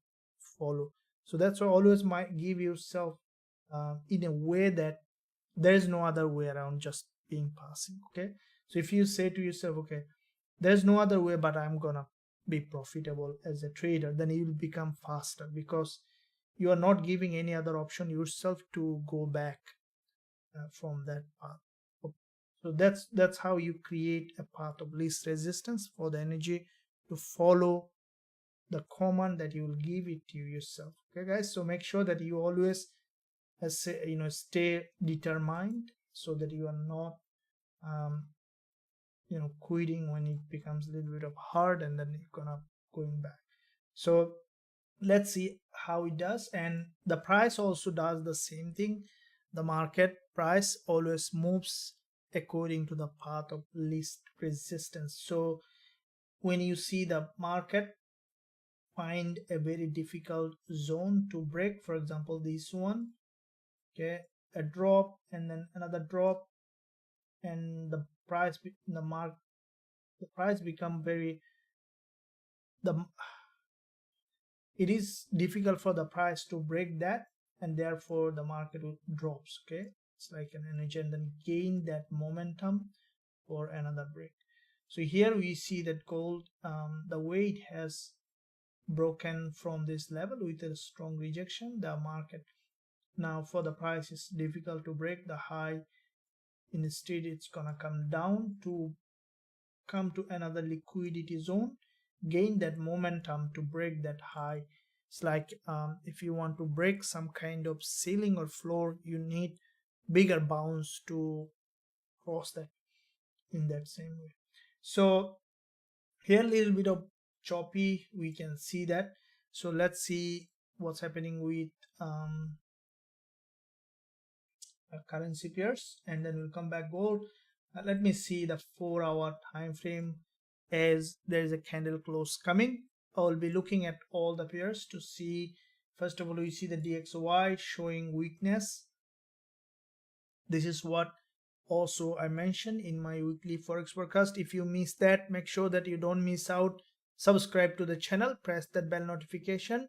A: follow. So that's why always might give yourself in a way that there is no other way around just being passing. Okay, so if you say to yourself okay, there's no other way but I'm gonna be profitable as a trader, then you will become faster, because you are not giving any other option yourself to go back from that path. So that's how you create a path of least resistance for the energy to follow the command that you will give it to yourself. Okay guys, so make sure that you always stay determined, so that you are not um, quitting when it becomes a little bit of hard, and then you're gonna going back. So let's see how it does. And the price also does the same thing. The market price always moves according to the path of least resistance. So when you see the market find a very difficult zone to break, for example this one, okay, a drop and then another drop, and the price the price become very the it is difficult for the price to break that, and therefore the market drops. Okay, it's like an energy, and then gain that momentum for another break. So here we see that gold, the way it has broken from this level with a strong rejection, the market now for the price is difficult to break the high. Instead it's gonna come down to come to another liquidity zone, gain that momentum to break that high. It's like if you want to break some kind of ceiling or floor, you need bigger bounce to cross that in that same way. So here a little bit of choppy, we can see that. So let's see what's happening with currency pairs, and then we'll come back gold. Let me see the 4-hour time frame, as there is a candle close coming. I'll be looking at all the pairs to see. First of all, we see the DXY showing weakness. This is what also I mentioned in my weekly forex forecast. If you miss that, make sure that you don't miss out. Subscribe to the channel, press that bell notification,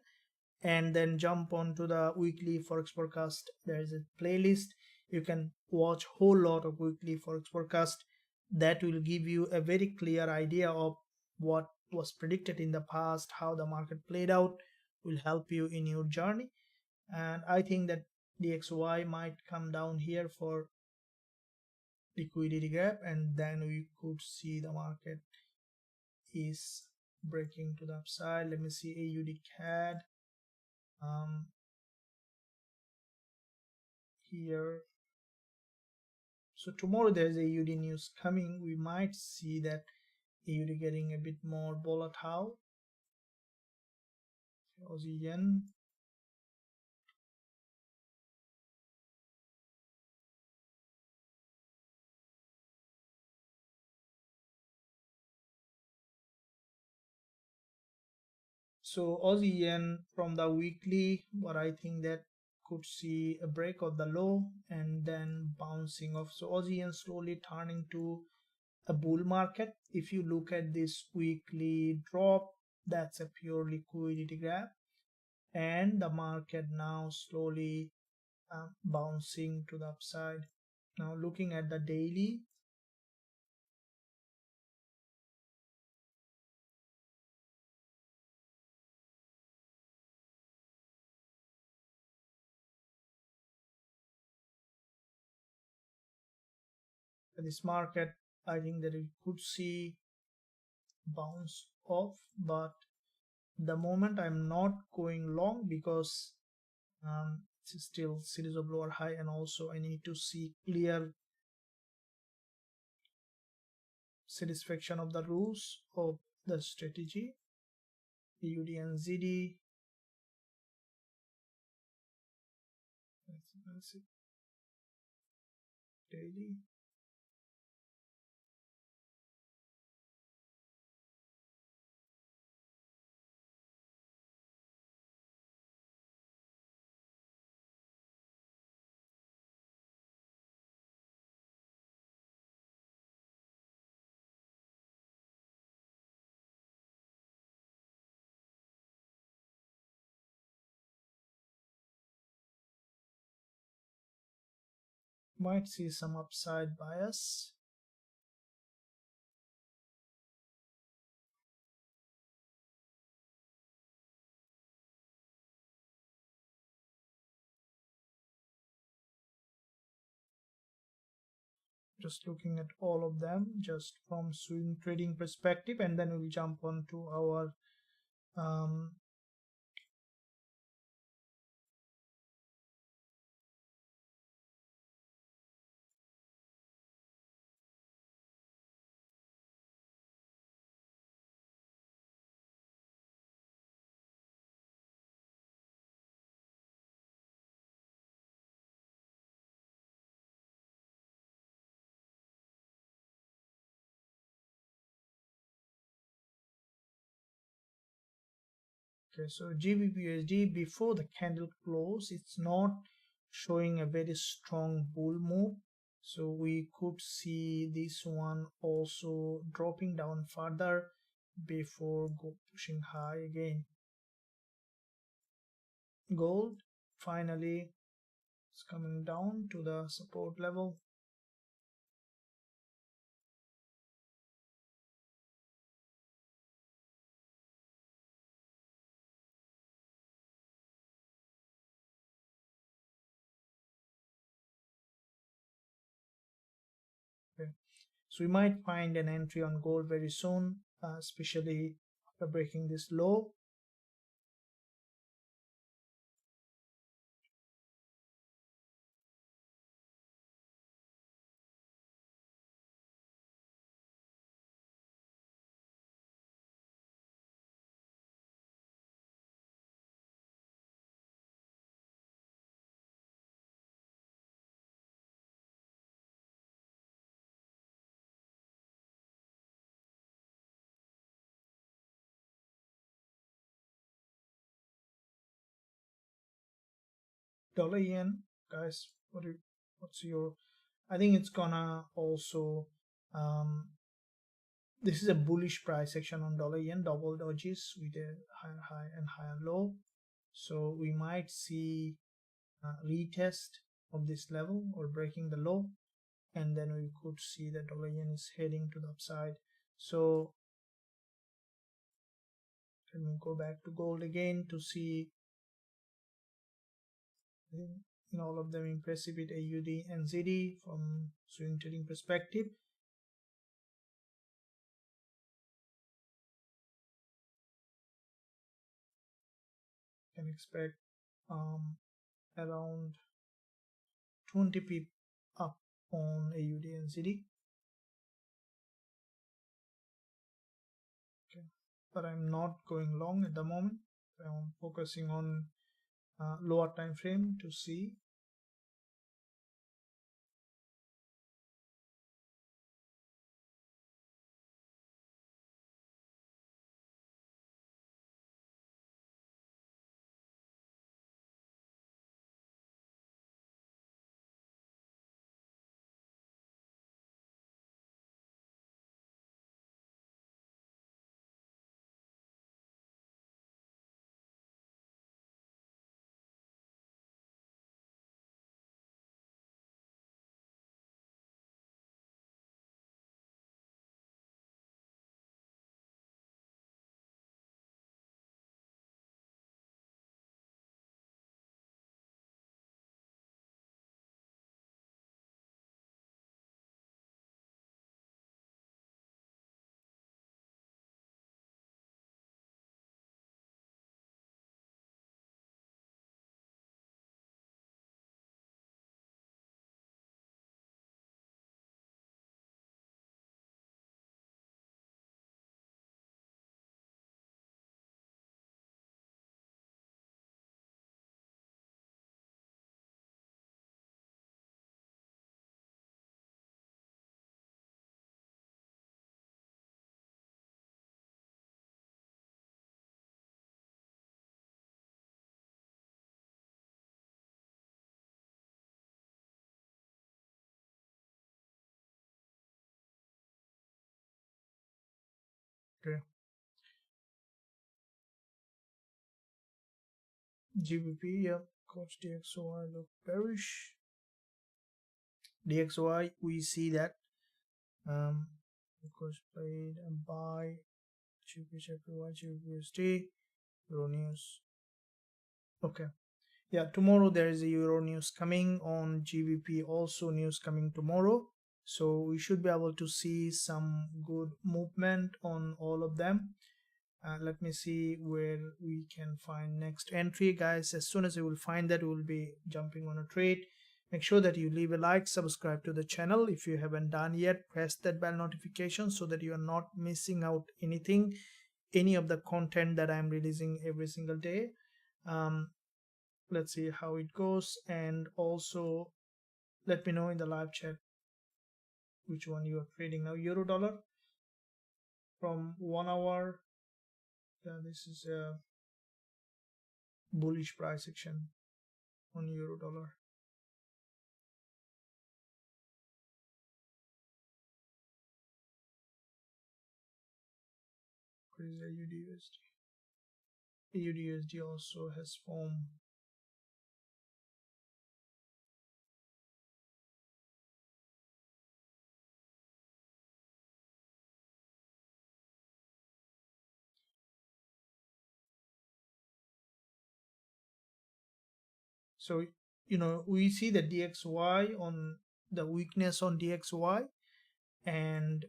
A: and then jump onto the weekly forex forecast. There is a playlist. You can watch whole lot of weekly forex forecast that will give you a very clear idea of what was predicted in the past, how the market played out, will help you in your journey. And I think that DXY might come down here for liquidity gap, and then we could see the market is breaking to the upside. Let me see AUD CAD here. So tomorrow there's AUD news coming. We might see that AUD getting a bit more volatile. Aussie yen. So Aussie yen from the weekly, what I think that could see a break of the low and then bouncing off. So Aussie yen slowly turning to a bull market. If you look at this weekly drop, that's a pure liquidity grab, and the market now slowly bouncing to the upside. Now looking at the daily, this market. I think that we could see bounce off, but the moment I'm not going long because it's still series of lower high, and also I need to see clear satisfaction of the rules of the strategy. AUD and ZD, let's see, daily. Might see some upside bias. Just looking at all of them just from swing trading perspective, and then we'll jump on to our um, okay, so Gbpusd before the candle close, it's not showing a very strong bull move, so we could see this one also dropping down further before pushing high again. Gold finally is coming down to the support level. Okay. So we might find an entry on gold very soon, especially after breaking this low. Dollar yen, guys, what's your? I think it's gonna also. This is a bullish price action on dollar yen, double dodges with a higher high and higher low. So we might see a retest of this level or breaking the low, and then we could see that dollar yen is heading to the upside. So let me go back to gold again to see in all of them impressive with AUD and ZD from swing trading perspective. Can expect around 20 pip up on AUD and ZD. Okay, but I'm not going long at the moment. I'm focusing on lower time frame to see. Okay. GBP, yeah, coach DXY look bearish. DXY, we see that coach played and buy Gbpusd, Gbpusd, Euro news. Okay. Yeah, tomorrow there is a Euro news coming on GBP, also news coming tomorrow. So we should be able to see some good movement on all of them. Let me see where we can find next entry, guys. As soon as you will find that, we will be jumping on a trade. Make sure that you leave a like, subscribe to the channel if you haven't done yet. Press that bell notification so that you are not missing out anything, any of the content that I'm releasing every single day. Let's see how it goes, and also let me know in the live chat which one you are trading now. Euro dollar from 1 hour. Yeah, this is a bullish price action on euro dollar. What is AUD-USD? AUD-USD also has formed. So we see the DXY on the weakness on DXY, and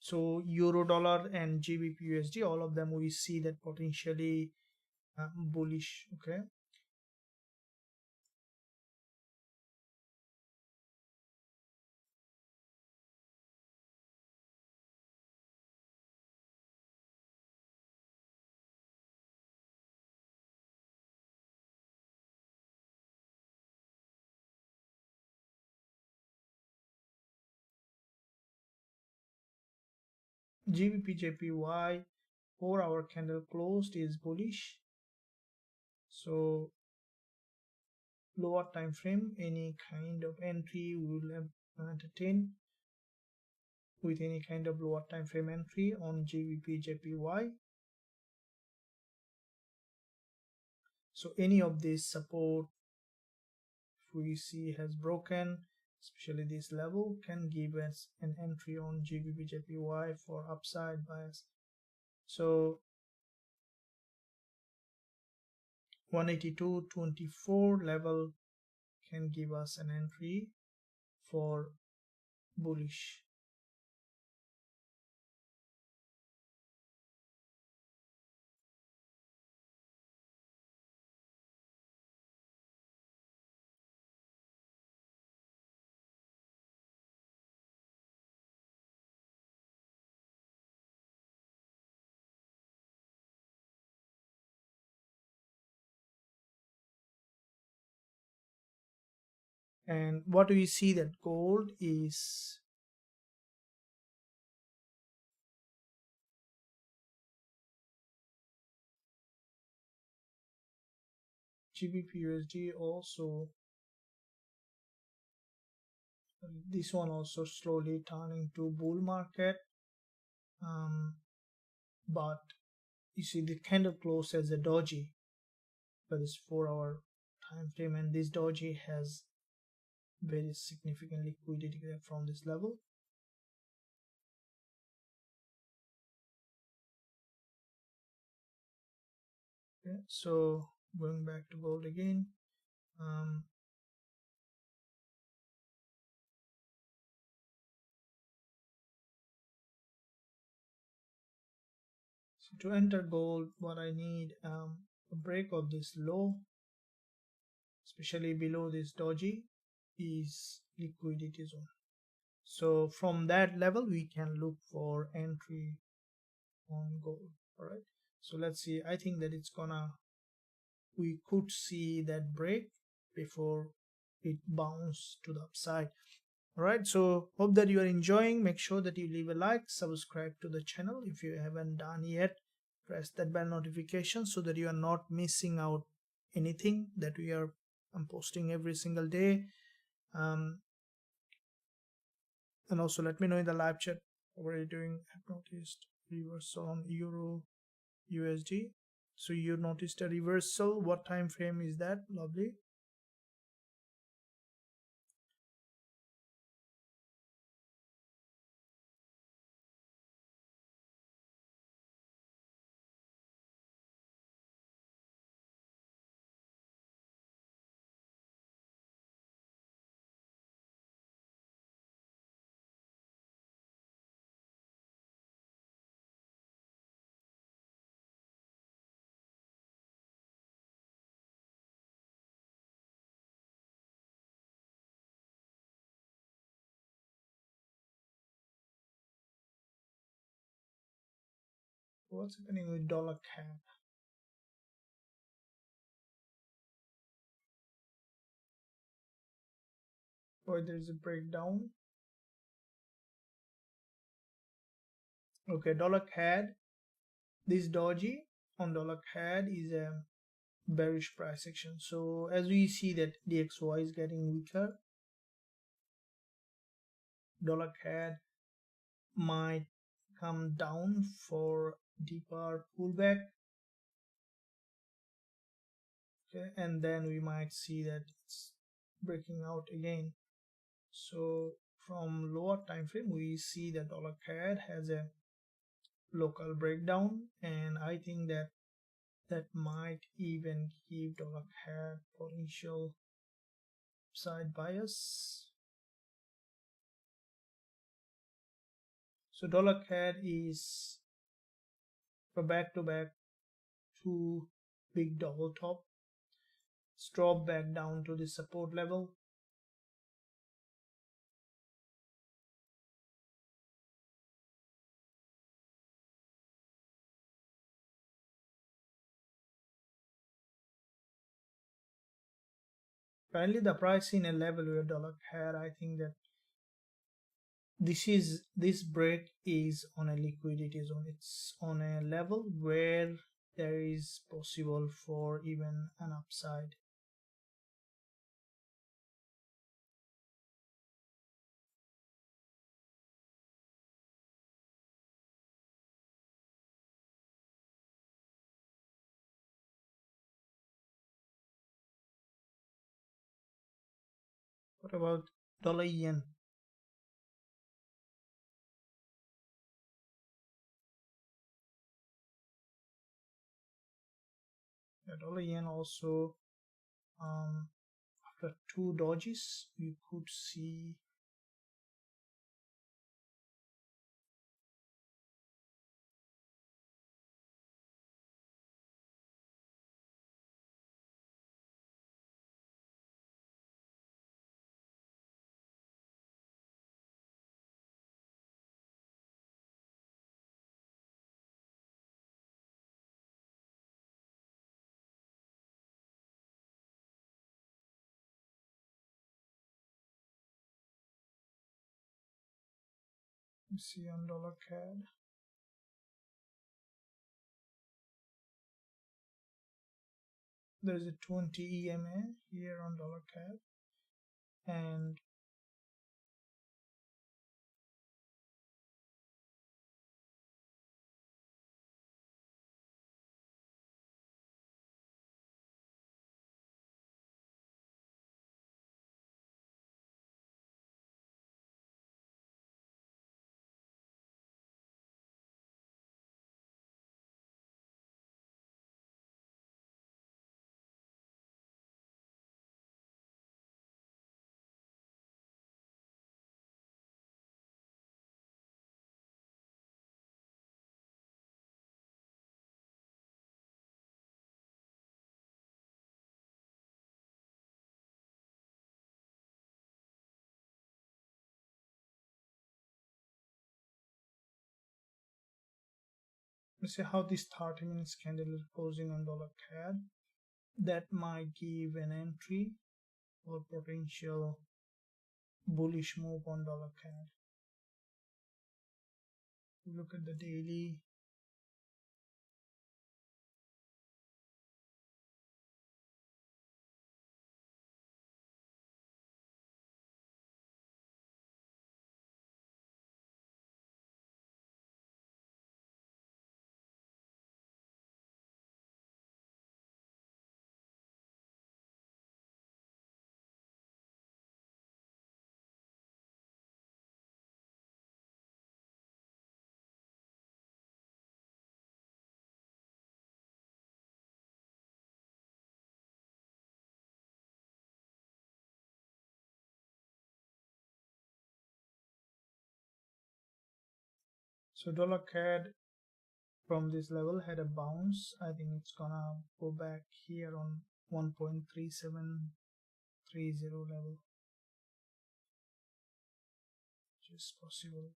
A: so euro dollar and GBP-USD, all of them we see that potentially bullish. Okay. GBP-JPY 4-hour candle closed is bullish. So lower time frame, any kind of entry we will entertain with any kind of lower time frame entry on GBP-JPY. So any of this support we see has broken, especially this level, can give us an entry on GBP-JPY for upside bias. So 182.24 level can give us an entry for bullish. And what we see that gold is GBP-USD also, this one also slowly turning to bull market, but you see the candle close as a doji for this 4-hour time frame, and this doji has very significant liquidity from this level. Okay, so going back to gold again, so to enter gold, what I need a break of this low, especially below this doji, is liquidity zone. So from that level we can look for entry on gold. All right, so let's see. I think that we could see that break before it bounces to the upside. All right, so hope that you are enjoying. Make sure that you leave a like, subscribe to the channel if you haven't done yet. Press that bell notification so that you are not missing out anything that I'm posting every single day. And also let me know in the live chat What are you doing? I've noticed reversal on Euro USD. So you noticed a reversal. What time frame is that? Lovely. What's happening with dollar CAD? Why there's a breakdown? Okay, dollar CAD. This doji on dollar CAD is a bearish price action. So as we see that DXY is getting weaker, dollar CAD might come down for deeper pullback. Okay, and then we might see that it's breaking out again. So from lower time frame we see that dollar CAD has a local breakdown, and I think that that might even give dollar CAD potential upside bias. So dollar CAD is a back-to-back two big double top, drop back down to the support level. Currently the price in a level where dollar CAD, I think that this break is on a liquidity zone. It's on a level where there is possible for even an upside. What about dollar yen? The dollar yen also, after two dodges we could see on dollar CAD. There's a 20 EMA here on dollar CAD, and let's see how this 30-minute candle is closing on dollar CAD. That might give an entry or potential bullish move on dollar CAD. Look at the daily. So dollar CAD from this level had a bounce. I think it's gonna go back here on 1.3730 level, which is possible.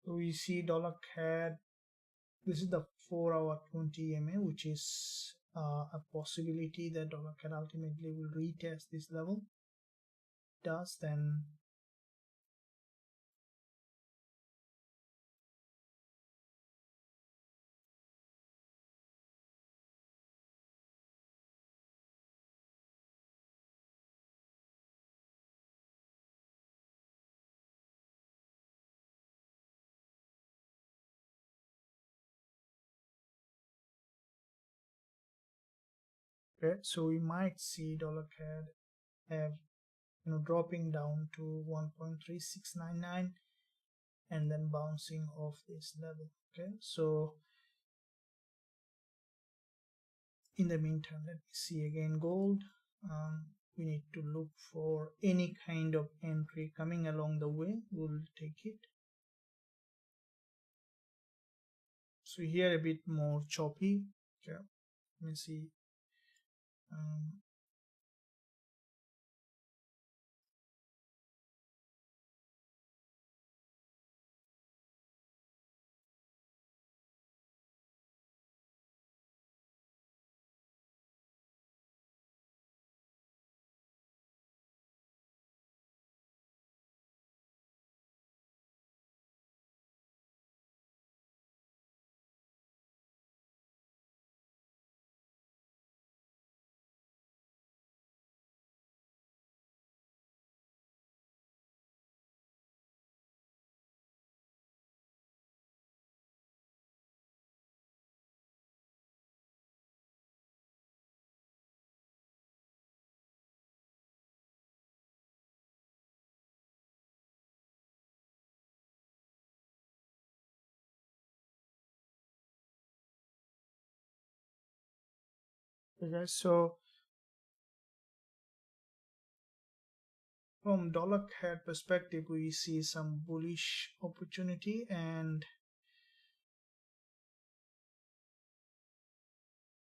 A: So we see dollar CAD. This is the 4-hour 20 EMA, which is a possibility that dollar CAD ultimately will retest this level. Does then okay, so we might see dollar CAD have dropping down to 1.3699 and then bouncing off this level. Okay, so in the meantime, let me see again gold. We need to look for any kind of entry coming along the way. We'll take it. So here a bit more choppy. Okay, let me see. Okay, so from dollar CAD perspective, we see some bullish opportunity, and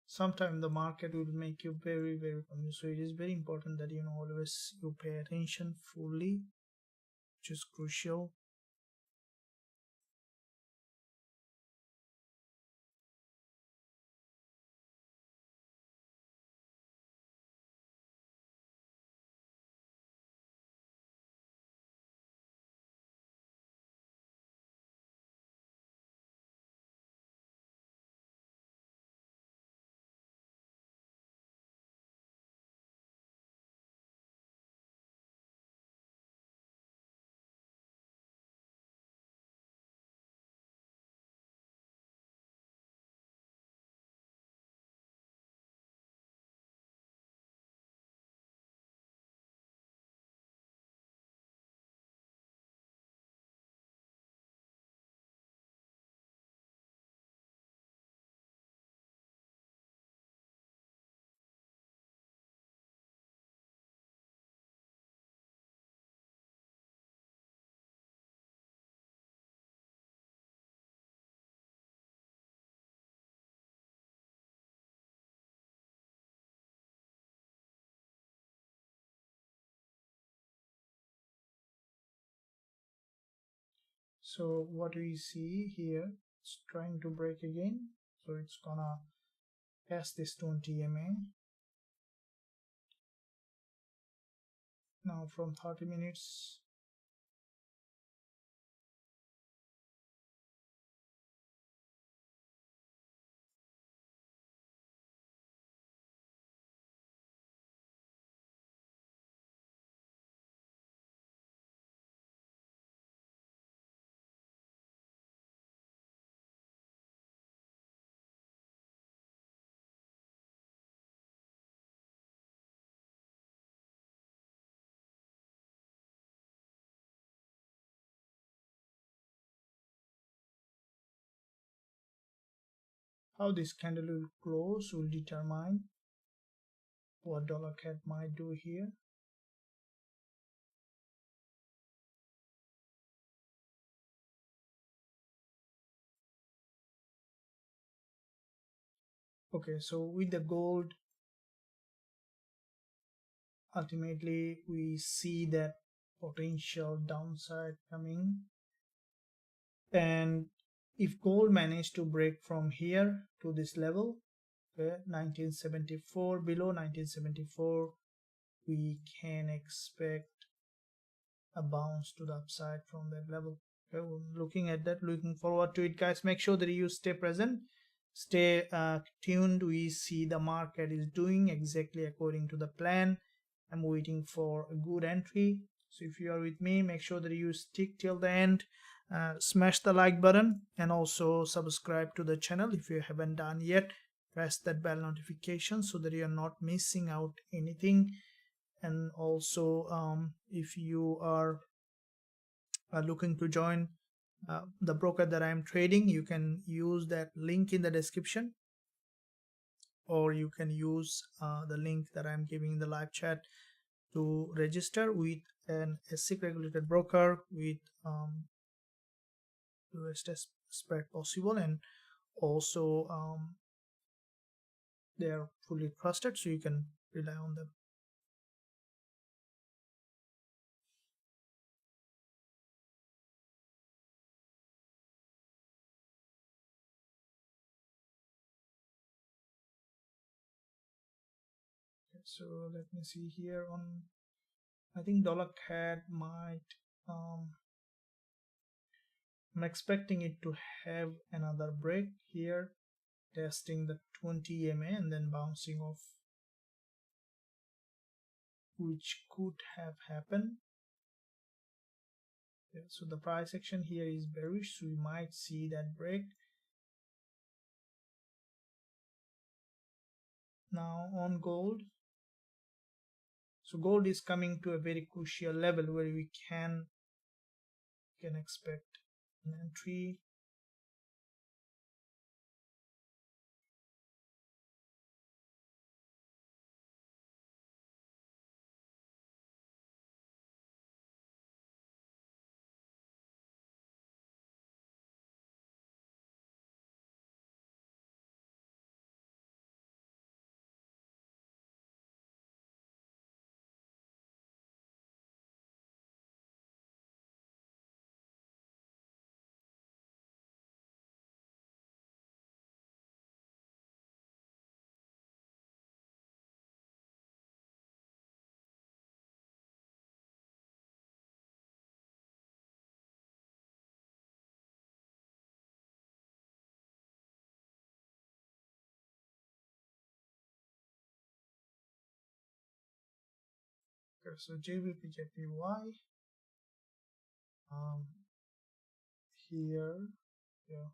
A: sometimes the market will make you very confused. So it is very important that always you pay attention fully, which is crucial. So what we see here, it's trying to break again. So it's gonna pass this 20 EMA. Now from 30 minutes, how this candle will close will determine what dollar CAD might do here. Okay, so with the gold, ultimately we see that potential downside coming, and if gold managed to break from here to this level, okay, 1974, below 1974, we can expect a bounce to the upside from that level. Okay, we're looking at that, looking forward to it, guys. Make sure that you stay present, stay tuned. We see the market is doing exactly according to the plan. I'm waiting for a good entry. So if you are with me, make sure that you stick till the end. Smash the like button and also subscribe to the channel if you haven't done yet. Press that bell notification so that you are not missing out anything. And also if you are looking to join the broker that I'm trading, you can use that link in the description, or you can use the link that I'm giving in the live chat to register with an SEC regulated broker with US spread possible, and also they are fully trusted, so you can rely on them. Okay, so let me see here. On I think dollar CAD might I'm expecting it to have another break here, testing the 20 EMA and then bouncing off, which could have happened. Yeah, so the price action here is bearish, so we might see that break. Now on gold, so gold is coming to a very crucial level where we can expect an entry. Okay, so Gbpusd here, yeah.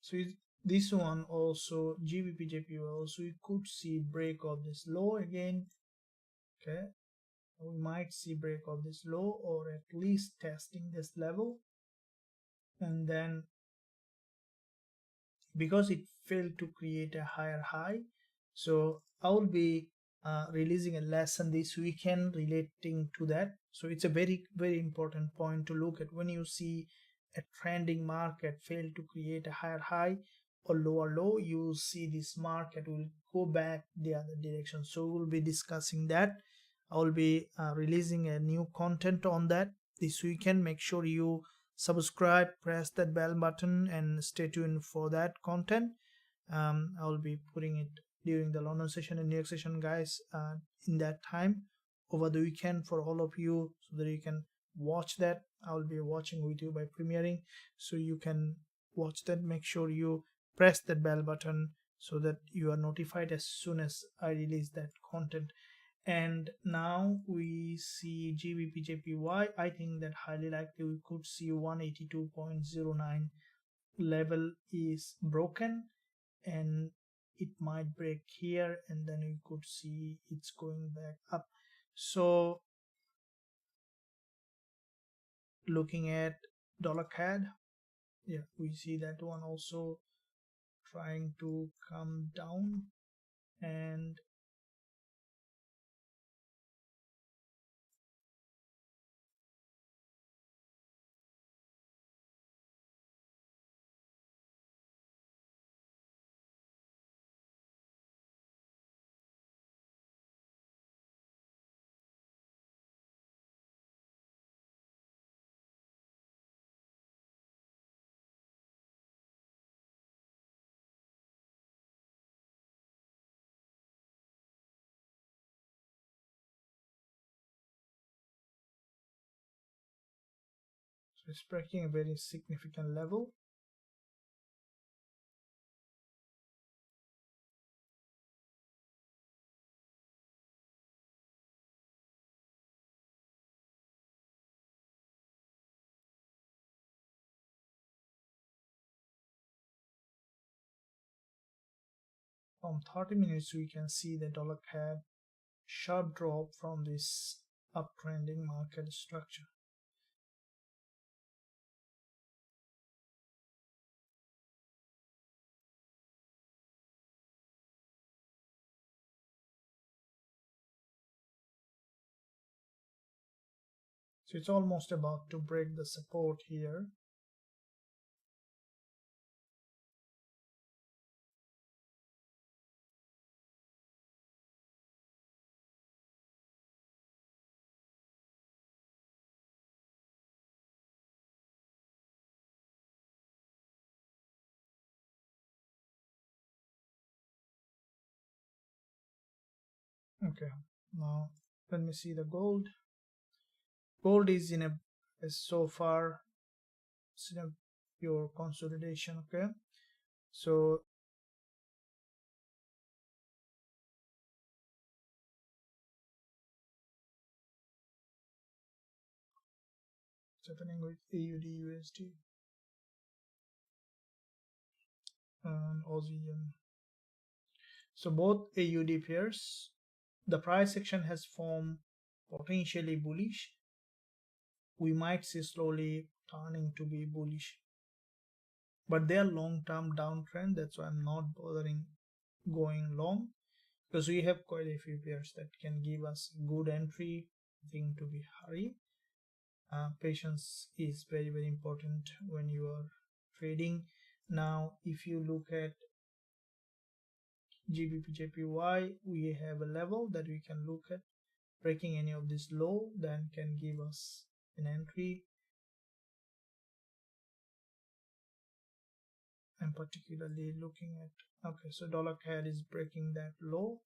A: So this one also Gbpusd also we could see break of this low again. Okay, we might see break of this low, or at least testing this level, and then because it failed to create a higher high, so I will be releasing a lesson this weekend relating to that. So it's a very important point to look at. When you see a trending market fail to create a higher high or lower low, you will see this market will go back the other direction. So we'll be discussing that. I will be releasing a new content on that this weekend. Make sure you subscribe, press that bell button, and stay tuned for that content. I will be putting it during the London session and New York session, guys, in that time over the weekend for all of you, so that you can watch that. I'll be watching with you by premiering, so you can watch that. Make sure you press that bell button so that you are notified as soon as I release that content. And now we see GBPJPY. I think that highly likely we could see 182.09 level is broken, and it might break here, and then you could see it's going back up. So looking at dollar CAD, yeah, we see that one also trying to come down, and so it's breaking a very significant level. From 30 minutes we can see the dollar CAD sharp drop from this uptrending market structure. So it's almost about to break the support here. Okay, now let me see the gold. Gold is so far it's in a pure consolidation. Okay, so what's happening with AUD USD and Aussie yen? So both AUD pairs, the price action has formed potentially bullish. We might see slowly turning to be bullish, but they are long-term downtrend. That's why I'm not bothering going long, because we have quite a few pairs that can give us good entry. Nothing to be hurry. Patience is very important when you are trading. Now if you look at GBPJPY, we have a level that we can look at. Breaking any of this low then can give us an entry. I'm particularly looking at, okay, so dollar CAD is breaking that low.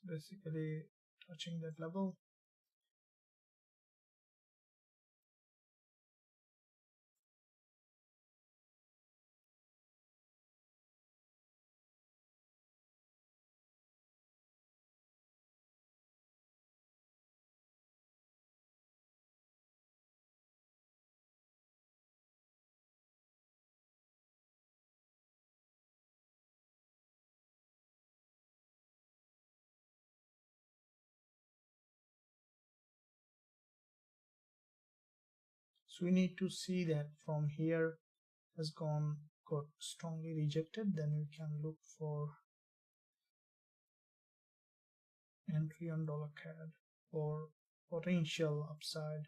A: It's basically touching that level. So we need to see that from here has got strongly rejected, then we can look for entry on dollar CAD for potential upside.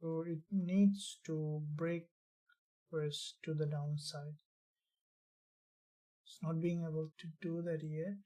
A: So it needs to break first to the downside. It's not being able to do that yet.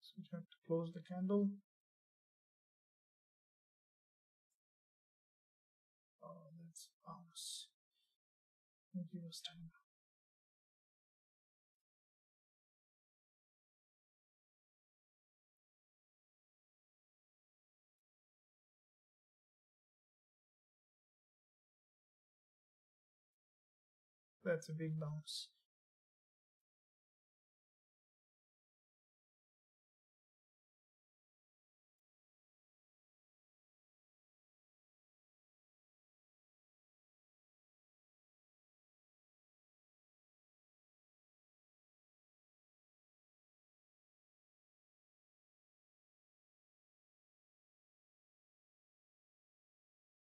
A: So we have to close the candle. Oh, that's bounce. Give us time. That's a big bounce.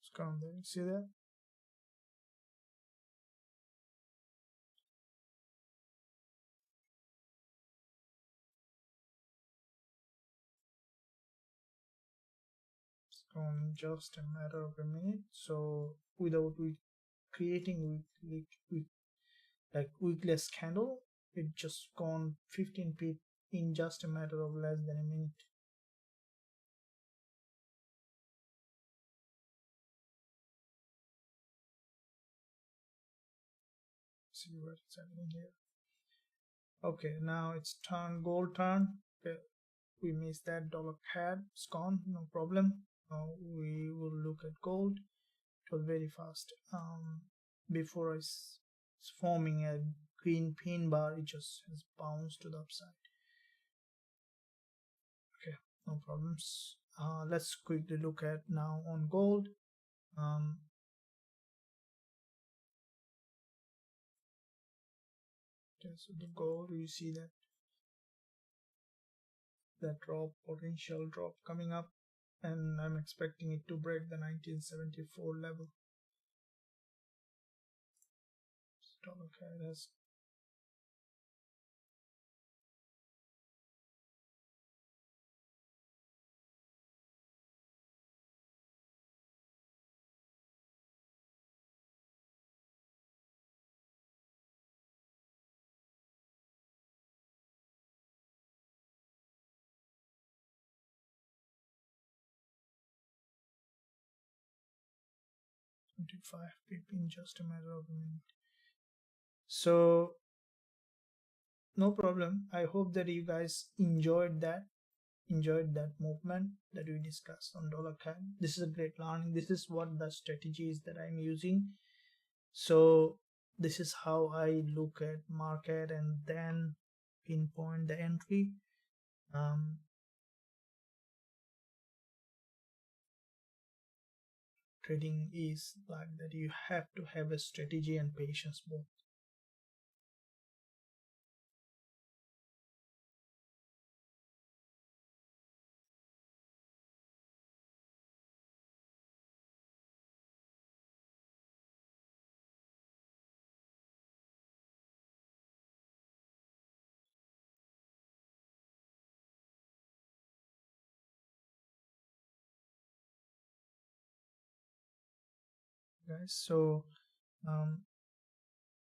A: It's gone there. See that? It's gone just a matter of a minute. So without creating like weekless candle, it just gone 15 pip in just a matter of less than a minute. See what's happening here. Okay, now it's gold turn. Okay, we missed that. Dollar CAD, it's gone, no problem. Now we will look at gold. It was very fast. Before it's forming a green pin bar, it just has bounced to the upside. Okay, no problems. Let's quickly look at now on gold. Okay, so the gold, you see that drop, potential drop coming up, and I'm expecting it to break the 1974 level. Okay, it has $25 pip in just a matter of a minute. So no problem. I hope that you guys enjoyed that movement that we discussed on dollar CAD. This is a great learning. This is what the strategies that I'm using. So this is how I look at market and then pinpoint the entry. Trading is like that. You have to have a strategy and patience both. Guys, so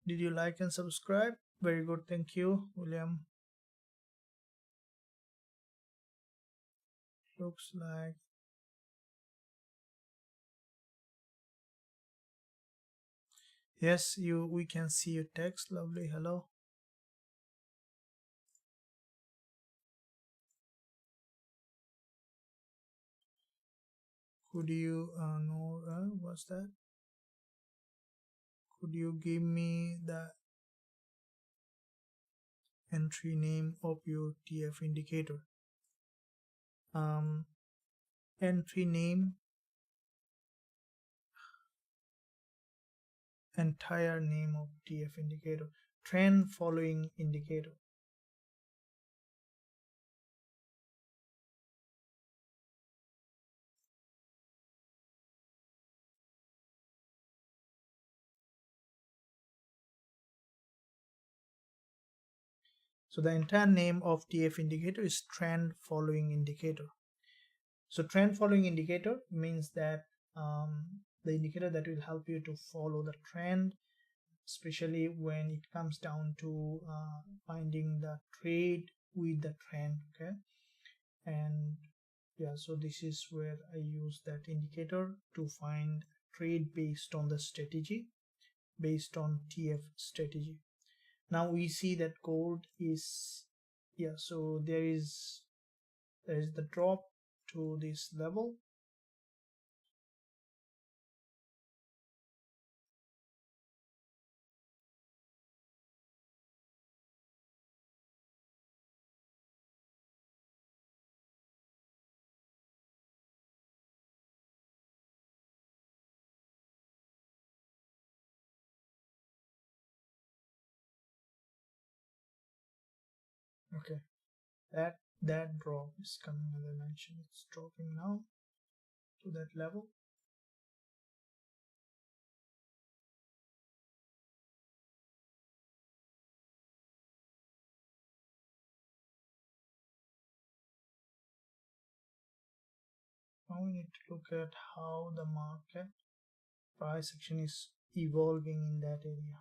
A: did you like and subscribe? Very good, thank you, William. Looks like yes, we can see your text. Lovely, hello. Could you know what's that? Could you give me the entry name of your TF indicator? Entry name, entire name of TF indicator. trend following indicator. So the entire name of TF indicator is trend following indicator. So trend following indicator means that the indicator that will help you to follow the trend, especially when it comes down to finding the trade with the trend. Okay, and yeah, so this is where I use that indicator to find trade based on the strategy, based on TF strategy. Now we see that gold is, yeah, so there is the drop to this level. Okay, that drop is coming, as I mentioned, it's dropping now to that level. Now we need to look at how the market price action is evolving in that area.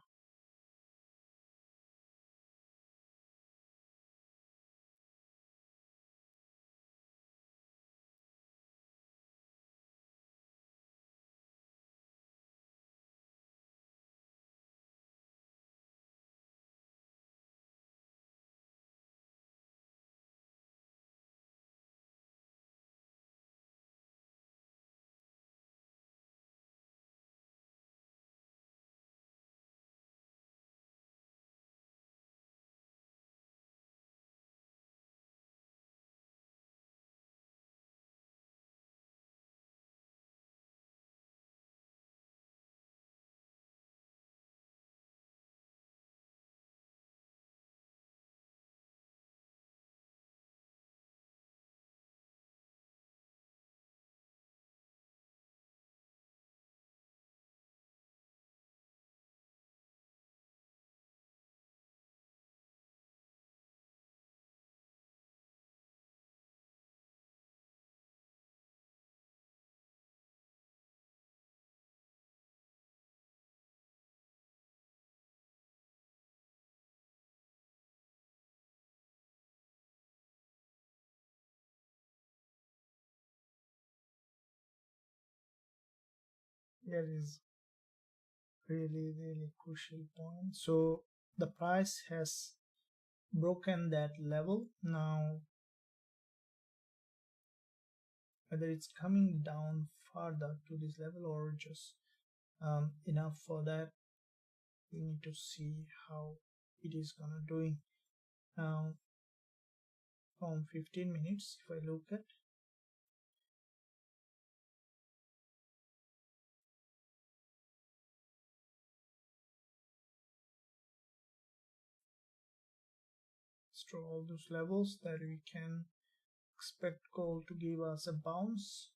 A: Here is really crucial point. So the price has broken that level. Now whether it's coming down further to this level or just enough for that, we need to see how it is gonna doing. Now from 15 minutes, if I look at, to all those levels that we can expect gold to give us a bounce.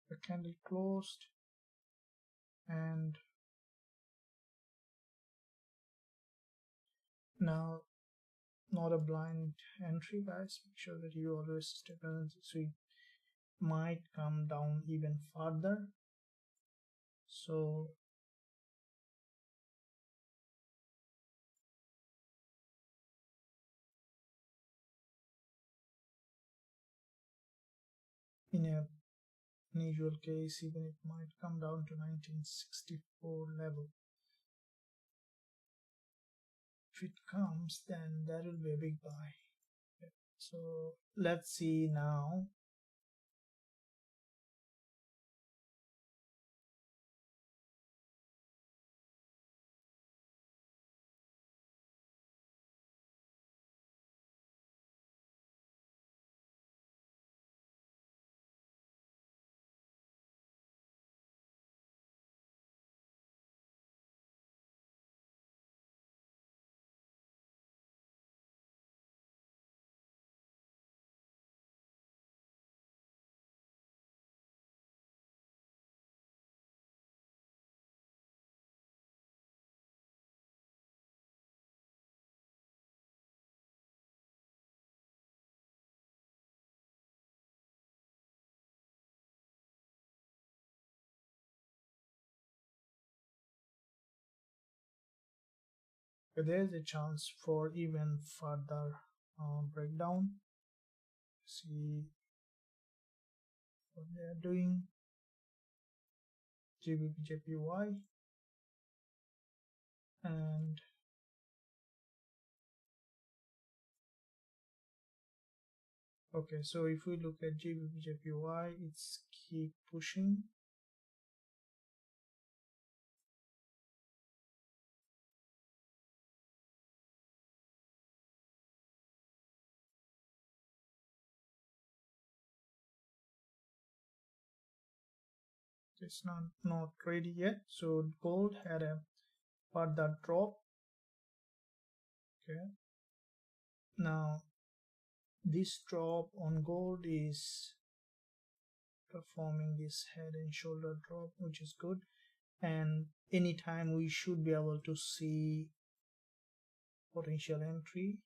A: the candle closed, and now not a blind entry, guys. Make sure that you always stay present. So it might come down even further, so in a unusual case even it might come down to 1964 level. If it comes, then that will be a big buy. So let's see now. There's a chance for even further breakdown. See what they are doing. Gbpusd, and okay, so if we look at Gbpusd, it's keep pushing. It's not ready yet. So gold had a further drop. Okay, now this drop on gold is performing this head and shoulder drop, which is good, and anytime we should be able to see potential entry.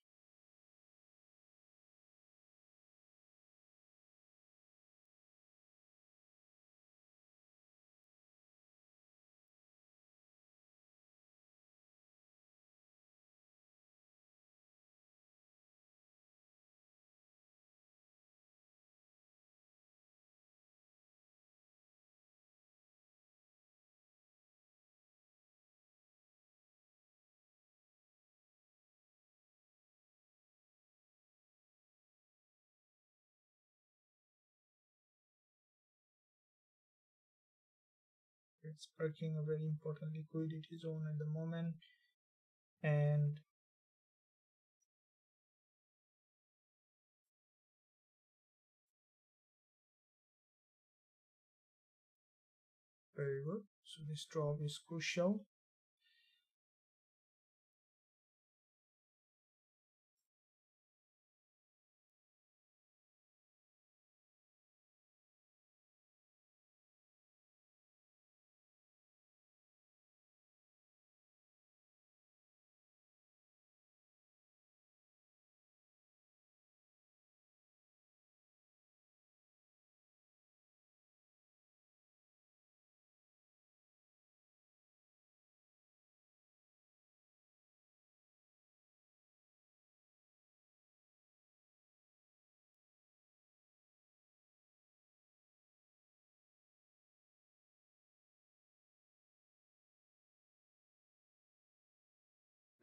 A: It's breaking a very important liquidity zone at the moment, and very good. So this drop is crucial.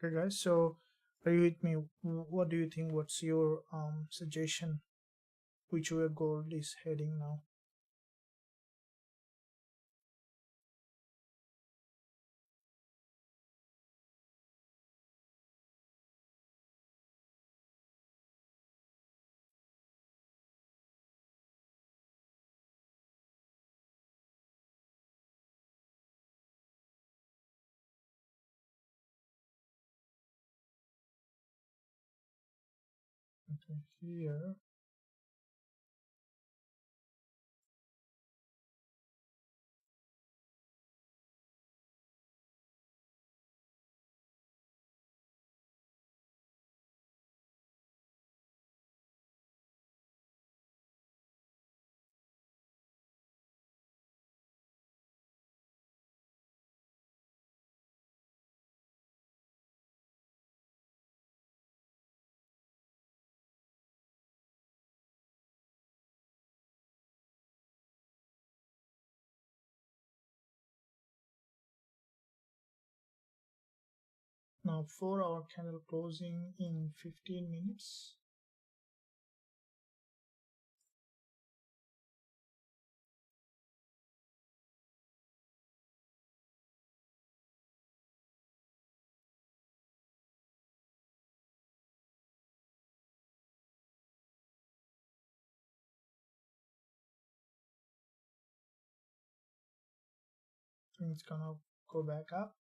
A: Okay, guys, so are you with me? What do you think? What's your suggestion? Which way gold is heading now? Okay, here Now 4-hour candle closing in 15 minutes. It's gonna go back up.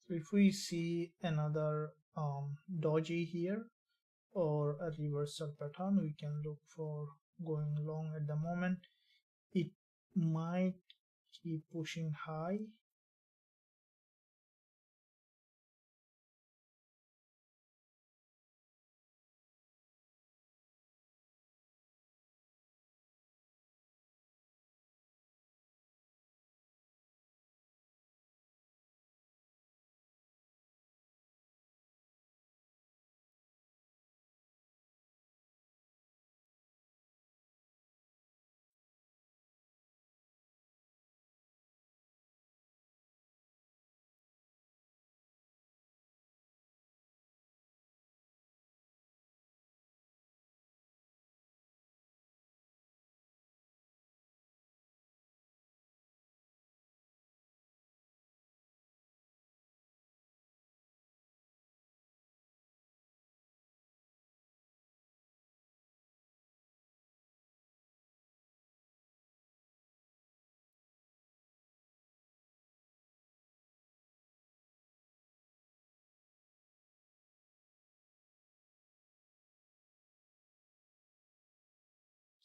A: So if we see another doji here or a reversal pattern, we can look for going long. At the moment it might keep pushing high.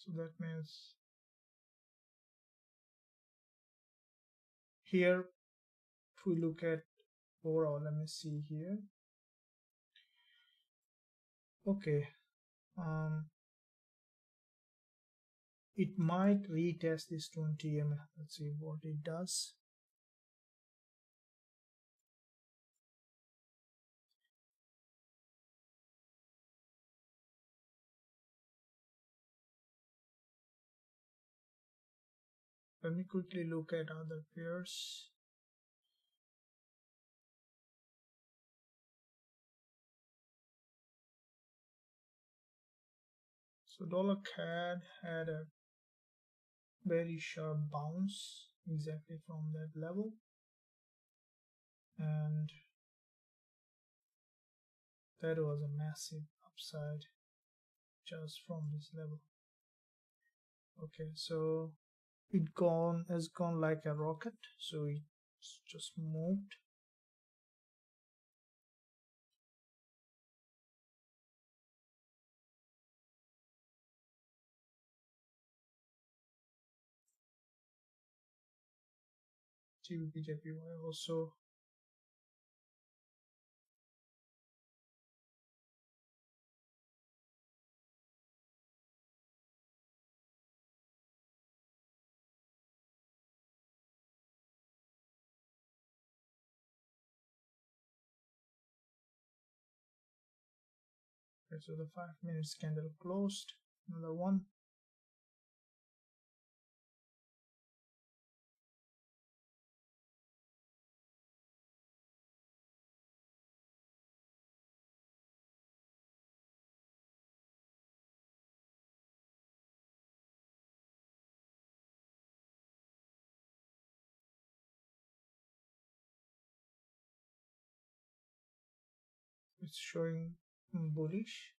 A: So that means here if we look at overall, let me see here. Okay, it might retest this 20 EMA. Let's see what it does. Let me quickly look at other pairs. So dollar CAD had a very sharp bounce exactly from that level, and that was a massive upside just from this level. Okay, so it has gone like a rocket, so it's just moved. Gbpusd also. Okay, so the 5 minutes candle closed. Another one. It's showing bullish.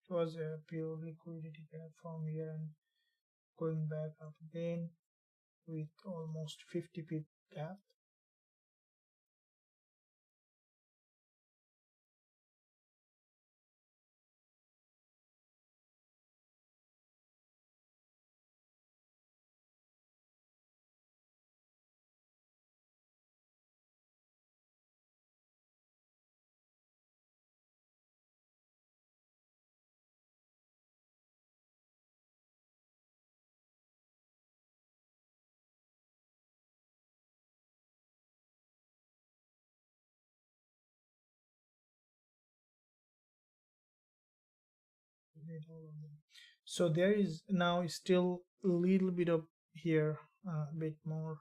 A: It was a pure liquidity gap from here and going back up again with almost 50 pip gap. So there is now still a little bit of here, a bit more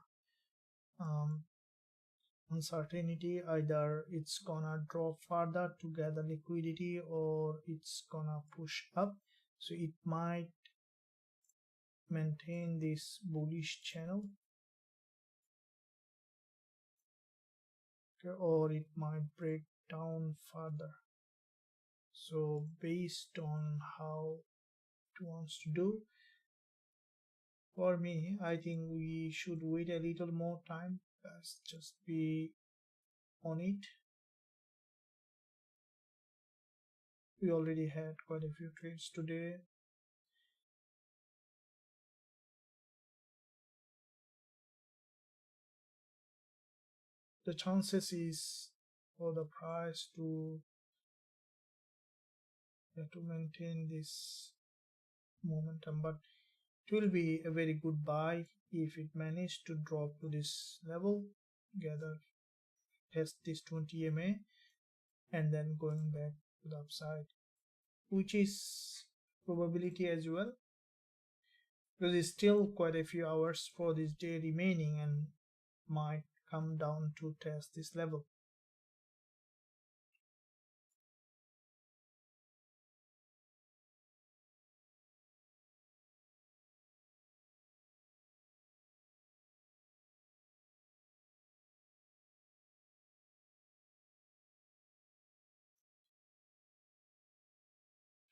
A: uncertainty. Either it's gonna drop further to gather liquidity or it's gonna push up, so it might maintain this bullish channel, okay, or it might break down further. So based on how it wants to do, for me I think we should wait a little more time. Let's just be on it. We already had quite a few trades today. The chances is for the price to maintain this momentum, but it will be a very good buy if it managed to drop to this level, gather, test this 20 MA, and then going back to the upside, which is probability as well, because it's still quite a few hours for this day remaining and might come down to test this level.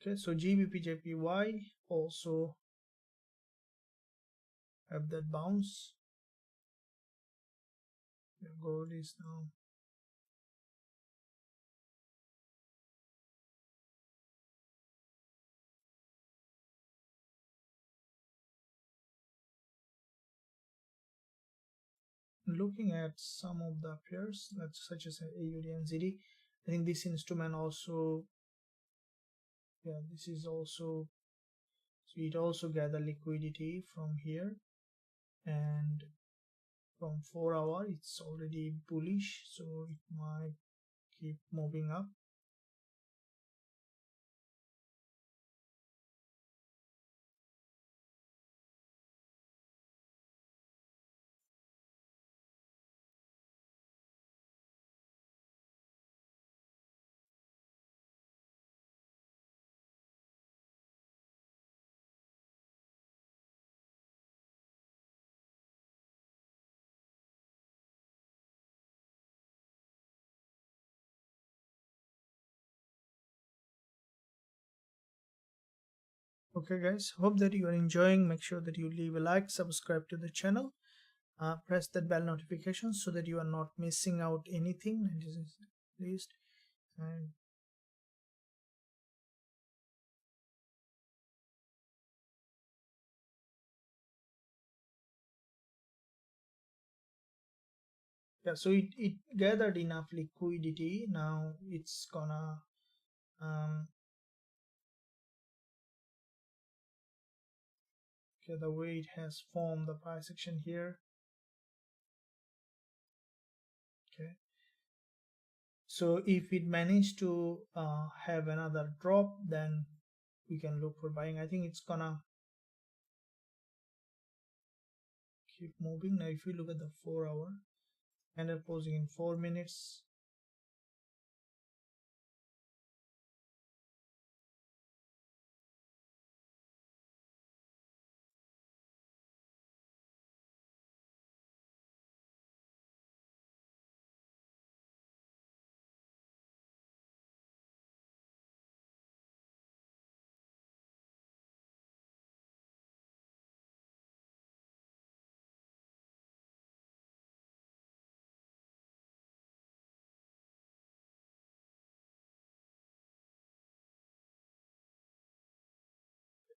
A: Okay, so Gbpusd also have that bounce. The gold is now looking at some of the pairs, such as AUD and ZD. I think this instrument also, yeah, this is also, so it also gather liquidity from here, and from 4 hour it's already bullish, so it might keep moving up. Okay guys, hope that you are enjoying. Make sure that you leave a like, subscribe to the channel, press that bell notification so that you are not missing out anything that is released. And yeah, so it gathered enough liquidity. Now it's gonna okay, the way it has formed the price action here. Okay, so if it managed to have another drop, then we can look for buying. I think it's gonna keep moving. Now if you look at the 4 hour and they're closing in 4 minutes,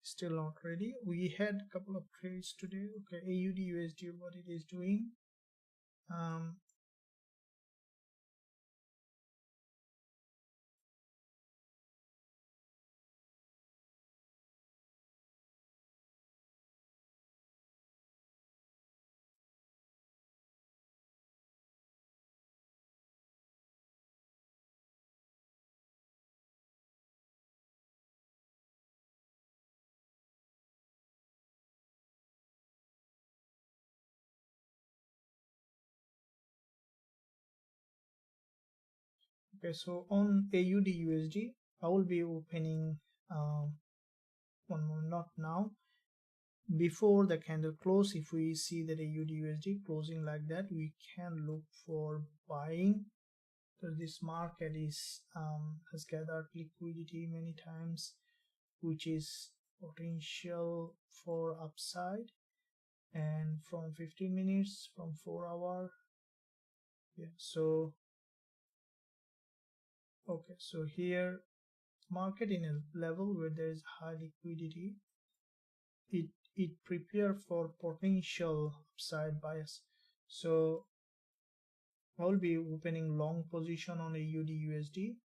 A: still not ready. We had a couple of trades today. Okay, AUD USD, what it is doing. Okay, so on AUD USD, I will be opening one more, not now. Before the candle close, if we see that AUD USD closing like that, we can look for buying. So this market is has gathered liquidity many times, which is potential for upside. And from 15 minutes, from 4 hour, yeah. So okay, so here market in a level where there is high liquidity, it prepare for potential upside bias. So I will be opening long position on AUD USD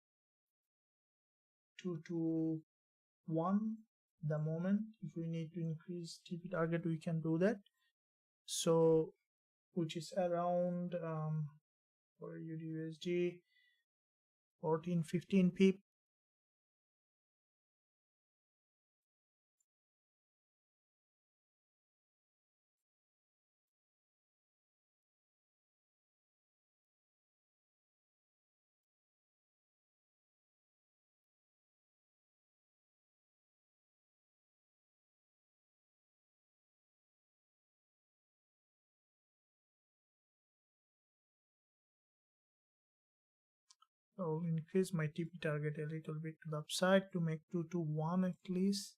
A: 2 to 1 the moment. If we need to increase TP target, we can do that. So which is around for AUD USD 14-15 pip. So increase my TP target a little bit to the upside to make 2 to 1 at least.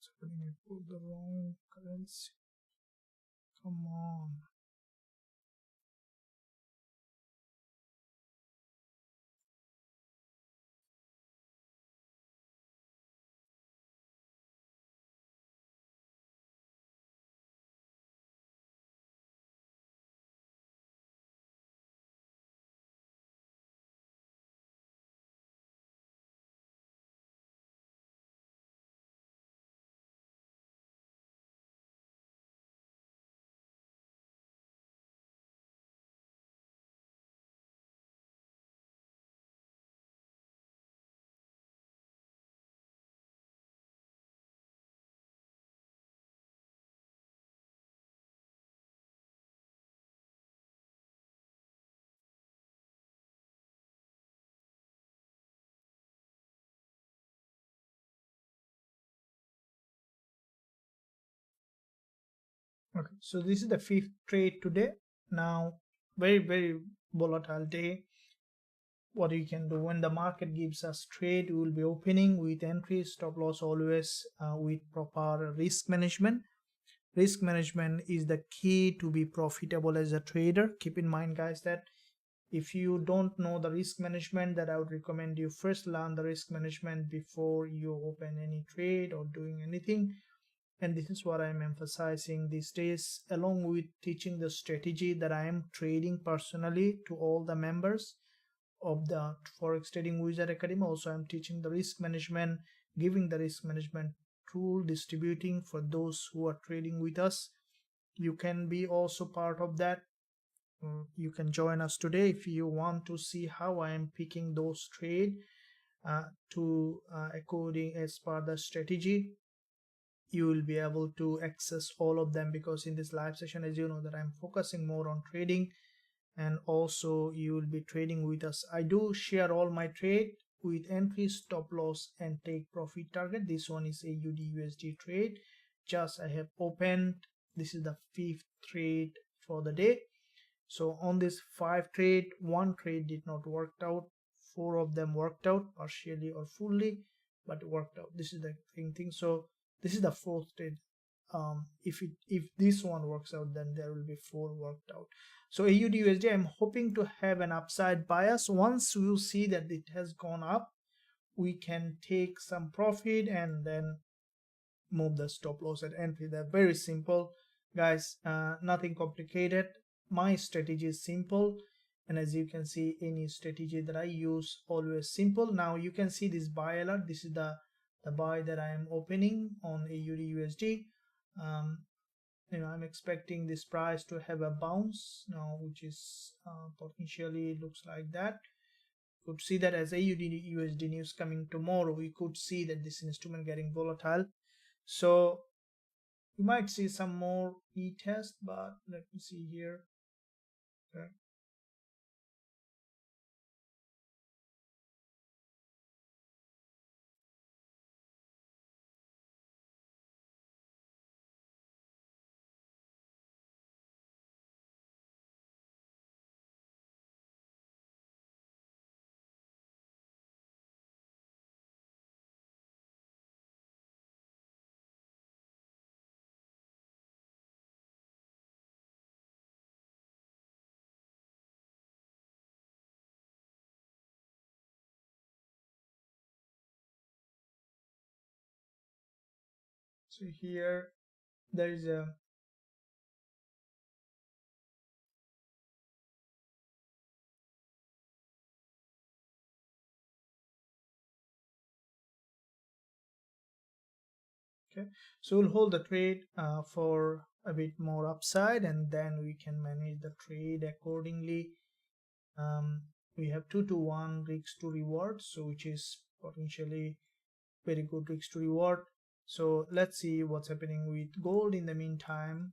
A: So I put the wrong currency. Come on. Okay, so this is the fifth trade today. Now, very volatile day. What you can do when the market gives us trade, we will be opening with entry, stop loss always with proper risk management. Risk management is the key to be profitable as a trader. Keep in mind, guys, that if you don't know the risk management, that I would recommend you first learn the risk management before you open any trade or doing anything. And this is what I'm emphasizing these days, along with teaching the strategy that I am trading personally to all the members of the Forex Trading Wizard Academy. Also, I'm teaching the risk management, giving the risk management tool, distributing for those who are trading with us. You can be also part of that. You can join us today if you want to see how I am picking those trade to according as per the strategy. You will be able to access all of them, because in this live session, as you know, that I'm focusing more on trading, and also you will be trading with us. I do share all my trade with entry, stop loss, and take profit target. This one is a AUD USD trade. Just I have opened. This is the fifth trade for the day. So on this 5 trade, 1 trade did not work out. 4 of them worked out partially or fully, but worked out. This is the thing. So this is the 4th trade. if this one works out, then there will be four worked out. So AUD USD, I'm hoping to have an upside bias. Once we will see that it has gone up, we can take some profit and then move the stop loss at entry. They're very simple, guys, nothing complicated. My strategy is simple, and as you can see, any strategy that I use always simple. Now you can see this buy alert. This is the buy that I am opening on AUD USD. I'm expecting this price to have a bounce now, which is potentially looks like that. Could see that as AUD USD news coming tomorrow, we could see that this instrument getting volatile. So you might see some more e-test, but let me see here. Okay. So here there is a okay. So we'll hold the trade for a bit more upside, and then we can manage the trade accordingly. We have 2 to 1 risks to reward, so which is potentially very good risks to reward. So let's see what's happening with gold in the meantime.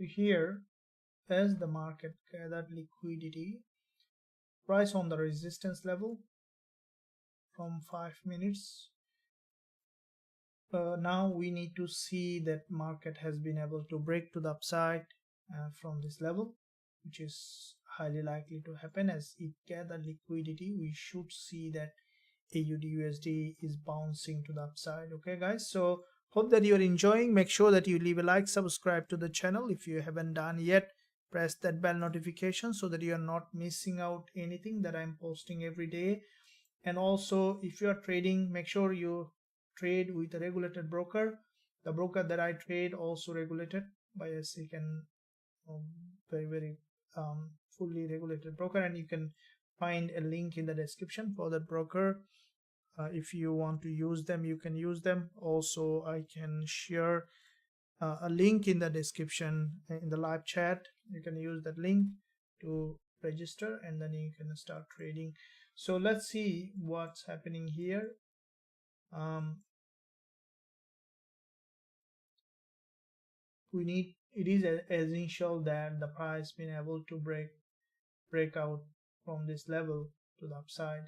A: Here, as the market gathered liquidity, price on the resistance level from 5 minutes. Now we need to see that market has been able to break to the upside from this level, which is highly likely to happen. As it gathered liquidity, we should see that AUD USD is bouncing to the upside. Okay guys, so hope that you're enjoying. Make sure that you leave a like, subscribe to the channel if you haven't done yet. Press that bell notification so that you are not missing out anything that I'm posting every day. And also, if you are trading, make sure you trade with a regulated broker. The broker that I trade also regulated by a second very fully regulated broker, and you can find a link in the description for that broker. If you want to use them, you can use them. Also, I can share a link in the description in the live chat. You can use that link to register, and then you can start trading. So let's see what's happening here. It is essential that the price been able to break out from this level to the upside.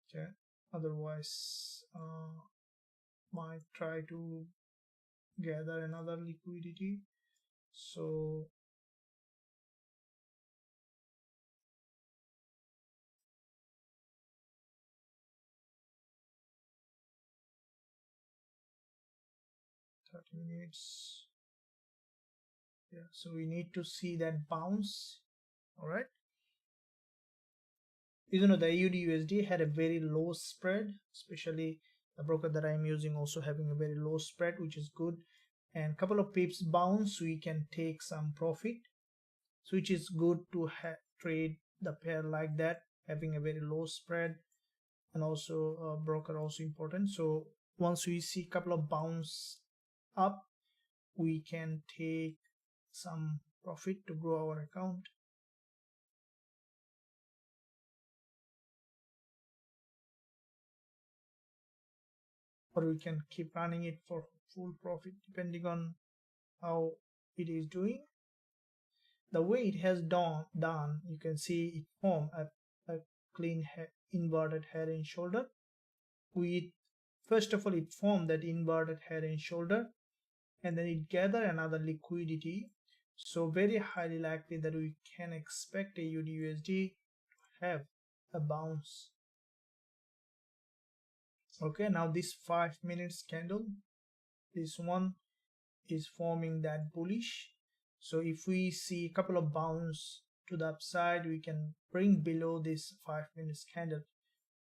A: Okay, otherwise might try to gather another liquidity. So minutes. Yeah, so we need to see that bounce. All right, the AUD USD had a very low spread, especially the broker that I'm using also having a very low spread, which is good. And couple of pips bounce, we can take some profit. so which is good to trade the pair like that, having a very low spread, and also broker also important. So once we see a couple of bounce up, we can take some profit to grow our account. Or we can keep running it for full profit depending on how it is doing. The way it has done, you can see it form a clean inverted head and shoulder. We first of all it formed that inverted head and shoulder, and then it gather another liquidity. So very highly likely that we can expect a USD to have a bounce. Okay, now this 5 minutes candle, this one is forming that bullish. So if we see a couple of bounce to the upside, we can bring below this 5 minutes candle,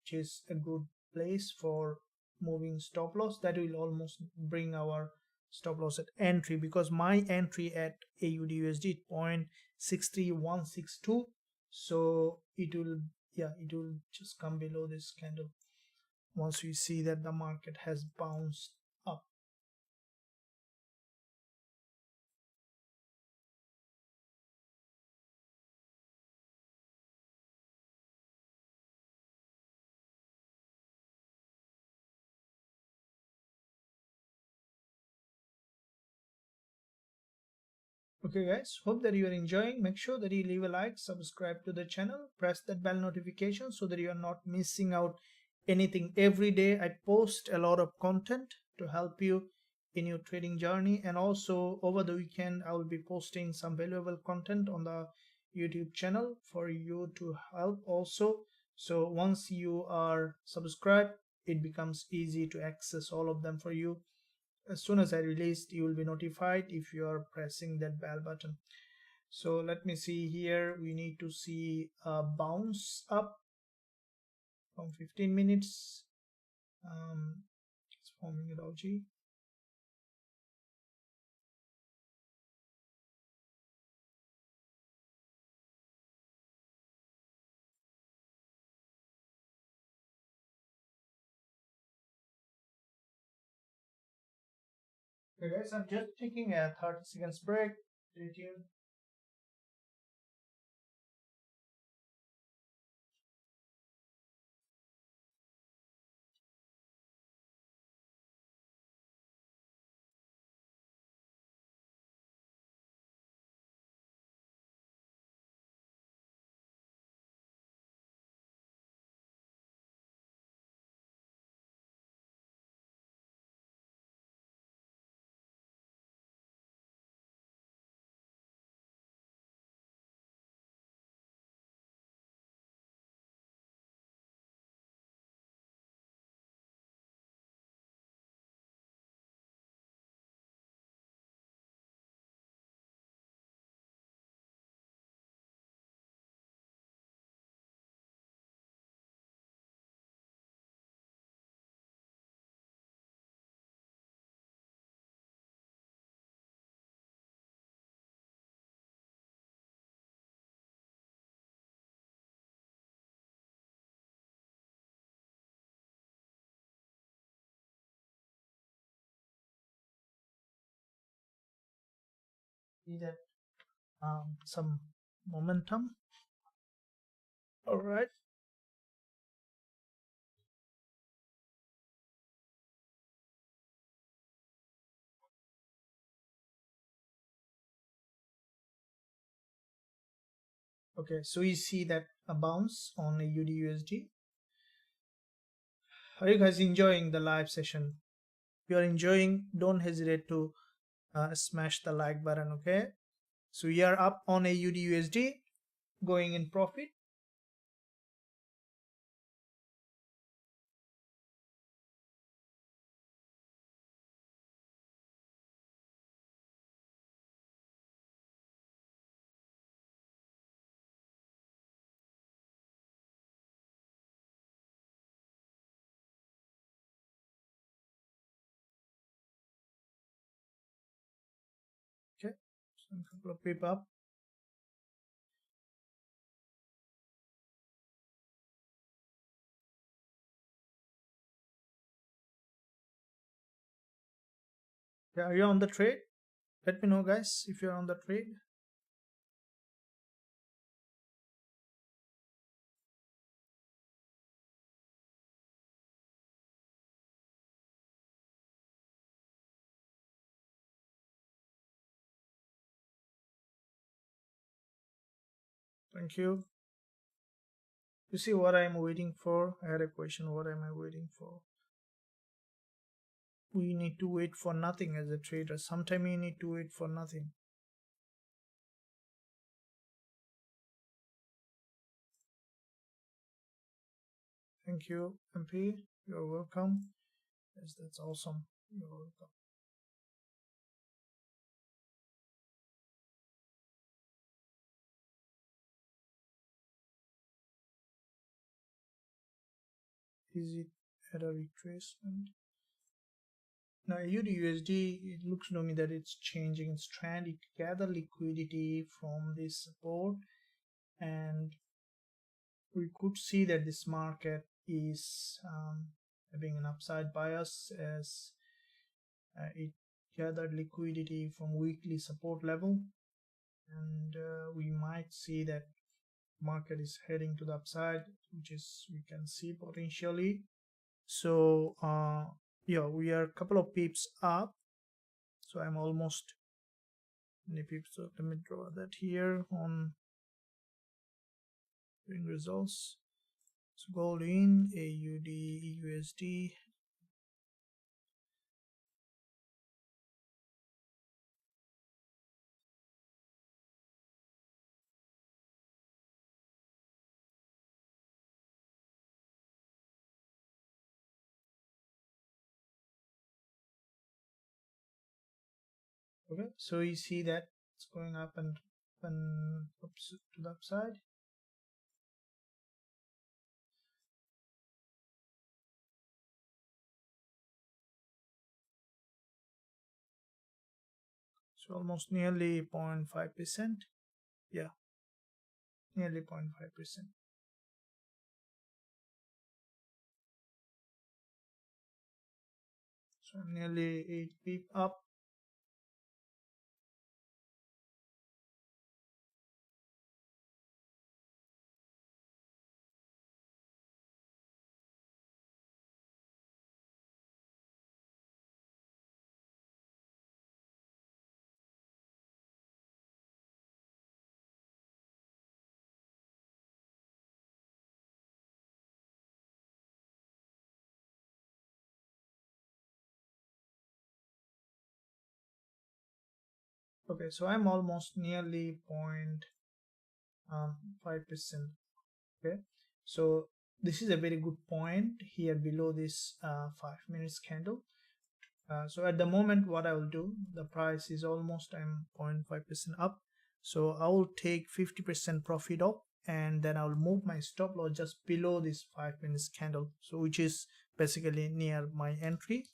A: which is a good place for moving stop loss. That will almost bring our stop loss at entry, because my entry at AUD USD 0.63162, so it will, yeah, it will just come below this candle once we see that the market has bounced up. Okay guys, hope that you are enjoying. Make sure that you leave a like, subscribe to the channel, press that bell notification so that you are not missing out anything. Every day I post a lot of content to help you in your trading journey, and also over the weekend I will be posting some valuable content on the YouTube channel for you to help also. So once you are subscribed, it becomes easy to access all of them for you. As soon as I released, you will be notified if you are pressing that bell button. So let me see here. We need to see a bounce up from 15 minutes. It's forming a doji. Okay guys, I'm just taking a 30 seconds break. Stay tuned. See that some momentum. All right. Okay, so you see that a bounce on a USD. Are you guys enjoying the live session? If you are enjoying, don't hesitate to smash the like button. Okay, so we are up on AUD USD, going in profit. Okay, so a couple of pip up. Okay, are you on the trade? Let me know, guys, if you're on the trade. Thank you. You see what I'm waiting for? I had a question. What am I waiting for? We need to wait for nothing as a trader. Sometimes you need to wait for nothing. Thank you, MP. You're welcome. Yes, that's awesome. You're welcome. Is it at a retracement? Now, USD, it looks to me that it's changing its trend. It gathered liquidity from this support, and we could see that this market is having an upside bias as it gathered liquidity from weekly support level, and we might see that market is heading to the upside, which is we can see potentially. So yeah, we are a couple of pips up, so I'm almost in the pips. So let me draw that here on doing results. So gold in AUD USD. Okay, so you see that it's going up and up to the upside. So almost nearly 0.5%. Yeah, nearly 0.5%. So I'm nearly 8 pip up. Okay, so I'm almost nearly 0.5%. Okay, so this is a very good point here below this 5 minutes candle. So at the moment, what I will do, the price is almost I'm 0.5% up, so I will take 50% profit off, and then I will move my stop loss just below this 5 minutes candle, so which is basically near my entry.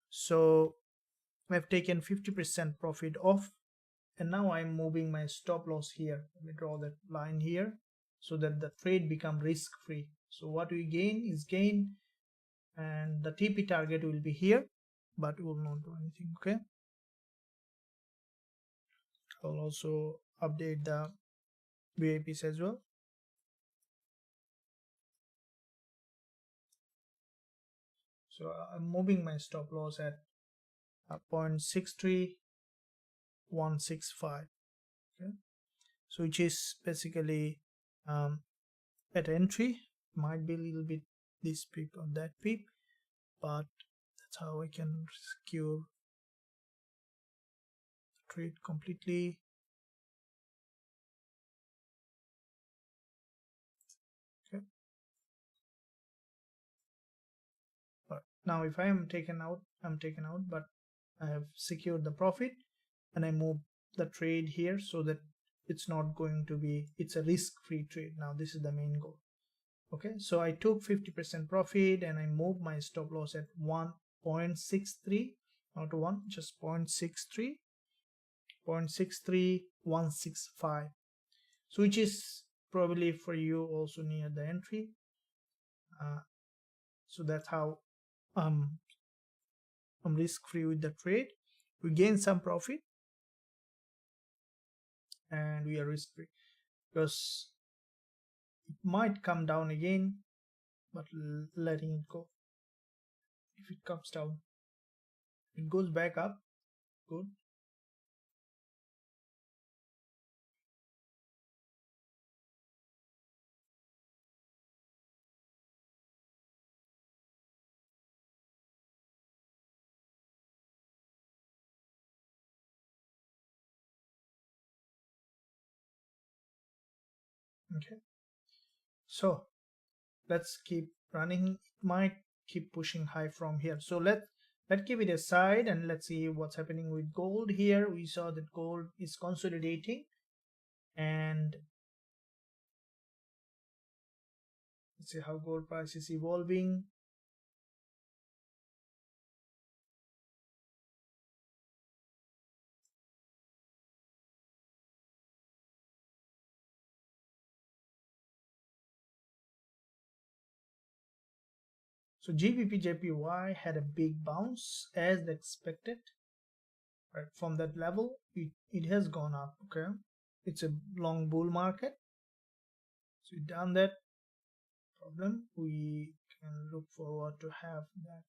A: So I've taken 50% profit off, and now I'm moving my stop loss here. Let me draw that line here so that the trade become risk free. So what we gain is gain, and the TP target will be here, but will not do anything. Okay, I'll also update the VIPs as well. So I'm moving my stop loss at 0.63165. Okay, so which is basically at entry. Might be a little bit this peak or that peak, but that's how I can secure the trade completely. Okay, but now if I am taken out, I'm taken out, but I have secured the profit, and I move the trade here so that it's not going to be, it's a risk-free trade. Now this is the main goal. Okay, so I took 50% profit and I moved my stop loss at 1.63, not 1, just 0.63, 0.63165. So which is probably for you also near the entry. So that's how I'm risk free with the trade. we gain some profit and we are risk free, because it might come down again, but letting it go. If it comes down, it goes back up, good. Okay, so let's keep running. It might keep pushing high from here, so let's keep it aside and let's see what's happening with gold. Here we saw that gold is consolidating, and let's see how gold price is evolving. So GBP had a big bounce as expected, right? From that level it has gone up. Okay, it's a long bull market, so we done that problem. We can look forward to have that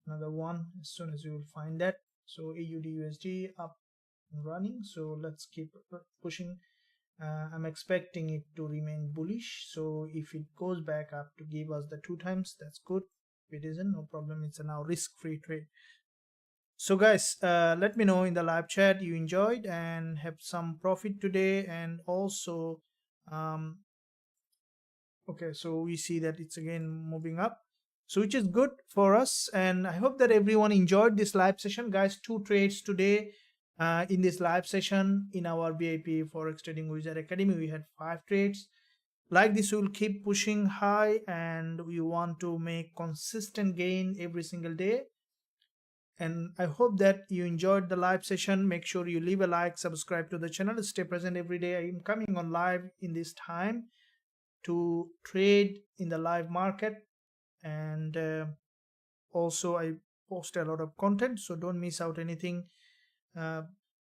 A: another one as soon as we will find that. So AUD USD up and running, so let's keep pushing. I'm expecting it to remain bullish, so if it goes back up to give us the 2 times, that's good. If it isn't, no problem, it's a now risk-free trade. So guys, let me know in the live chat you enjoyed and have some profit today. And also okay, so we see that it's again moving up, so which is good for us. And I hope that everyone enjoyed this live session, guys. 2 trades today in this live session. In our VIP Forex Trading Wizard Academy, we had 5 trades. Like this, we will keep pushing high, and we want to make consistent gain every single day. And I hope that you enjoyed the live session. Make sure you leave a like, subscribe to the channel, stay present every day. I am coming on live in this time to trade in the live market, and also I post a lot of content, so don't miss out anything.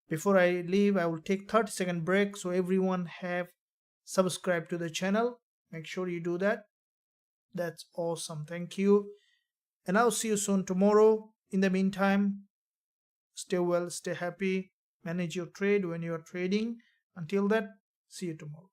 A: Before I leave, I will take 30-second break, so everyone have subscribed to the channel. Make sure you do that. That's awesome. Thank you, and I'll see you soon tomorrow. In the meantime, stay well, stay happy, manage your trade when you are trading. Until then, see you tomorrow.